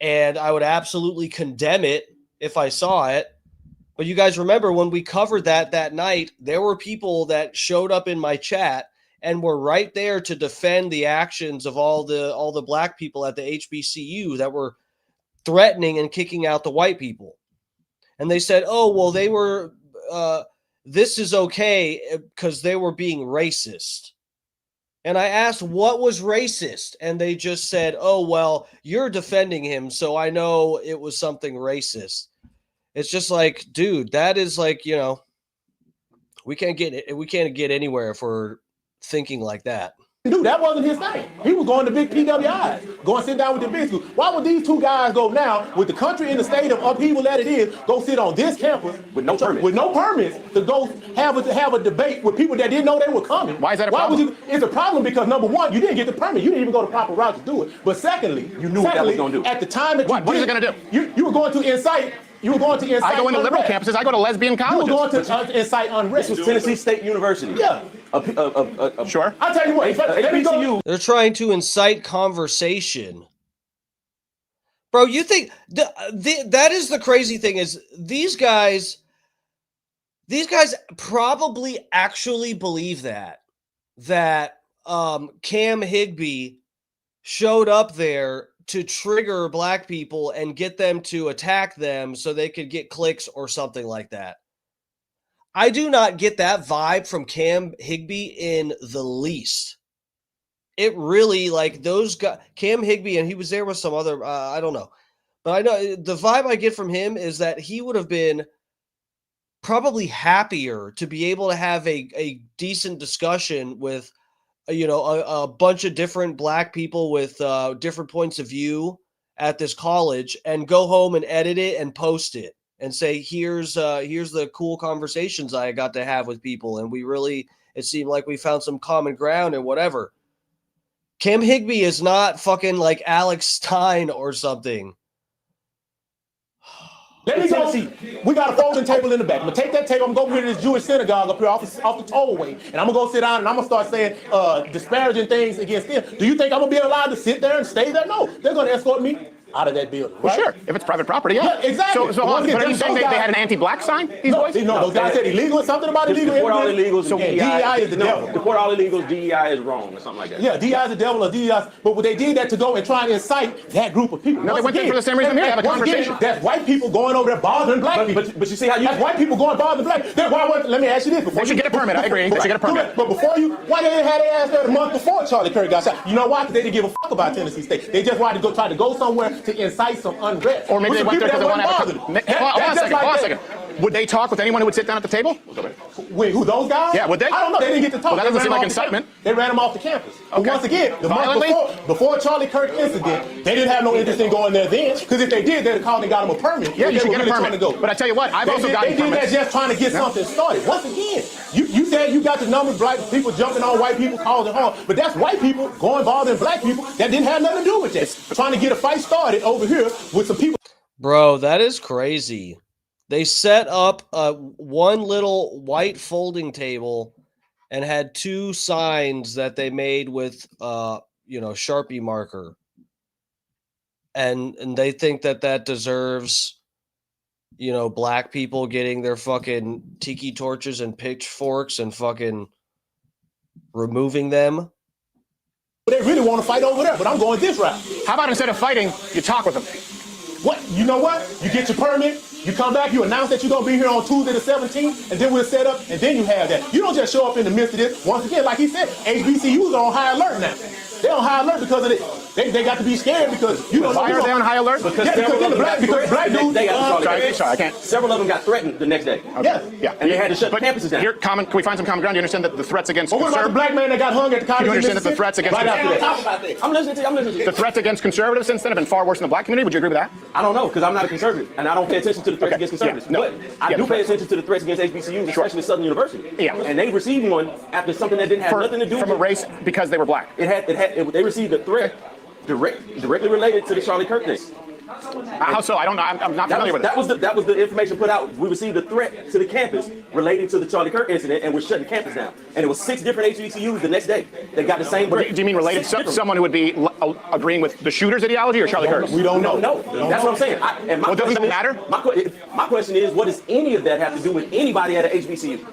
And I would absolutely condemn it if I saw it. But you guys remember when we covered that night, there were people that showed up in my chat and were right there to defend the actions of all the black people at the HBCU that were threatening and kicking out the white people. And they said, oh, well, they were, this is okay because they were being racist. And I asked, what was racist? And they just said, oh, well, you're defending him, so I know it was something racist. It's just like, dude, that is like, you know, we can't get anywhere if we're thinking like that. Dude, that wasn't his thing. He was going to big PWIs, going to sit down with the big school. Why would these two guys go now, with the country in the state of upheaval that it is, go sit on this campus with no permits to go have a debate with people that didn't know they were coming? Why is that a problem? It's a problem because, number one, you didn't get the permit. You didn't even go the proper route to do it. But secondly, you knew what that was going to do. At the time that what is it going to do? You were going to incite. You were going to incite. I go into liberal campuses. I go to lesbian colleges. You were going to incite unrest. This was Tennessee State University. Yeah. Sure. I'll tell you what. Let me go. They're trying to incite conversation. Bro, you think that is the crazy thing is these guys probably actually believe that Cam Higbee showed up there to trigger black people and get them to attack them so they could get clicks or something like that. I do not get that vibe from Cam Higbee in the least. It really, like, those guys, Cam Higbee, and he was there with some other, I don't know. But I know the vibe I get from him is that he would have been probably happier to be able to have a decent discussion with, you know, a bunch of different black people with different points of view at this college and go home and edit it and post it and say, here's the cool conversations I got to have with people. And it seemed like we found some common ground and whatever. Cam Higbee is not fucking like Alex Stein or something. Let me go. We got a folding table in the back. I'm gonna take that table. I'm gonna go over here to this Jewish synagogue up here off the tollway, and I'm gonna go sit down and I'm gonna start saying disparaging things against them. Do you think I'm gonna be allowed to sit there and stay there? No, they're gonna escort me out of that building. Well, right? sure. If it's private property, yeah. Exactly. So hold on. But are you saying they had an anti-black sign? These boys? No, those guys said illegal. Something about illegal. Deport all illegals. So DEI is the devil. Deport all illegals. DEI is wrong or something like that. Yeah, DEI is the devil or DEI. But they did that to go and try and incite that group of people. No, they went there for the same reason here. Have a conversation. That's white people going over there bothering black people. But you see how you... That's white people going bothering black people. Let me ask you this. They should get a permit. I agree. They should get a permit. But before why they didn't have their ass there the month before Charlie Kirk got shot? You know why? Because they didn't give a fuck about Tennessee State. They just wanted to try to go somewhere to incite some unrest. Or maybe they went there because they want to have hold on a second. Would they talk with anyone who would sit down at the table? Wait, who, those guys? Yeah, would they? I don't know. They didn't get to talk. Well, that doesn't seem like incitement. They ran them off the campus. Okay. But once again, the month before Charlie Kirk incident, they didn't have no interest in going there then. Because if they did, they'd have called and got them a permit. Yeah, you should get a permit. To go. But I tell you what, I've also gotten permits. They did that just trying to get something started. Once again, you said you got the numbers, black people jumping on white people, causing harm. But that's white people going bothering black people that didn't have nothing to do with that. Trying to get a fight started over here with some people. Bro, that is crazy. They set up one little white folding table and had two signs that they made with, Sharpie marker. and they think that deserves, you know, black people getting their fucking tiki torches and pitchforks and fucking removing them. They really want to fight over there, but I'm going this route. How about instead of fighting, you talk with them? What? You know what? You get your permit, you come back, you announce that you're going to be here on Tuesday the 17th, and then we'll set up, and then you have that. You don't just show up in the midst of this. Once again, like he said, HBCUs are on high alert now. They're on high alert because of it. They got to be scared because you don't know. Why are they on high alert? Because black dudes. Sorry, I can't. Several of them got threatened the next day. Okay. Yeah. And they had to shut the campuses down. Can we find some common ground? Do you understand that the threats against what about the black man that got hung at the college? Do you understand that the threats against I'm listening to you. The threats against conservatives since then have been far worse in the black community? Would you agree with that? I don't know, because I'm not a conservative, and I don't pay attention to the threats against conservatives. Yeah, no. But I do pay attention to the threats against HBCUs, especially Southern University. Yeah. And they received one after something that didn't have nothing to do from a race because they were black. They received a threat directly related to the Charlie Kirk thing. How so? I don't know. I'm not familiar with it. That was the information put out. We received a threat to the campus relating to the Charlie Kirk incident, and we're shutting campus down. And it was 6 different HBCUs the next day that got the same threat. Do you mean related to someone who would be agreeing with the shooter's ideology or Charlie Kirk? We don't know. No, that's what I'm saying. Well, does it matter? My question is, what does any of that have to do with anybody at an HBCU?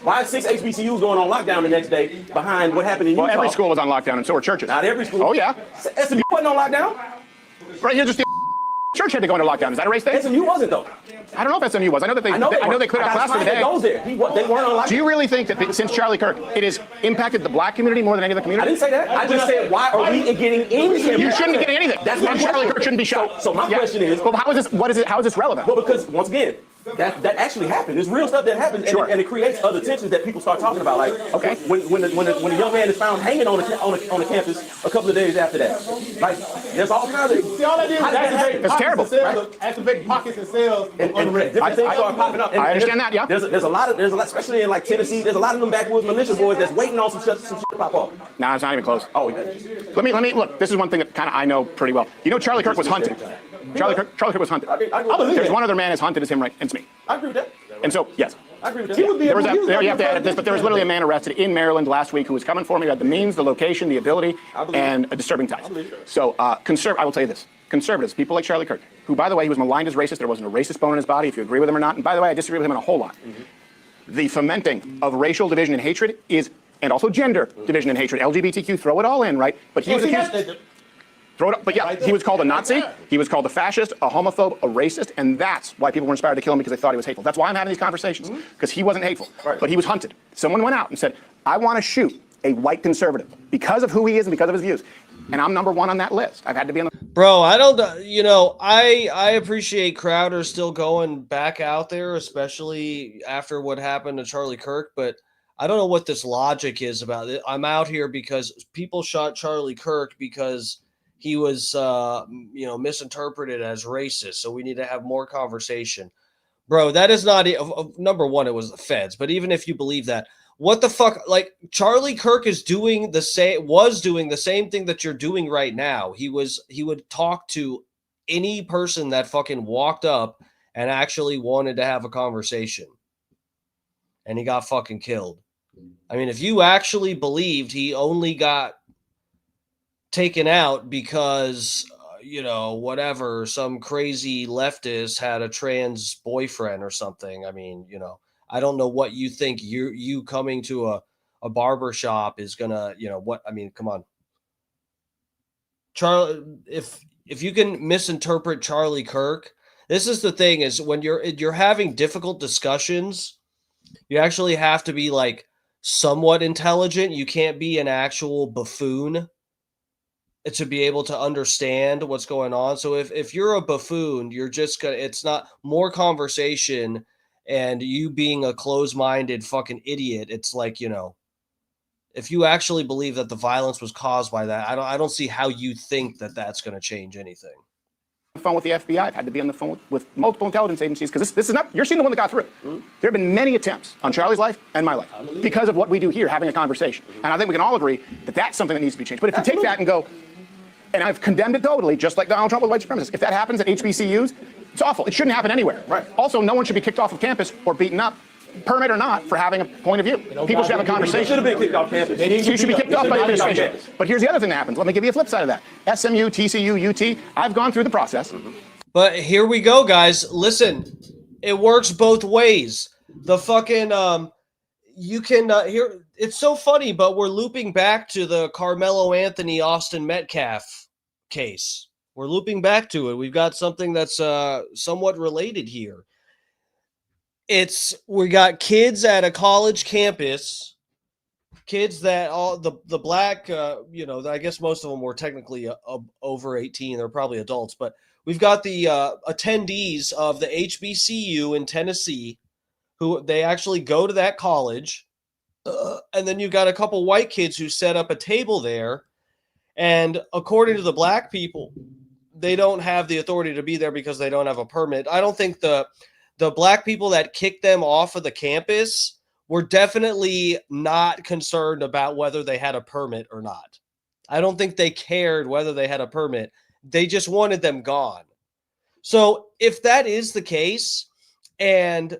Why are 6 HBCUs going on lockdown the next day behind what happened in Utah? Well, every school was on lockdown, and so were churches. Not every school. Oh, yeah. SMU wasn't on lockdown. Right here, just the church had to go into lockdown. Is that a race thing? SMU wasn't, though. I don't know if SMU was. I know that they cleared out class for the day. They weren't on lockdown. Do you really think that since Charlie Kirk, it has impacted the black community more than any other community? I didn't say that. I just said, why are we getting anything? You shouldn't be getting anything. That's my Charlie Kirk shouldn't be shot. So my question is, well, how is this? How is this relevant? Well, because once again, that actually happened. There's real stuff that happened, and it creates other tensions that people start talking about. Like, okay, when a young man is found hanging on the campus a couple of days after that, like, there's all kinds of. See, all that is it's terrible. Activate pockets and cells. And different things start popping up. I understand that. Yeah. There's a lot, especially in like Tennessee. There's a lot of them backwoods militia boys that's waiting on some shit to pop off. Nah, it's not even close. Oh, yeah. Let me look. This is one thing that kind of I know pretty well. You know, Charlie Kirk was hunted. Charlie Kirk was hunted. There's one other man as hunted as him, right? And it's me. I agree with that. And so, yes. I agree with that. You have to edit this, but there was literally a man arrested in Maryland last week who was coming for me, who had the means, the location, the ability, and a disturbing ties. So, I will tell you this. Conservatives, people like Charlie Kirk, who, by the way, he was maligned as racist. There wasn't a racist bone in his body, if you agree with him or not. And by the way, I disagree with him on a whole lot. The fomenting of racial division and hatred is, and also gender division and hatred, LGBTQ, throw it all in, right? But he was accused. Throw it up. But yeah, he was called a Nazi, he was called a fascist, a homophobe, a racist, and that's why people were inspired to kill him, because they thought he was hateful. That's why I'm having these conversations, because he wasn't hateful, but he was hunted. Someone went out and said, I want to shoot a white conservative because of who he is and because of his views. And I'm number 1 on that list. I've had to be on the... Bro, I don't, I appreciate Crowder still going back out there, especially after what happened to Charlie Kirk, but I don't know what this logic is about it. I'm out here because people shot Charlie Kirk because he was, misinterpreted as racist. So we need to have more conversation. Bro, that is not, number one, it was the feds. But even if you believe that, what the fuck? Like, Charlie Kirk was doing the same thing that you're doing right now. He would talk to any person that fucking walked up and actually wanted to have a conversation. And he got fucking killed. I mean, if you actually believed he only got taken out because, whatever, some crazy leftist had a trans boyfriend or something. I mean, I don't know what you think you coming to a barber shop is gonna, come on. Charlie, if you can misinterpret Charlie Kirk, this is the thing, is when you're having difficult discussions, you actually have to be like somewhat intelligent. You can't be an actual buffoon to be able to understand what's going on. So if you're a buffoon, you're just gonna, it's not more conversation and you being a closed-minded fucking idiot. It's like, if you actually believe that the violence was caused by that, I don't see how you think that that's going to change anything. Phone with the FBI. I've had to be on the phone with multiple intelligence agencies, because this is not, you're seeing the one that got through. There have been many attempts on Charlie's life and my life because of what we do here, having a conversation. And I think we can all agree that that's something that needs to be changed. But if you take that and go, and I've condemned it totally, just like Donald Trump with white supremacists. If that happens at HBCUs, it's awful. It shouldn't happen anywhere. Right. Also, no one should be kicked off of campus or beaten up permit or not, for having a point of view. People should have a conversation. They should have been kicked off campus. You should be kicked off by the administration. But here's the other thing that happens. Let me give you a flip side of that. SMU, TCU, UT, I've gone through the process. But here we go, guys. Listen, it works both ways. The fucking you can here. It's so funny, but we're looping back to the Carmelo Anthony, Austin Metcalf case. We're looping back to it. We've got something that's somewhat related here. We got kids at a college campus, kids that all the black, I guess most of them were technically over 18. They're probably adults, but we've got the attendees of the HBCU in Tennessee who they actually go to that college. And then you've got a couple white kids who set up a table there. And according to the black people, they don't have the authority to be there because they don't have a permit. I don't think the black people that kicked them off of the campus were definitely not concerned about whether they had a permit or not. I don't think they cared whether they had a permit. They just wanted them gone. So if that is the case, and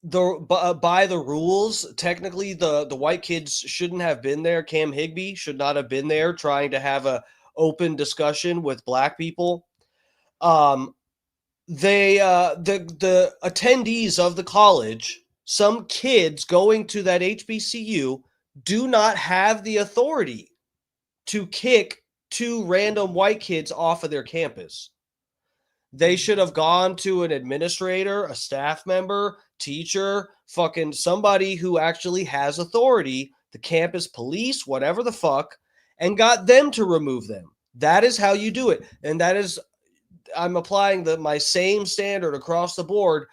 by the rules, technically the white kids shouldn't have been there. Cam Higbee should not have been there trying to have a open discussion with black people. The attendees of the college, some kids going to that HBCU, do not have the authority to kick two random white kids off of their campus. They should have gone to an administrator, a staff member, teacher, fucking somebody who actually has authority, the campus police, whatever the fuck, and got them to remove them. That is how you do it. And that is, I'm applying my same standard across the board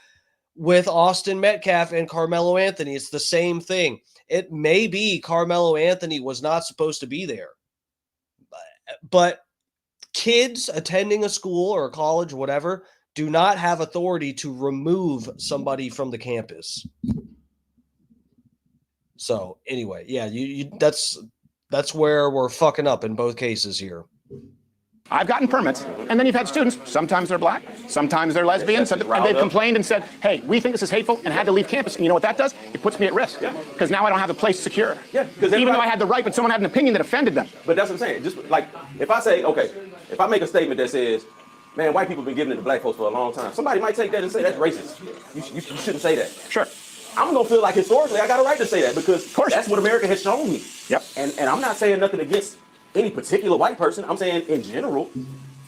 with Austin Metcalf and Carmelo Anthony. It's the same thing. It may be Carmelo Anthony was not supposed to be there, but kids attending a school or a college, whatever, do not have authority to remove somebody from the campus. So anyway, yeah, that's where we're fucking up in both cases here. I've gotten permits, and then you've had students, sometimes they're black, sometimes they're lesbian, and they've complained and said, hey, we think this is hateful, and had to leave campus. And you know what that does? It puts me at risk, because now I don't have the place secure. Yeah, even though I had the right, but someone had an opinion that offended them. But that's what I'm saying. Just like, if I say, okay, if I make a statement that says, man, white people have been giving it to black folks for a long time, somebody might take that and say, that's racist. You shouldn't say that. Sure. I'm going to feel like historically I got a right to say that, because that's what America has shown me. Yep. And I'm not saying nothing against any particular white person. I'm saying in general,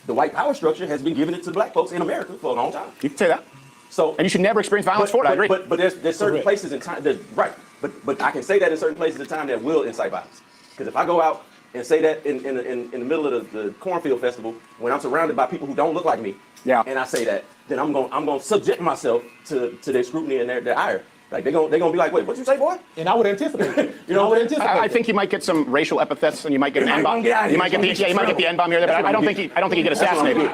the white power structure has been giving it to black folks in America for a long time. You can say that. So, and you should never experience violence for it. I agree. But there's certain places in time that, right. But I can say that in certain places in time that will incite violence. Because if I go out and say that in the middle of the cornfield festival when I'm surrounded by people who don't look like me, and I say that, then I'm gonna subject myself to their scrutiny and their ire. Like they're gonna be like, wait, what you say, boy? And I would anticipate. I think you might get some racial epithets, and you might get an N-bomb. You might get the N-bomb here, but I don't think you get assassinated.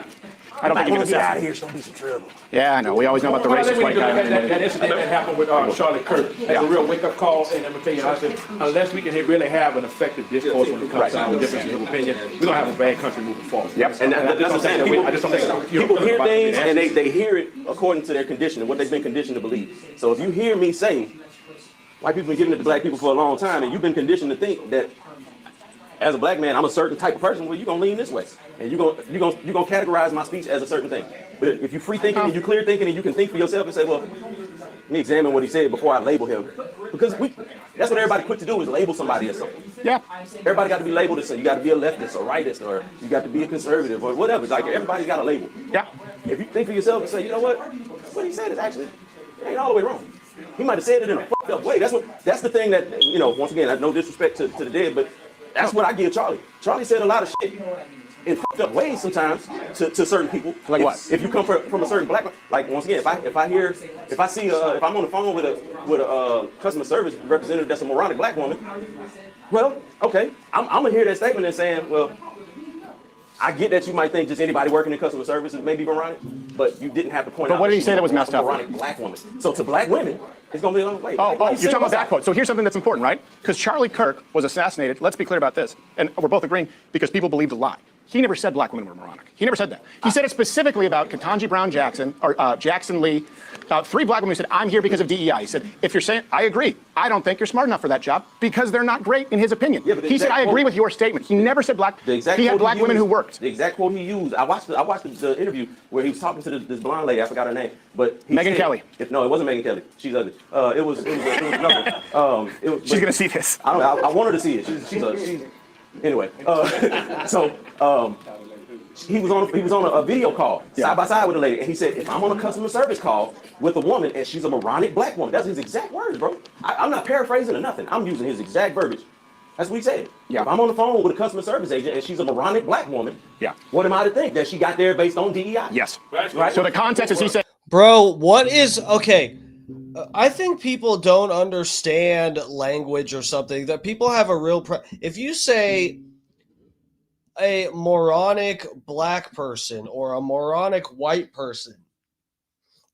I don't think you get assassinated. Out of here, don't be some trouble. Yeah, I know. We always know about the racist white guy. That incident that happened with Charlie Kirk as a real wake-up call, and I'm gonna tell you, I said, unless we can really have an effective discourse when it comes to our differences of opinion, we're gonna have a bad country moving forward. Yep, and that's what I'm saying. People hear things and they hear it according to their conditioning, what they've been conditioned to believe. So if you hear me say, white people have been giving it to black people for a long time, and you've been conditioned to think that as a black man, I'm a certain type of person, well, you're gonna lean this way, and you're gonna categorize my speech as a certain thing. But if you're free thinking and you're clear thinking and you can think for yourself and say, well, let me examine what he said before I label him, because that's what everybody quick to do is label somebody as something. Yeah. Everybody got to be labeled as something. You got to be a leftist or rightist, or you got to be a conservative or whatever. Like everybody's got a label. Yeah. If you think for yourself and say, you know what he said is actually ain't all the way wrong. He might have said it in a fucked up way. That's the thing that, once again, no disrespect to the dead, but that's what I give Charlie. Charlie said a lot of shit in fucked up ways sometimes to certain people. Like what? If you come from a certain black, like once again, if I'm on the phone with a customer service representative that's a moronic black woman, well, okay, I'm gonna hear that statement and saying, well, I get that you might think just anybody working in customer service is maybe moronic, but you didn't have to point out. But what did he say that was messed up? Moronic black woman. So to black women, it's gonna be a long way. Oh, you're talking about that quote. So here's something that's important, right? Because Charlie Kirk was assassinated. Let's be clear about this, and we're both agreeing because people believed a lie. He never said black women were moronic. He never said that. He said it specifically about Ketanji Brown Jackson, or Jackson Lee, 3 black women who said, I'm here because of DEI. He said, if you're saying, I agree. I don't think you're smart enough for that job because they're not great in his opinion. Yeah, he said, I agree with your statement. He never said black. He had black women who worked. The exact quote he used, I watched the interview where he was talking to this blonde lady, I forgot her name. But Megyn Kelly. No, it wasn't Megyn Kelly. She's ugly. It was another. She's going to see this. I want her to see it. She's anyway. He was on a video call side by side with a lady, and he said, if I'm on a customer service call with a woman and she's a moronic black woman, that's his exact words, bro. I'm not paraphrasing or nothing. I'm using his exact verbiage. That's what he said. Yeah. If I'm on the phone with a customer service agent and she's a moronic black woman, what am I to think? That she got there based on DEI? Yes. Right? So the context is he said, bro, what is okay? I think people don't understand language or something. That people have a real. If you say a moronic black person or a moronic white person,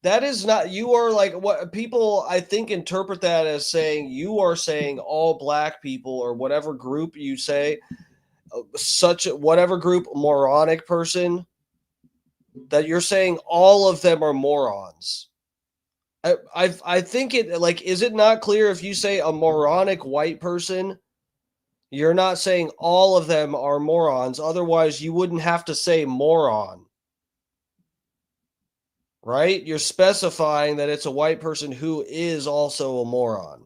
that is not, you are like, what people I think interpret that as saying you are saying all black people or whatever group you say, whatever group moronic person, that you're saying all of them are morons. I think it, like, is it not clear if you say a moronic white person, you're not saying all of them are morons. Otherwise, you wouldn't have to say moron. Right? You're specifying that it's a white person who is also a moron.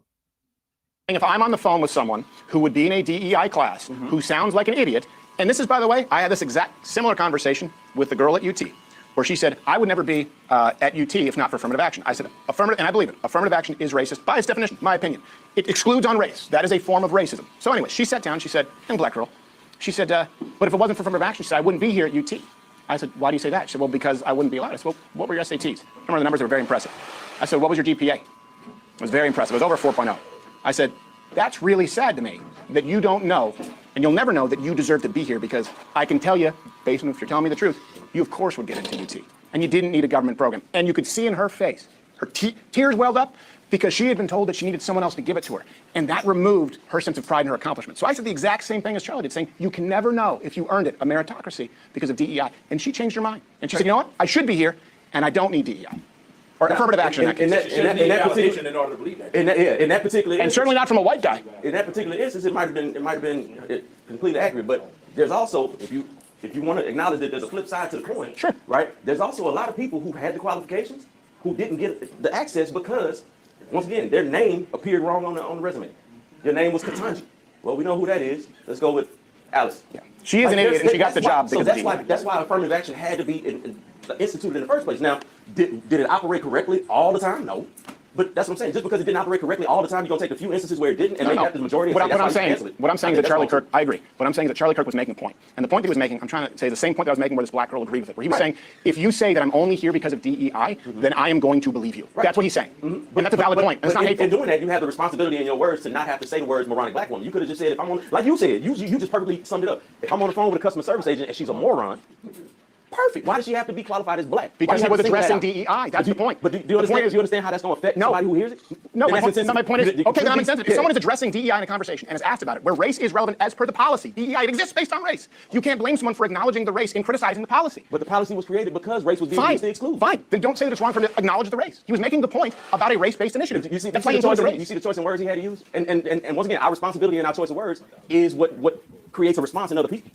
if I'm on the phone with someone who would be in a DEI class, who sounds like an idiot, and this is, by the way, I had this exact similar conversation with the girl at UT, where she said, I would never be at UT if not for affirmative action. I said, affirmative, and I believe it, affirmative action is racist by its definition, my opinion. It excludes on race. That is a form of racism. So anyway, she sat down, she said, and black girl, she said, but if it wasn't for affirmative action, she said, I wouldn't be here at UT. I said, why do you say that? She said, well, because I wouldn't be allowed. I said, well, what were your SATs? Remember, the numbers were very impressive. I said, what was your GPA? It was very impressive. It was over 4.0. I said, that's really sad to me that you don't know, and you'll never know that you deserve to be here, because I can tell you, based on if you're telling me the truth, you of course would get into UT. And you didn't need a government program. And you could see in her face, her tears welled up because she had been told that she needed someone else to give it to her. And that removed her sense of pride in her accomplishment. So I said the exact same thing as Charlie did, saying, you can never know if you earned it, a meritocracy, because of DEI. And she changed her mind. And she said, you know what? I should be here, and I don't need DEI. Or affirmative action. In that particular, in order to believe that. In that particular, and certainly not from a white guy. In that particular instance, it might have been completely accurate. But there's also, if you want to acknowledge that there's a flip side to the coin, sure, right? There's also a lot of people who had the qualifications who didn't get the access because, once again, their name appeared wrong on the resume. Their name was Ketanji. Well, we know who that is. Let's go with Alice. Yeah. She is an idiot, and she got the job. So that's why affirmative action had to be instituted in the first place. Now, did it operate correctly all the time? No. But that's what I'm saying. Just because it didn't operate correctly all the time, you're going to take a few instances where it didn't and make that the majority. What I'm saying is that Charlie Kirk, I agree. What I'm saying is that Charlie Kirk was making a point. And the point that he was making, I'm trying to say the same point that I was making where this black girl agreed with it. Where he was saying, if you say that I'm only here because of DEI, then I am going to believe you. That's what he's saying. And that's a valid point. And it's not hateful. In doing that, you have the responsibility in your words to not have to say the words moronic black woman. You could have just said, if I'm on, like you said, you just perfectly summed it up. If I'm on the phone with a customer service agent and she's a moron, perfect. Why does she have to be qualified as black? Because he was addressing DEI. That's the point. But do you understand how that's going to affect somebody who hears it? No, my point is, okay, that makes sense. If someone is addressing DEI in a conversation and is asked about it, where race is relevant as per the policy, DEI, it exists based on race. You can't blame someone for acknowledging the race in criticizing the policy. But the policy was created because race was being used to exclude. Fine. Then don't say that it's wrong for him to acknowledge the race. He was making the point about a race-based initiative. You see the choice in words he had to use? And once again, our responsibility in our choice of words is what creates a response in other people.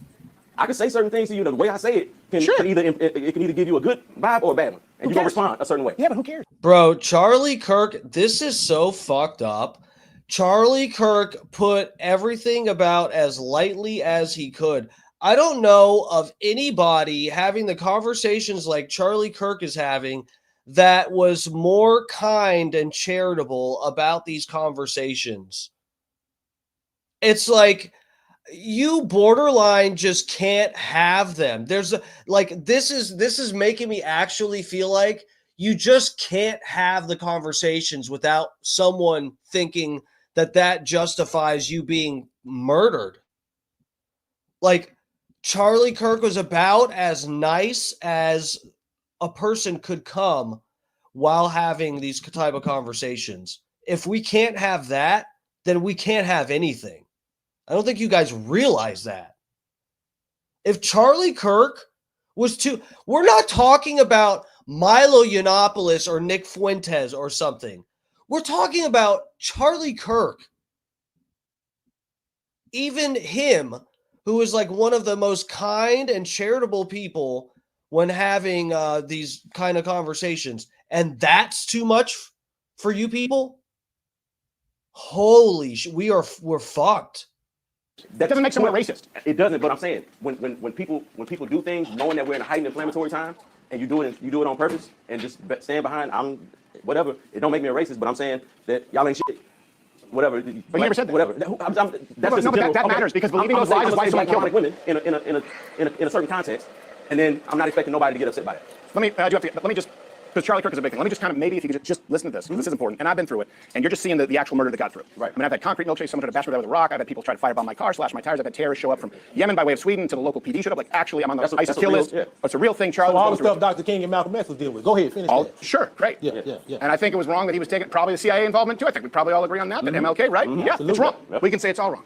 I can say certain things to you. The way I say it can either give you a good vibe or a bad one, and you're gonna respond a certain way. Yeah, but who cares, bro? Charlie Kirk, this is so fucked up. Charlie Kirk put everything about as lightly as he could. I don't know of anybody having the conversations like Charlie Kirk is having that was more kind and charitable about these conversations. It's like, you borderline just can't have them. There's this is making me actually feel like you just can't have the conversations without someone thinking that justifies you being murdered. Like, Charlie Kirk was about as nice as a person could come while having these type of conversations. If we can't have that, then we can't have anything. I don't think you guys realize that. If Charlie Kirk was to, we're not talking about Milo Yiannopoulos or Nick Fuentes or something. We're talking about Charlie Kirk. Even him, who is like one of the most kind and charitable people when having these kind of conversations, and that's too much for you people? Holy shit, we're fucked. That doesn't make someone racist. It doesn't, but I'm saying when people do things knowing that we're in a heightened inflammatory time and you do it on purpose and just stand behind whatever, it don't make me a racist, but I'm saying that y'all ain't shit. Whatever. But you never said that. Whatever. That matters because believing those lies is why so many black women in a certain context, and then I'm not expecting nobody to get upset by it. Let me just because Charlie Kirk is a big thing. Let me just kind of, maybe if you could just listen to this, because this is important, and I've been through it, and you're just seeing the actual murder that got through. Right. I mean, I've had concrete milkshakes, someone tried to bash me with a rock, I've had people try to firebomb my car, slash my tires, I've had terrorists show up from Yemen by way of Sweden until the local PD showed up. Like, actually, I'm on the ISIS kill list. Yeah. It's a real thing, Charlie. So all the stuff Dr. King and Malcolm X was dealing with. Go ahead, finish that. Sure, great. Yeah. And I think it was wrong that he was taking probably the CIA involvement too. I think we probably all agree on that, that MLK, right? Yeah, absolutely. It's wrong. Yep. We can say it's all wrong.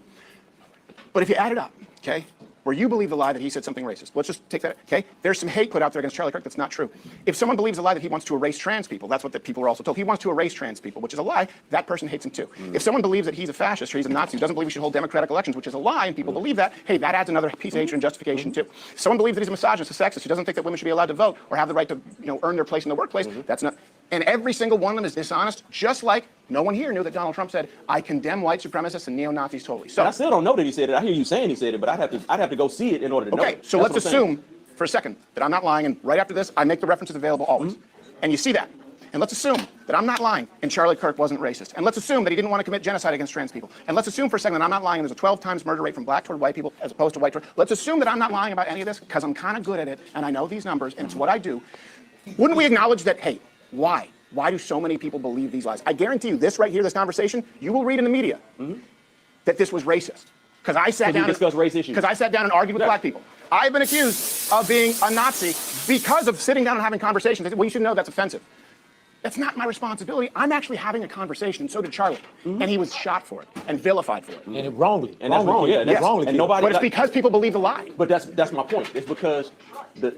But if you add it up, okay, where you believe the lie that he said something racist, let's just take that, okay? There's some hate put out there against Charlie Kirk that's not true. If someone believes the lie that he wants to erase trans people, that's what the people are also told. He wants to erase trans people, which is a lie. That person hates him too. If someone believes that he's a fascist or he's a Nazi, doesn't believe we should hold democratic elections, which is a lie, and people believe that, hey, that adds another piece of hatred and justification too. If someone believes that he's a misogynist, a sexist, who doesn't think that women should be allowed to vote or have the right to, earn their place in the workplace, that's not. And every single one of them is dishonest, just like no one here knew that Donald Trump said, I condemn white supremacists and neo-Nazis totally. So I still don't know that he said it. I hear you saying he said it, but I'd have to go see it in order to know. Okay, so let's assume for a second that I'm not lying, and right after this, I make the references available always. And you see that. And let's assume that I'm not lying and Charlie Kirk wasn't racist. And let's assume that he didn't want to commit genocide against trans people. And let's assume for a second that I'm not lying and there's a 12 times murder rate from black toward white people as opposed to white toward. Let's assume that I'm not lying about any of this because I'm kind of good at it and I know these numbers and it's what I do. Wouldn't we acknowledge that, hey, why? Why do so many people believe these lies? I guarantee you this right here, this conversation, you will read in the media that this was racist. Because I sat down discuss race issues. Because I sat down and argued with black people. I've been accused of being a Nazi because of sitting down and having conversations. Well, you should know that's offensive. That's not my responsibility. I'm actually having a conversation, and so did Charlie. And he was shot for it and vilified for it. And wrongly. And that's wrong, yeah. That's wrongly. And nobody, but it's because people believe the lie. But that's my point. It's because the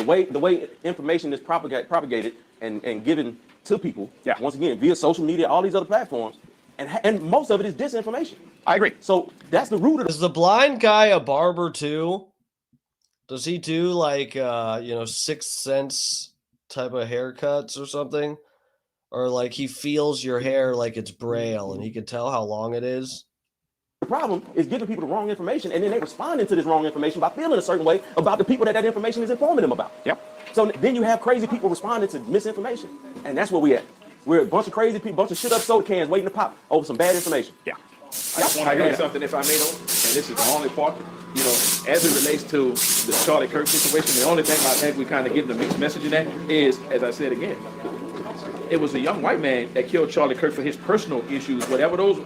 way information is propagated and given to people, once again, via social media, all these other platforms, and most of it is disinformation. I agree. So that's the root of it. Is the blind guy a barber too? Does he do like 6th Sense type of haircuts or something? Or like he feels your hair like it's braille and he can tell how long it is? The problem is giving people the wrong information and then they responding to this wrong information by feeling a certain way about the people that information is informing them about. Yep. So then you have crazy people responding to misinformation. And that's where we at. We're a bunch of crazy people, bunch of shit up soda cans waiting to pop over some bad information. Yeah. I just want to add something, if I may, though, and this is the only part, as it relates to the Charlie Kirk situation, the only thing I think we kind of get the mixed message in that is, as I said again, it was a young white man that killed Charlie Kirk for his personal issues, whatever those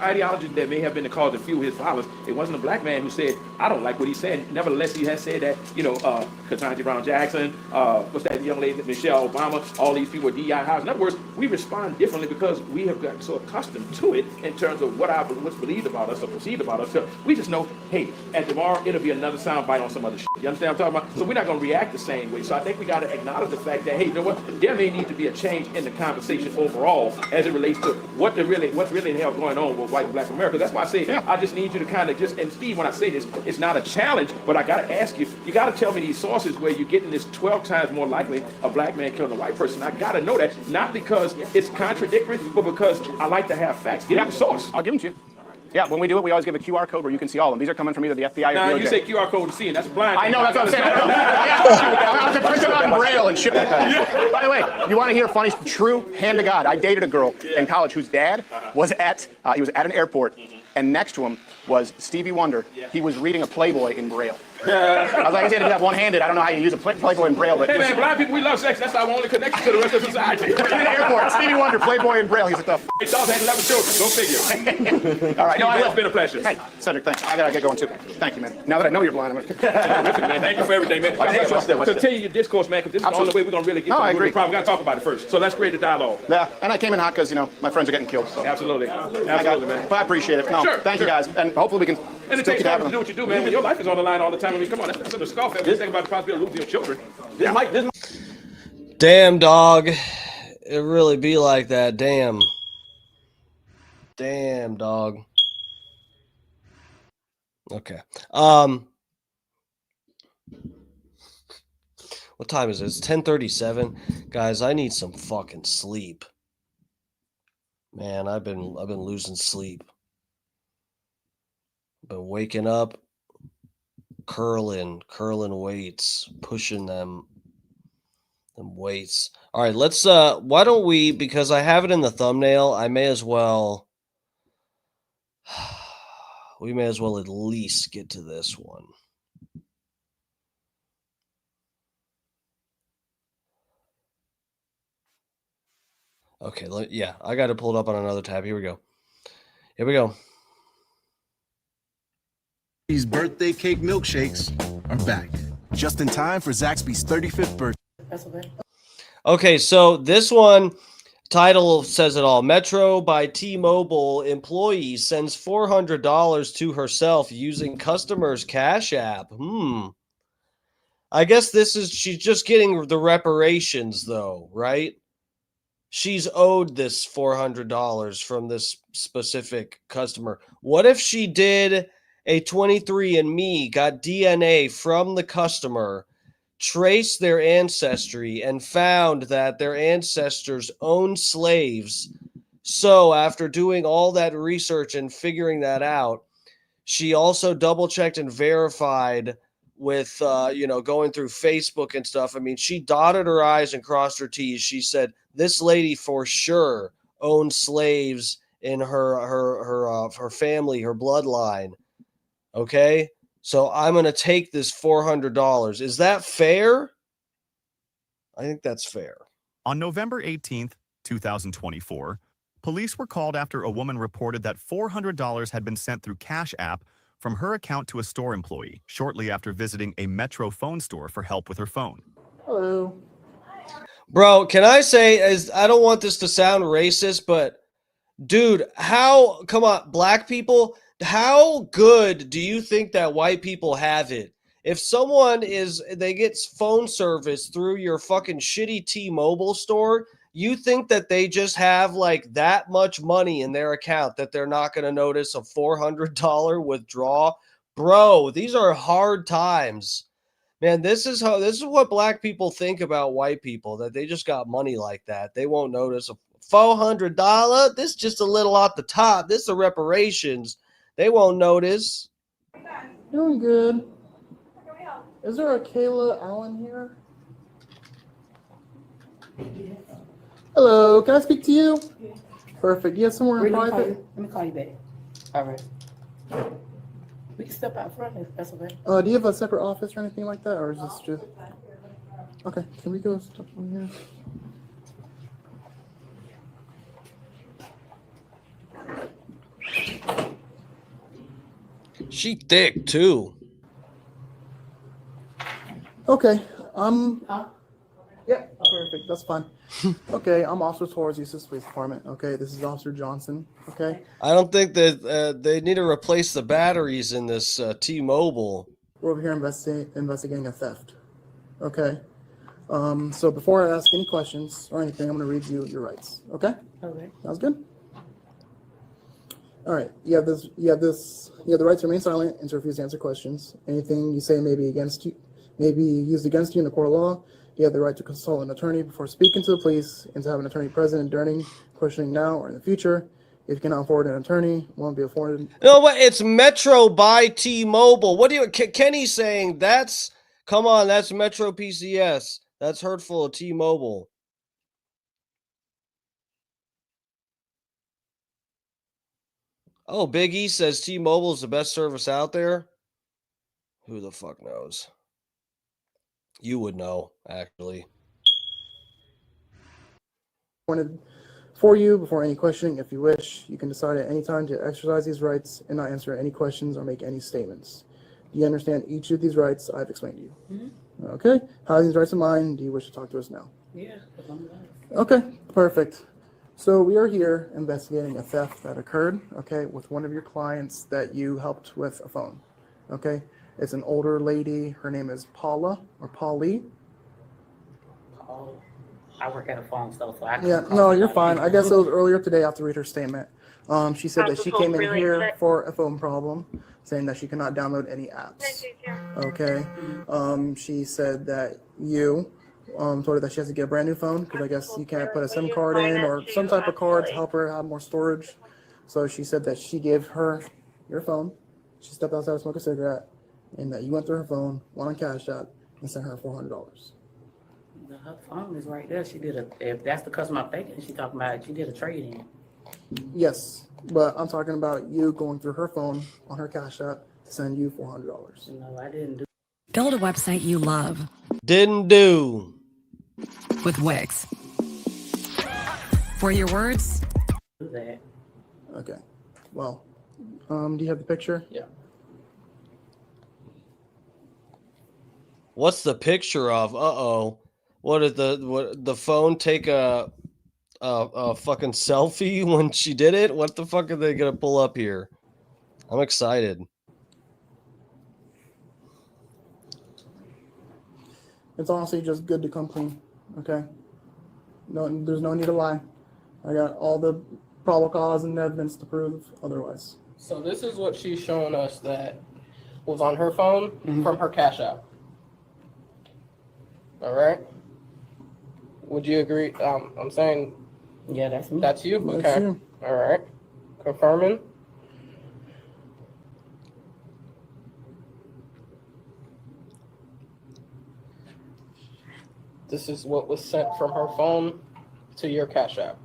ideologies that may have been the cause to fuel his violence. It wasn't a black man who said, I don't like what he's saying. Nevertheless, he has said that, Ketanji Brown Jackson, what's that young lady, Michelle Obama, all these people are DEI hires. In other words, we respond differently because we have gotten so accustomed to it in terms of what's believed about us or perceived about us. So we just know, hey, and tomorrow it'll be another soundbite on some other shit. You understand what I'm talking about? So we're not going to react the same way. So I think we got to acknowledge the fact that, hey, you know what? There may need to be a change in the conversation overall as it relates to what's really the hell going on with white and black America. That's why I say I just need you to kind of and Steve, when I say this, it's not a challenge, but I got to ask you, you got to tell me these sources where you're getting this 12 times more likely a black man killing a white person. I got to know that, not because it's contradictory, but because I like to have facts. Get out the source. I'll give them to you. Yeah, when we do it, we always give a QR code where you can see all of them. These are coming from either the FBI or DOJ. You say QR code to see, and that's blind. I know, that's what I'm saying. I have to print it out in Braille and ship it. By the way, you want to hear funny, true, hand to God, I dated a girl in college whose dad was at an airport, and next to him was Stevie Wonder. He was reading a Playboy in Braille. I was like, I said, to do that one-handed. I don't know how you use a Playboy in Braille. But hey, man, blind people, we love sex. That's our only connection to the rest of society. In the airport, Stevie Wonder, Playboy in Braille. He's like, Hey, Charles had 11 children. Go figure. All right. No, it's been a pleasure. Hey, Cedric, thanks. I got to get going, too. Thank you, man. Now that I know you're blind, I'm going to... man. Thank you for everything, man. Continue your discourse, man, because this is the only way we're going to really get to the problem. We got to talk about it first. So let's create a dialogue. Yeah, and I came in hot because, my friends are getting killed. So. Absolutely, man. But I appreciate it. No, thank you, guys. And hopefully we can And it takes time to do what you do, man. When your life is on the line all the time, I mean, come on, that's a scoff at. Just think about the possibility of losing your children. Damn, dog. It really be like that. Damn. Damn, dog. Okay. What time is it? It's 10:37. Guys, I need some fucking sleep. Man, I've been losing sleep. Been waking up, curling weights, pushing them weights. All right, let's why don't we, because I have it in the thumbnail, I may as well we may as well at least get to this one. Okay, yeah, I got to pull it up on another tab. Here we go. Here we go. These birthday cake milkshakes are back. Just in time for Zaxby's 35th birthday. That's okay. Okay, so this one title says it all. Metro by T-Mobile employee sends $400 to herself using customer's Cash App. I guess she's just getting the reparations though, right? She's owed this $400 from this specific customer. What if she did a 23andMe, got DNA from the customer, traced their ancestry, and found that their ancestors owned slaves? So after doing all that research and figuring that out, she also double-checked and verified with, going through Facebook and stuff. I mean, she dotted her I's and crossed her T's. She said, this lady for sure owned slaves in her family, her bloodline. Okay, so I'm going to take this $400. Is that fair? I think that's fair. On November 18th, 2024, police were called after a woman reported that $400 had been sent through Cash App from her account to a store employee shortly after visiting a Metro phone store for help with her phone. Hello. Bro, can I say, I don't want this to sound racist, but dude, come on, black people, how good do you think that white people have it? If someone they get phone service through your fucking shitty T-Mobile store, you think that they just have like that much money in their account that they're not going to notice a $400 withdrawal? Bro, these are hard times. Man, this is what black people think about white people, that they just got money like that. They won't notice a $400. This is just a little off the top. This is a reparations. They won't notice. Doing good. Is there a Kayla Allen here? Hello, can I speak to you? Perfect. You have somewhere in private? Let me call you back. All right. We can step out front if that's okay. Do you have a separate office or anything like that, or is this just? Okay, can we go step in here? She thick too. Okay. Yeah, perfect. That's fine. Okay, I'm Officer Torres, Eustis Police Department. Okay, this is Officer Johnson. Okay. I don't think that they need to replace the batteries in this T-Mobile. We're over here investigating a theft. Okay. So before I ask any questions or anything, I'm going to read you your rights. Okay. Okay. Sounds good. All right. You have the right to remain silent and to refuse to answer questions. Anything you say may be used against you in the court of law. You have the right to consult an attorney before speaking to the police and to have an attorney present during questioning now or in the future. If you cannot afford an attorney, won't be afforded. No, but it's Metro by T-Mobile. What do you, Kenny's saying? Come on, that's Metro PCS. That's hurtful of T-Mobile. Oh, Big E says T-Mobile is the best service out there. Who the fuck knows? You would know, actually. For you, before any questioning, if you wish, you can decide at any time to exercise these rights and not answer any questions or make any statements. Do you understand each of these rights I've explained to you? Mm-hmm. Okay. How are these rights in mind? Do you wish to talk to us now? Yeah. Okay, perfect. So we are here investigating a theft that occurred, okay, with one of your clients that you helped with a phone, okay? It's an older lady. Her name is Paula or Polly. Oh, I work at a phone store, so I can't Yeah, call no, you're somebody. fine. I guess it was earlier today. I have to read her statement. She said that she came in here for a phone problem, saying that she cannot download any apps. Okay. She said that you told her that she has to get a brand new phone because I guess you can't put a SIM card in or some type of card to help her have more storage. So she said that she gave her your phone. She stepped outside to smoke a cigarette, and that you went through her phone, went on Cash App, and sent her $400. Her phone is right there. She did a. If that's the customer I'm thinking, she talking about. She did a trade in. Yes, but I'm talking about you going through her phone on her Cash App to send you $400. No, I didn't do. Build a website you love. Didn't do. With Wix. For your words. Do that. Okay. Well, do you have the picture? Yeah. What's the picture of? Uh-oh. What did the phone take a fucking selfie when she did it? What the fuck are they gonna pull up here? I'm excited. It's honestly just good to come clean. Okay. No, there's no need to lie. I got all the probable cause and evidence to prove otherwise. So this is what she's showing us that was on her phone from her Cash App. All right. Would you agree? I'm saying. Yeah, that's me. That's you. That's Okay. you. All right. Confirming. This is what was sent from her phone to your Cash App.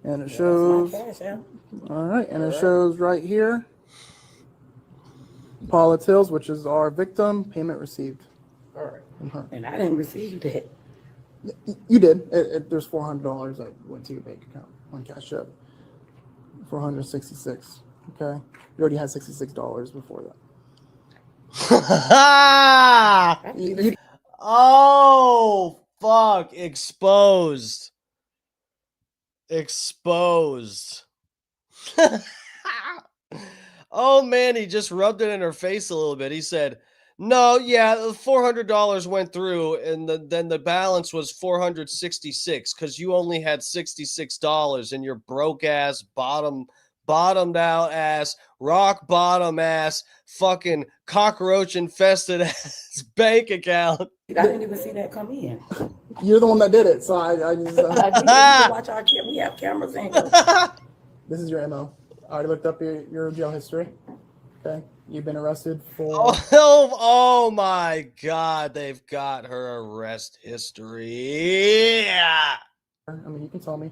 And it shows. Cash App. All right, and it shows right here. Paula Tills, which is our victim, payment received. All right. From her. And I didn't receive that. You did. There's $400 that went to your bank account on Cash App. 466. Okay. You already had $66 before that. Oh, fuck. Exposed. Exposed. Oh, man, he just rubbed it in her face a little bit. He said, no, yeah, the $400 went through, and then the balance was $466 because you only had $66 in your broke-ass, bottomed out ass, rock bottom ass, fucking cockroach infested ass bank account. I didn't even see that come in. You're the one that did it, so I just. I did watch our camera. We have cameras in here. This is your MO. I already looked up your jail history. Okay. You've been arrested for. Oh my God, they've got her arrest history. Yeah. I mean, you can tell me.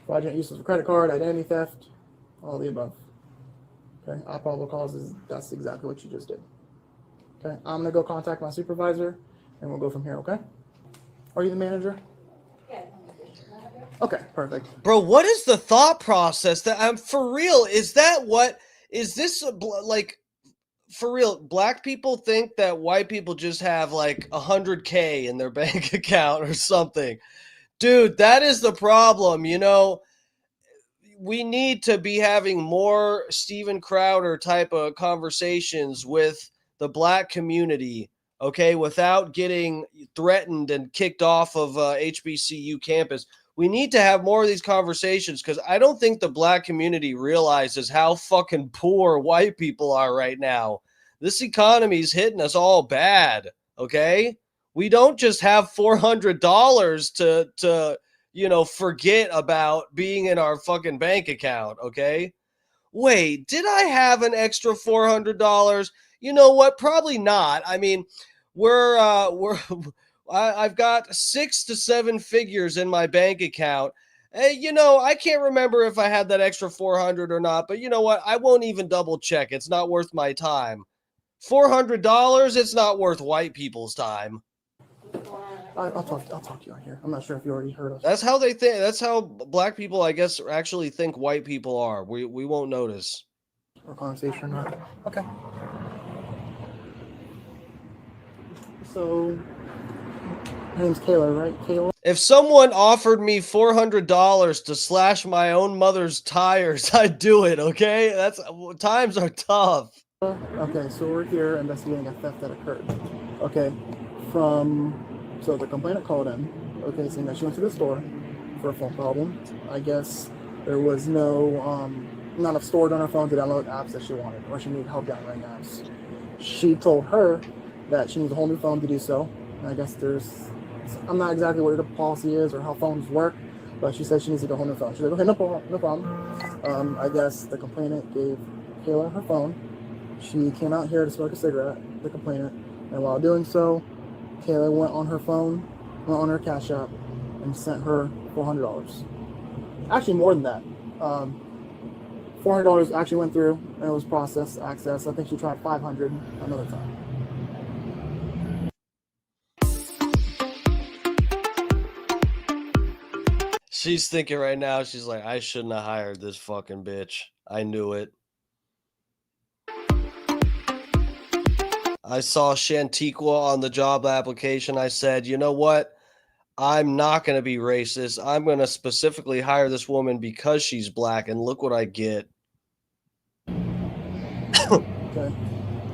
Fraudulent use of a credit card, identity theft, all the above. Okay. Probable causes, that's exactly what you just did. Okay. I'm going to go contact my supervisor and we'll go from here, okay? Are you the manager? Okay, perfect. Bro, what is the thought process that I'm for real? Is that what is this like for real? Black people think that white people just have like 100K in their bank account or something. Dude, that is the problem. You know, we need to be having more Steven Crowder type of conversations with the black community, okay, without getting threatened and kicked off of HBCU campus. We need to have more of these conversations because I don't think the black community realizes how fucking poor white people are right now. This economy is hitting us all bad, okay? We don't just have $400 to you know, forget about being in our fucking bank account, okay? Wait, did I have an extra $400? You know what? Probably not. I mean, I've got 6 to 7 figures in my bank account. You know, I can't remember if I had that extra 400 or not, but you know what? I won't even double check. It's not worth my time. $400, it's not worth white people's time. I'll talk to you on here. I'm not sure if you already heard us. That's how they think. That's how black people, I guess, actually think white people are. We won't notice. Or conversation or not. Okay. So Her name's Kayla, right? Kayla? If someone offered me $400 to slash my own mother's tires, I'd do it, okay? Times are tough. Okay, so we're here investigating a theft that occurred. Okay, so the complainant called in, okay, saying that she went to the store for a phone problem. I guess there was not enough stored on her phone to download apps that she wanted, or she needed help downloading apps. She told her that she needs a whole new phone to do so. And I guess I'm not exactly what the policy is or how phones work, but she said she needs to get a whole new phone. She's like, okay, no problem. I guess the complainant gave Kayla her phone. She came out here to smoke a cigarette, the complainant, and while doing so, Kayla went on her phone, went on her Cash App, and sent her $400. Actually, more than that. $400 actually went through, and it was processed, access. I think she tried $500 another time. She's thinking right now, she's like, I shouldn't have hired this fucking bitch. I knew it. I saw Shantiqua on the job application. I said, you know what? I'm not going to be racist. I'm going to specifically hire this woman because she's black, and look what I get. Okay.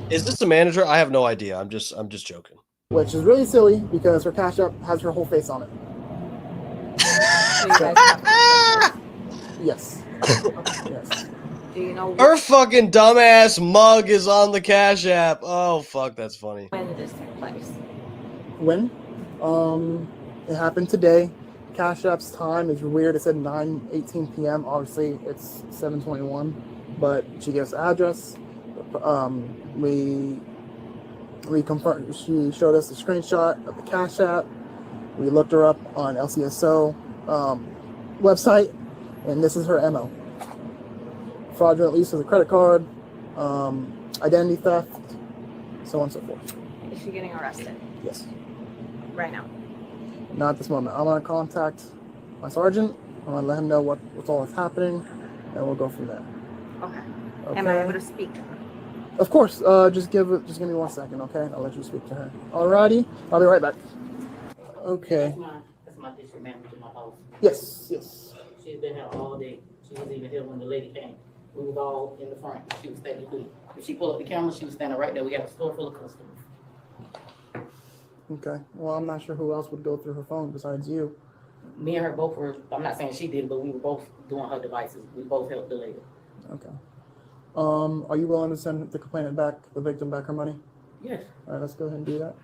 Is this the manager? I have no idea. I'm just joking. Which is really silly because her Cash App has her whole face on it. Yes. Yes. Do you know Her fucking dumbass mug is on the Cash App. Oh, fuck, that's funny. when did this take place? When? It happened today. Cash App's time is weird. It said 9:18 p.m. Obviously, it's 7:21. But she gives the address. We confirmed. She showed us a screenshot of the Cash App. We looked her up on LCSO website, and this is her MO. Fraudulent use of the credit card, identity theft, so on and so forth. Is she getting arrested Yes. right now? Not at this moment. I'm gonna contact my sergeant. I'm gonna let him know what's all that's happening, and we'll go from there. Okay. Am I able to speak to her? Of course. Just give me 1 second, okay? I'll let you speak to her. Alrighty. I'll be right back. Okay. That's my district manager in my house. Yes. She's been here all day. She was even here when the lady came. We was all in the front. She was standing with. If she pulled up the camera, she was standing right there. We got a store full of customers. Okay. Well, I'm not sure who else would go through her phone besides you. Me and her both were, I'm not saying she did, but we were both doing her devices. We both helped the lady. Okay. Are you willing to send the complainant back, the victim back her money? Yes. All right, let's go ahead and do that.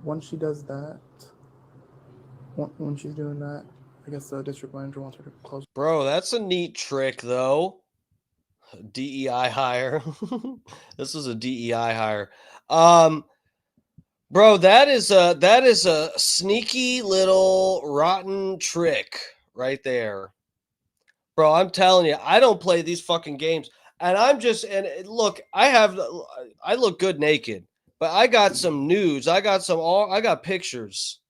Once she does that, when she's doing that, I guess the district manager wants her to close. Bro, that's a neat trick, though. DEI hire. This is a DEI hire. Bro, that is a sneaky little rotten trick right there. Bro, I'm telling you, I don't play these fucking games. And look, I look good naked, but I got some nudes. I got pictures.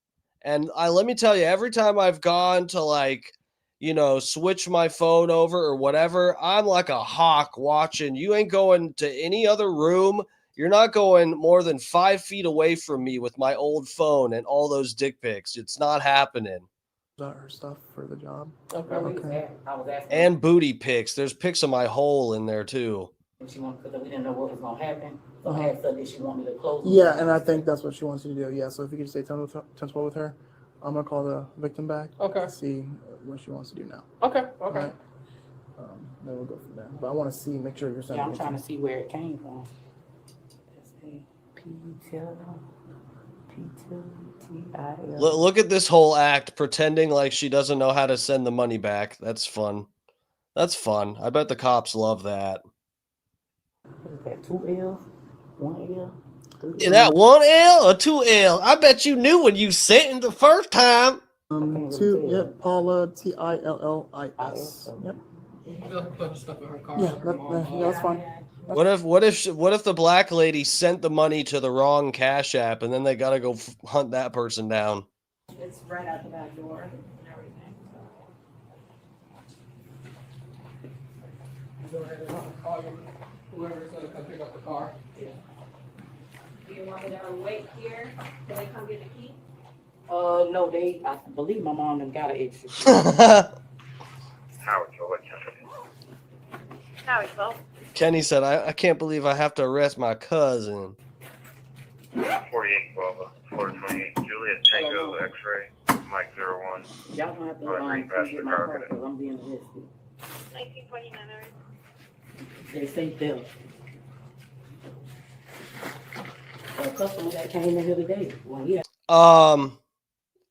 And let me tell you, every time I've gone to switch my phone over or whatever, I'm like a hawk watching. You ain't going to any other room. You're not going more than 5 feet away from me with my old phone and all those dick pics. It's not happening. That her stuff for the job. Okay. I was asking. And booty pics. There's pics of my hole in there too. She wanted, because we didn't know what was gonna happen. So I asked her, did she want me to close? Yeah, and I think that's what she wants you to do. Yeah, so if you could stay 10-12 with her, I'm gonna call the victim back. Okay. See what she wants to do now. Okay. Right? Then we'll go from there. But I want to make sure you're sending. Yeah, I'm trying to see where it came from. Look at this whole act, pretending like she doesn't know how to send the money back. That's fun. That's fun. I bet the cops love that. What is that, 2 L's? 1 L? Is that 1 L or 2 L? I bet you knew when you sent it the first time. Paula, Tillis. Yep. Yeah, that's fine. What if the black lady sent the money to the wrong Cash App and then they gotta go hunt that person down? It's right out the back door and everything. Whoever's gonna come pick up the car. Do you want me to wait here till they come get the key? No, I believe my mom done got an extra. Howard, what Howard, well. Kenny said, I can't believe I have to arrest my cousin. 4812, 428, Juliet Tango, X-ray, Mike 01. Y'all don't have to Green come Pastor get my car because I'm being arrested. 1929. They say theft. A customer that came in here today. Well, yeah.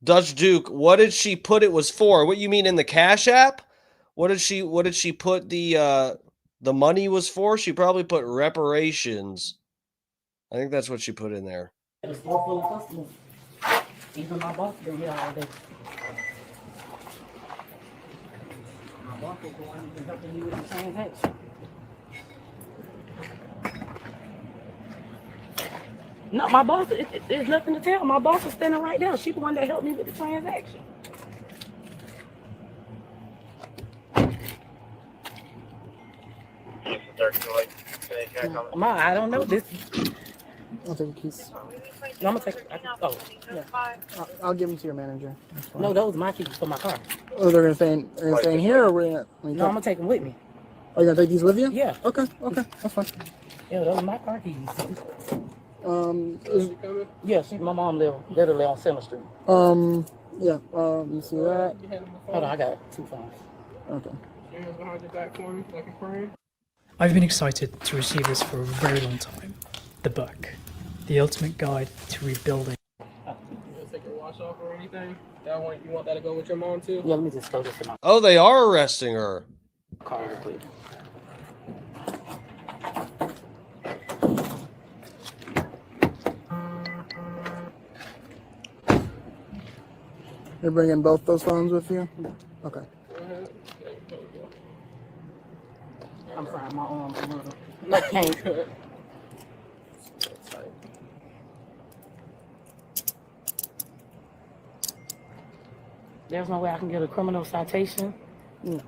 Dutch Duke, what did she put it was for? What you mean in the Cash App? What did she put the money was for? She probably put reparations. I think that's what she put in there. The store full of customers. Even my boss been here all day. My boss will go in and helping you with the transaction. No, my boss, there's nothing to tell. My boss is standing right there. She's the one that helped me with the transaction. I don't know this. I'll take the keys. No, I'm gonna take. Yeah. I'll give them to your manager. No, those are my keys for my car. Oh, they're gonna stay in here, or we're gonna? No, I'm gonna take them with me. Oh, you gonna take these with you? Yeah. Okay, that's fine. Yeah, those are my car keys. Yeah, my mom live literally on Center Street. Yeah. You see that? Hold on, I got two phones. Okay. Your hands behind your back for me, like a crane. I've been excited to receive this for a very long time. The book, The Ultimate Guide to Rebuilding. You gonna take your watch off or anything? You want that to go with your mom too? Yeah, let me just throw this in my Oh, they are arresting her. car real quick. You're bringing both those phones with you? Okay. I'm sorry, my arm's a little. No pain. There's no way I can get a criminal citation. No.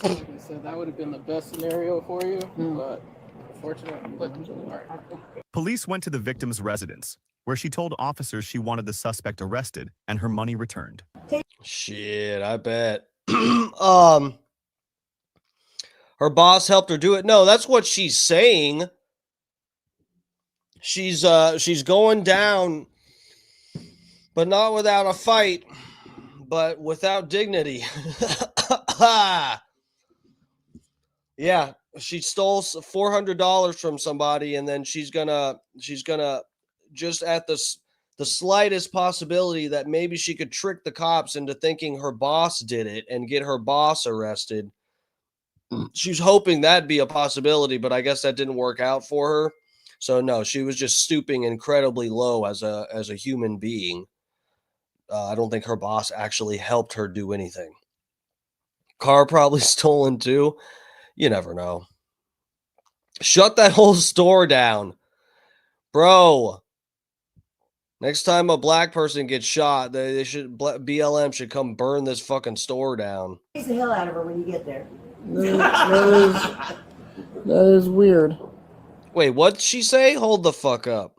Like I said, that would have been the best scenario for you, but unfortunately, Police went to the victim's residence, where she told officers she wanted the suspect arrested and her money returned. Shit, I bet. Her boss helped her do it. No, that's what she's saying. She's going down, but not without a fight, but without dignity. Yeah, she stole $400 from somebody, and then she's gonna just at the slightest possibility that maybe she could trick the cops into thinking her boss did it and get her boss arrested. She's hoping that'd be a possibility, but I guess that didn't work out for her. So no, she was just stooping incredibly low as a human being. I don't think her boss actually helped her do anything. Car probably stolen too. You never know. Shut that whole store down, bro. Next time a black person gets shot, BLM should come burn this fucking store down. Chase the hell out of her when you get there. That is weird. Wait, what'd she say? Hold the fuck up.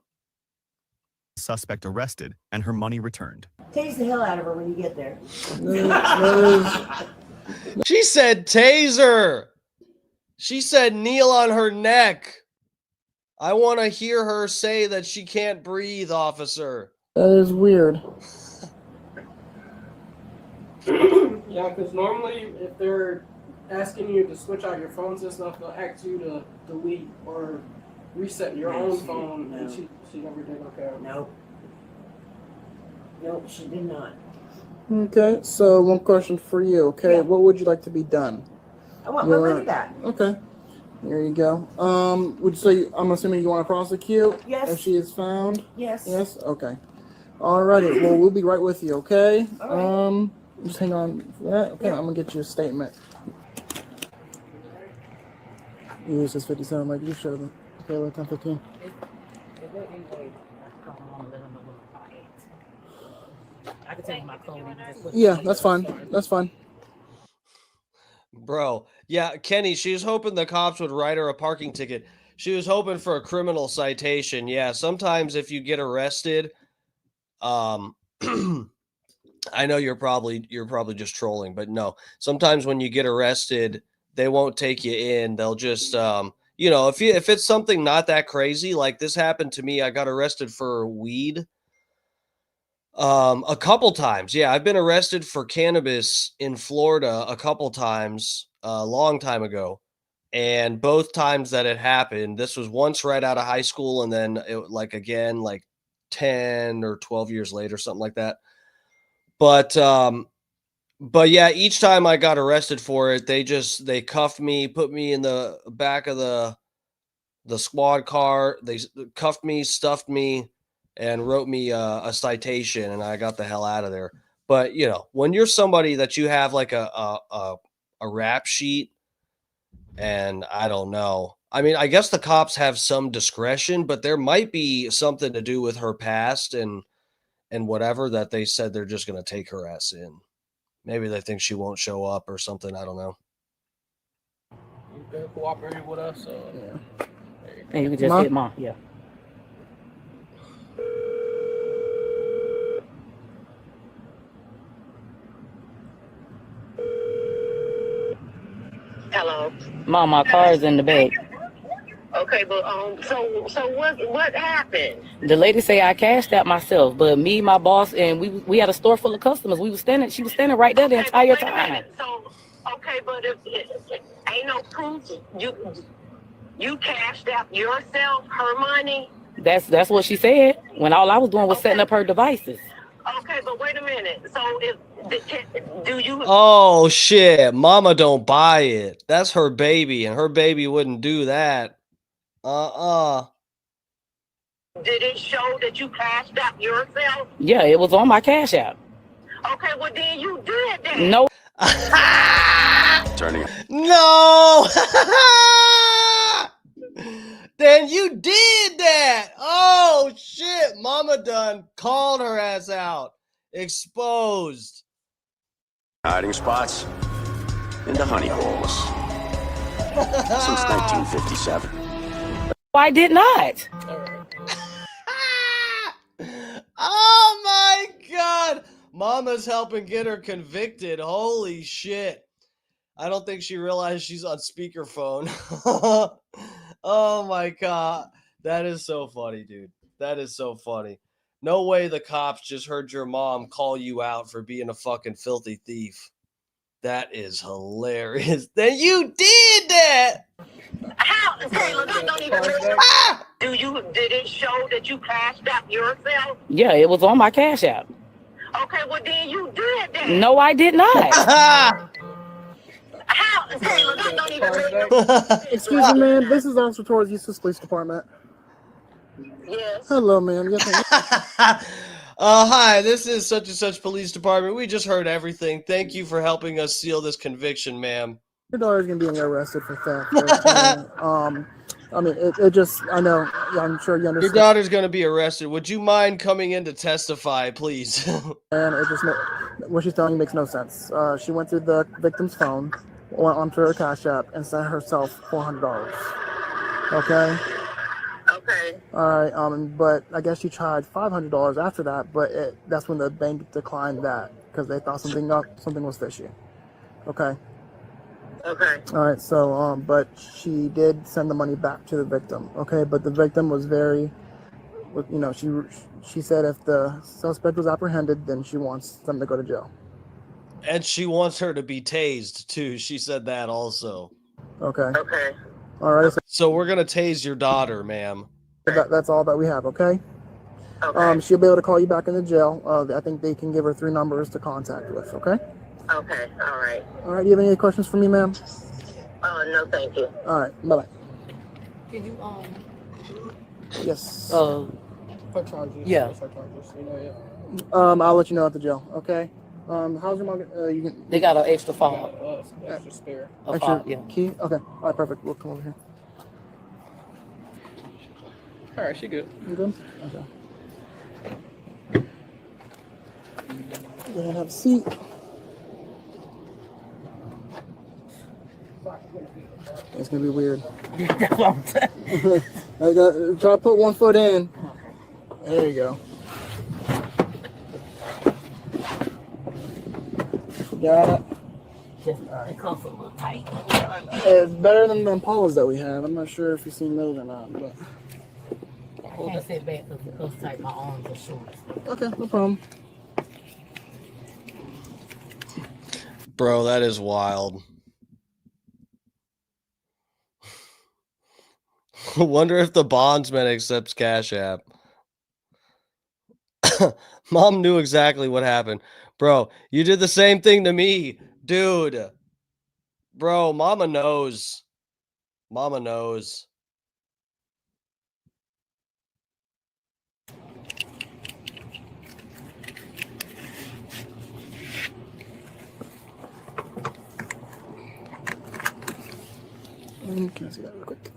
Suspect arrested and her money returned. Chase the hell out of her when you get there. She said taser. She said kneel on her neck. I want to hear her say that she can't breathe, officer. That is weird. yeah, because normally if they're asking you to switch out your phones and stuff, they'll ask you to delete or reset your own phone, and she never did. Okay. Nope. Nope, she did not. Okay, so one question for you. Okay, Yeah. what would you like to be done? I want my money back. Okay, there you go. Would you say, I'm assuming you want to prosecute? Yes. If she is found? Yes. Yes. Okay. Alrighty. Well, we'll be right with you. Okay. All right. Just hang on for that. Okay, I'm gonna get you a statement. You use this 57 like you should have. Okay, like 10:15. I can take my clothing. Yeah, that's fine. That's fine. Bro, yeah, Kenny, she was hoping the cops would write her a parking ticket. She was hoping for a criminal citation. Yeah, sometimes if you get arrested, I know you're probably just trolling, but no. Sometimes when you get arrested, they won't take you in. They'll just if it's something not that crazy, like this happened to me, I got arrested for weed. A couple times. Yeah, I've been arrested for cannabis in Florida a couple times a long time ago. And both times that it happened, this was once right out of high school and then again 10 or 12 years later, something like that. But yeah, each time I got arrested for it, they cuffed me, put me in the back of the squad car. They cuffed me, stuffed me, and wrote me a citation, and I got the hell out of there. But when you're somebody that you have like a rap sheet, and I don't know. I mean, I guess the cops have some discretion, but there might be something to do with her past and whatever that they said they're just going to take her ass in. Maybe they think she won't show up or something. I don't know. You been cooperating with us, so yeah. And you can just hit Mom, yeah. Hello. Mom, my car is in the back. Okay, but so what happened? The lady say I cashed out myself, but me, my boss, and we had a store full of customers. She was standing right there the entire time. So, okay, but if ain't no proof, you cashed out yourself her money. That's what she said. When all I was doing was setting up her devices. Okay, but wait a minute. So do you? Oh shit, Mama don't buy it. That's her baby, and her baby wouldn't do that. Did it show that you cashed out yourself? Yeah, it was on my cash app. Okay, well then you did that. No. Turning. No. Then you did that. Oh shit, Mama done called her ass out. Exposed. Hiding spots into honey holes since 1957. I did not. Oh my God. Mama's helping get her convicted. Holy shit. I don't think she realized she's on speakerphone. Oh my God. That is so funny, dude. That is so funny. No way the cops just heard your mom call you out for being a fucking filthy thief. That is hilarious. Then you did that. How? Taylor, don't even did it show that you cashed out yourself? Yeah, it was on my cash app. Okay, well then you did that. No, I did not. How? Taylor, don't even Excuse me, ma'am. This is Officer Torres, Eustis Police Department. Yes. Hello, ma'am. Yes, hi, this is such and such police department. We just heard everything. Thank you for helping us seal this conviction, ma'am. your daughter's gonna be arrested for theft. I mean, it just, I know, I'm sure you understand. Your daughter's going to be arrested. Would you mind coming in to testify, please? And it just, what she's telling you makes no sense. She went through the victim's phone, went onto her Cash App, and sent herself $400. Okay? Okay. All right, but I guess she tried $500 after that, but that's when the bank declined that because they thought something was fishy. Okay? Okay. All right, so, but she did send the money back to the victim, okay? But the victim was very, you know, she said if the suspect was apprehended, then she wants them to go to jail. And she wants her to be tased, too. She said that also. Okay. Okay. All right. So we're going to tase your daughter, ma'am. That's all that we have, okay? Okay. She'll be able to call you back in the jail. I think they can give her 3 numbers to contact with, okay? Okay. All right. All right, do you have any questions for me, ma'am? No, thank you. All right, bye-bye. Did you, Yes. For charges. Yeah. For charges, you know, yeah. I'll let you know at the jail, okay? How's your mom? You can. They got an extra fob. Extra spare. A fob, yeah. Key? Okay. All right, perfect. We'll come over here. All right, she good. You good? Okay. Go ahead and have a seat. gonna be weird. That's what I'm saying. Try to put one foot in. There you go. Got it. Just, it comes a little tight. It's better than the Impalas that we have. I'm not sure if you've seen those or not, but. I can't sit back because it comes tight. My arms are short. Okay, no problem. Bro, that is wild. Wonder if the bondsman accepts Cash App. Mom knew exactly what happened. Bro, you did the same thing to me. Dude. Bro, Mama knows. Mama knows. Can I see that real quick?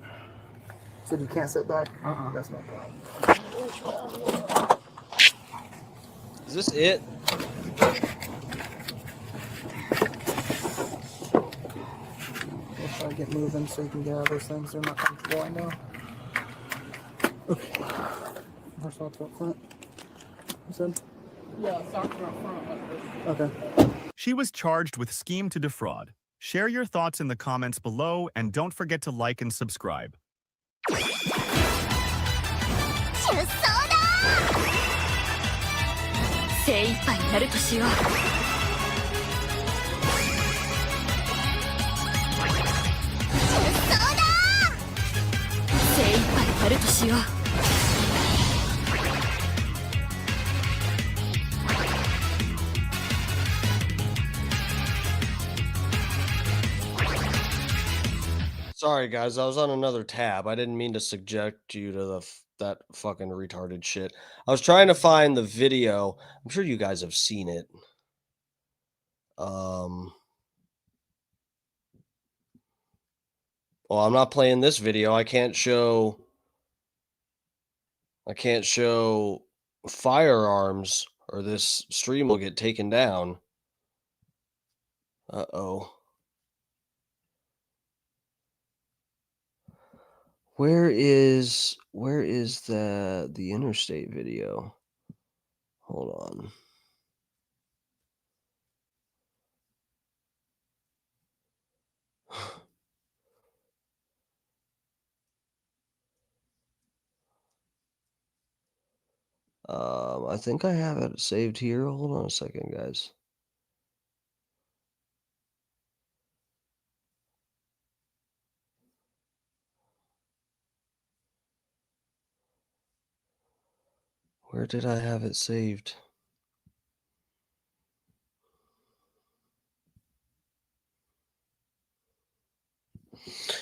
Said you can't sit back? That's no problem. Is this it? We'll try to get moving so you can get out of those things. They're not comfortable right now. Okay. First off, up front. You said? Yeah, socks are up front like this. Okay. She was charged with scheme to defraud. Share your thoughts in the comments below and don't forget to like and subscribe. 精一杯になるとしよう。精一杯になるとしよう。 Sorry, guys. I was on another tab. I didn't mean to subject you to that fucking retarded shit. I was trying to find the video. I'm sure you guys have seen it. Well, I'm not playing this video. I can't show firearms or this stream will get taken down. Uh-oh. Where is the interstate video? Hold on. I think I have it saved here. Hold on a second, guys. Where did I have it saved?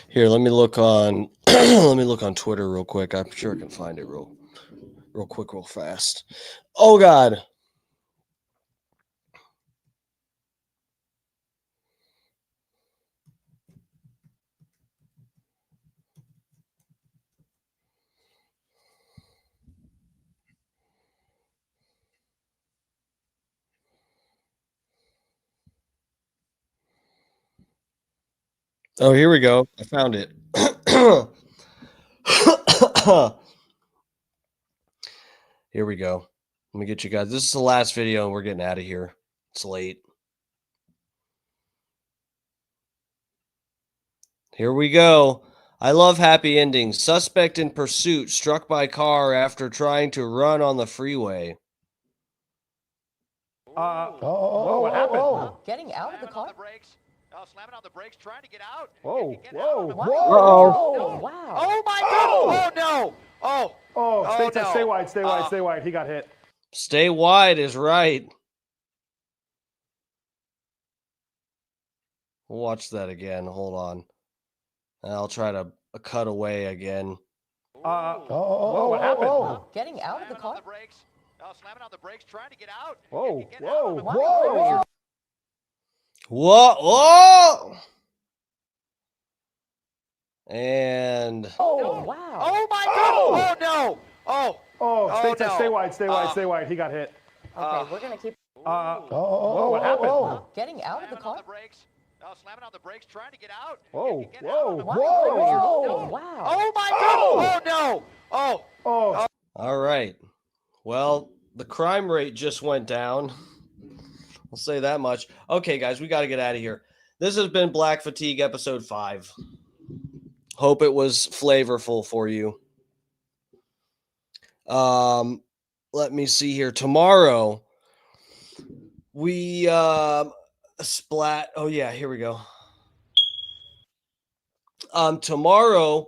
Here, let me look on let me look on Twitter real quick. I'm sure I can find it real quick, real fast. Oh God. Oh, here we go. I found it. Here we go. Let me get you guys. This is the last video and we're getting out of here. It's late. Here we go. I love happy endings. Suspect in pursuit struck by car after trying to run on the freeway. What happened? Getting out of the car? Slamming on the brakes, trying to get out. Whoa. Wow. Oh my God! Oh no! Stay wide. He got hit. Stay wide is right. We'll watch that again. Hold on. I'll try to cut away again. What happened? Getting out of the car? Slamming on the brakes, trying to get out. Whoa. Whoa! And wow. Oh my God! Oh no! Stay wide. He got hit. Okay, we're gonna keep. What happened? Getting out of the car? Now slamming on the brakes, trying to get out. Whoa, Get whoa, out. whoa, Wow. Oh my God! Oh no! Oh. All right. Well, the crime rate just went down. I'll say that much. Okay, guys, we got to get out of here. This has been Black Fatigue episode 5. Hope it was flavorful for you. Let me see here. Tomorrow, we splat. Oh yeah, here we go. Tomorrow,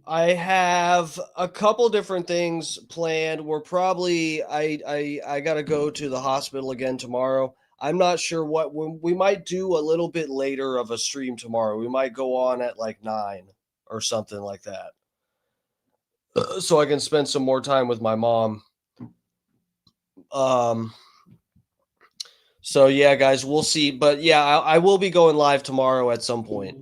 I have a couple different things planned. We're probably I gotta go to the hospital again tomorrow. I'm not sure what we might do a little bit later of a stream tomorrow. We might go on at like 9 or something like that, so I can spend some more time with my mom. So yeah, guys, we'll see. But yeah, I will be going live tomorrow at some point.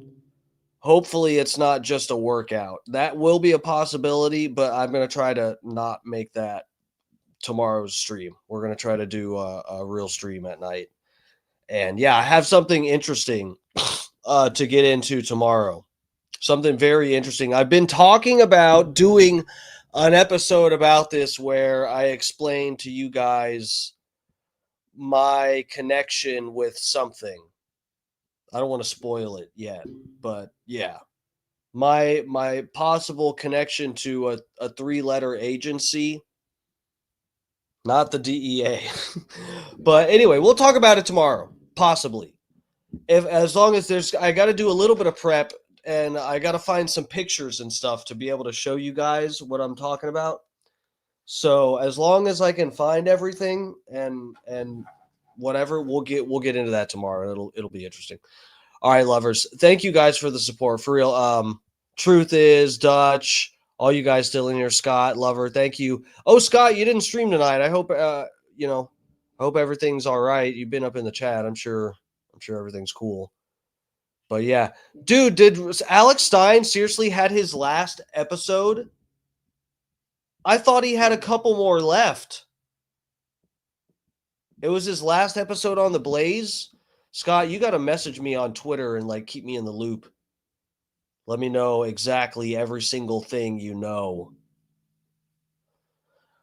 Hopefully it's not just a workout. That will be a possibility, but I'm going to try to not make that tomorrow's stream. We're going to try to do a real stream at night. And yeah, I have something interesting to get into tomorrow. Something very interesting. I've been talking about doing an episode about this where I explain to you guys my connection with something. I don't want to spoil it yet, but yeah. My possible connection to a 3-letter agency, not the DEA. But anyway, we'll talk about it tomorrow, possibly. As long as I got to do a little bit of prep, and I got to find some pictures and stuff to be able to show you guys what I'm talking about. So as long as I can find everything and whatever, we'll get into that tomorrow. It'll be interesting. All right, lovers. Thank you guys for the support. For real. Truth is, Dutch, all you guys still in here, Scott, Lover, thank you. Oh, Scott, you didn't stream tonight. I hope I hope everything's all right. You've been up in the chat. I'm sure everything's cool. But yeah. Dude, did Alex Stein seriously had his last episode? I thought he had a couple more left. It was his last episode on The Blaze? Scott, you got to message me on Twitter and keep me in the loop. Let me know exactly every single thing you know.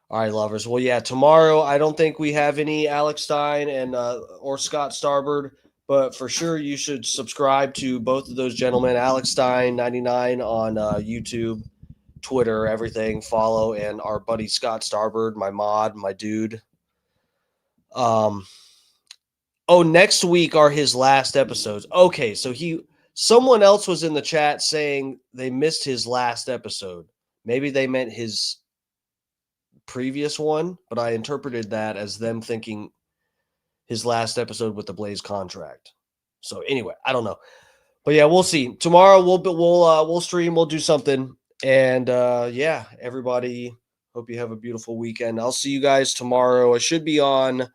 All right, lovers. Well, yeah, tomorrow I don't think we have any Alex Stein and or Scott Starbird, but for sure you should subscribe to both of those gentlemen, Alex Stein 99 on YouTube, Twitter, everything. Follow, and our buddy Scott Starbird, my mod, my dude. Oh, next week are his last episodes. Okay, so someone else was in the chat saying they missed his last episode. Maybe they meant his previous one, but I interpreted that as them thinking his last episode with the Blaze contract. So anyway, I don't know. But yeah, we'll see. Tomorrow we'll stream, we'll do something. And yeah, everybody, hope you have a beautiful weekend. I'll see you guys tomorrow. I should be on.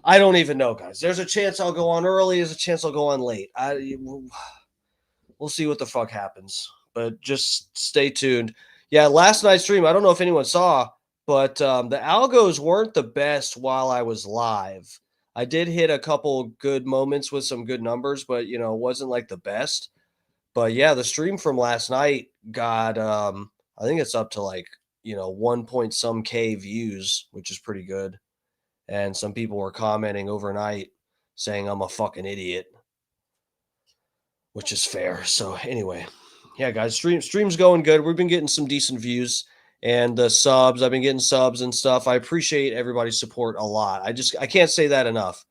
I don't even know, guys. There's a chance I'll go on early. There's a chance I'll go on late. We'll see what the fuck happens. But just stay tuned. Yeah, last night's stream, I don't know if anyone saw, but the algos weren't the best while I was live. I did hit a couple good moments with some good numbers, but, it wasn't like the best. But, yeah, the stream from last night got, I think it's up to 1 point some K views, which is pretty good. And some people were commenting overnight saying I'm a fucking idiot, which is fair. So anyway, yeah, guys, stream's going good. We've been getting some decent views and the subs. I've been getting subs and stuff. I appreciate everybody's support a lot. I can't say that enough.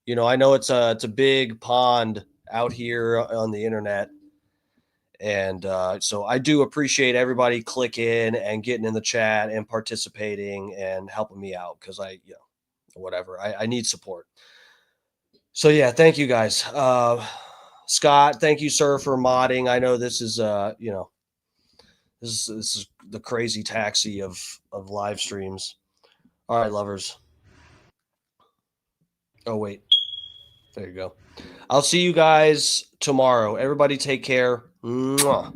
I know it's a big pond out here on the internet. And so I do appreciate everybody clicking and getting in the chat and participating and helping me out because whatever. I need support. So yeah, thank you guys. Scott, thank you, sir, for modding. I know this is this is the crazy taxi of live streams. All right, lovers. Oh wait. There you go. I'll see you guys tomorrow. Everybody take care. Mwah.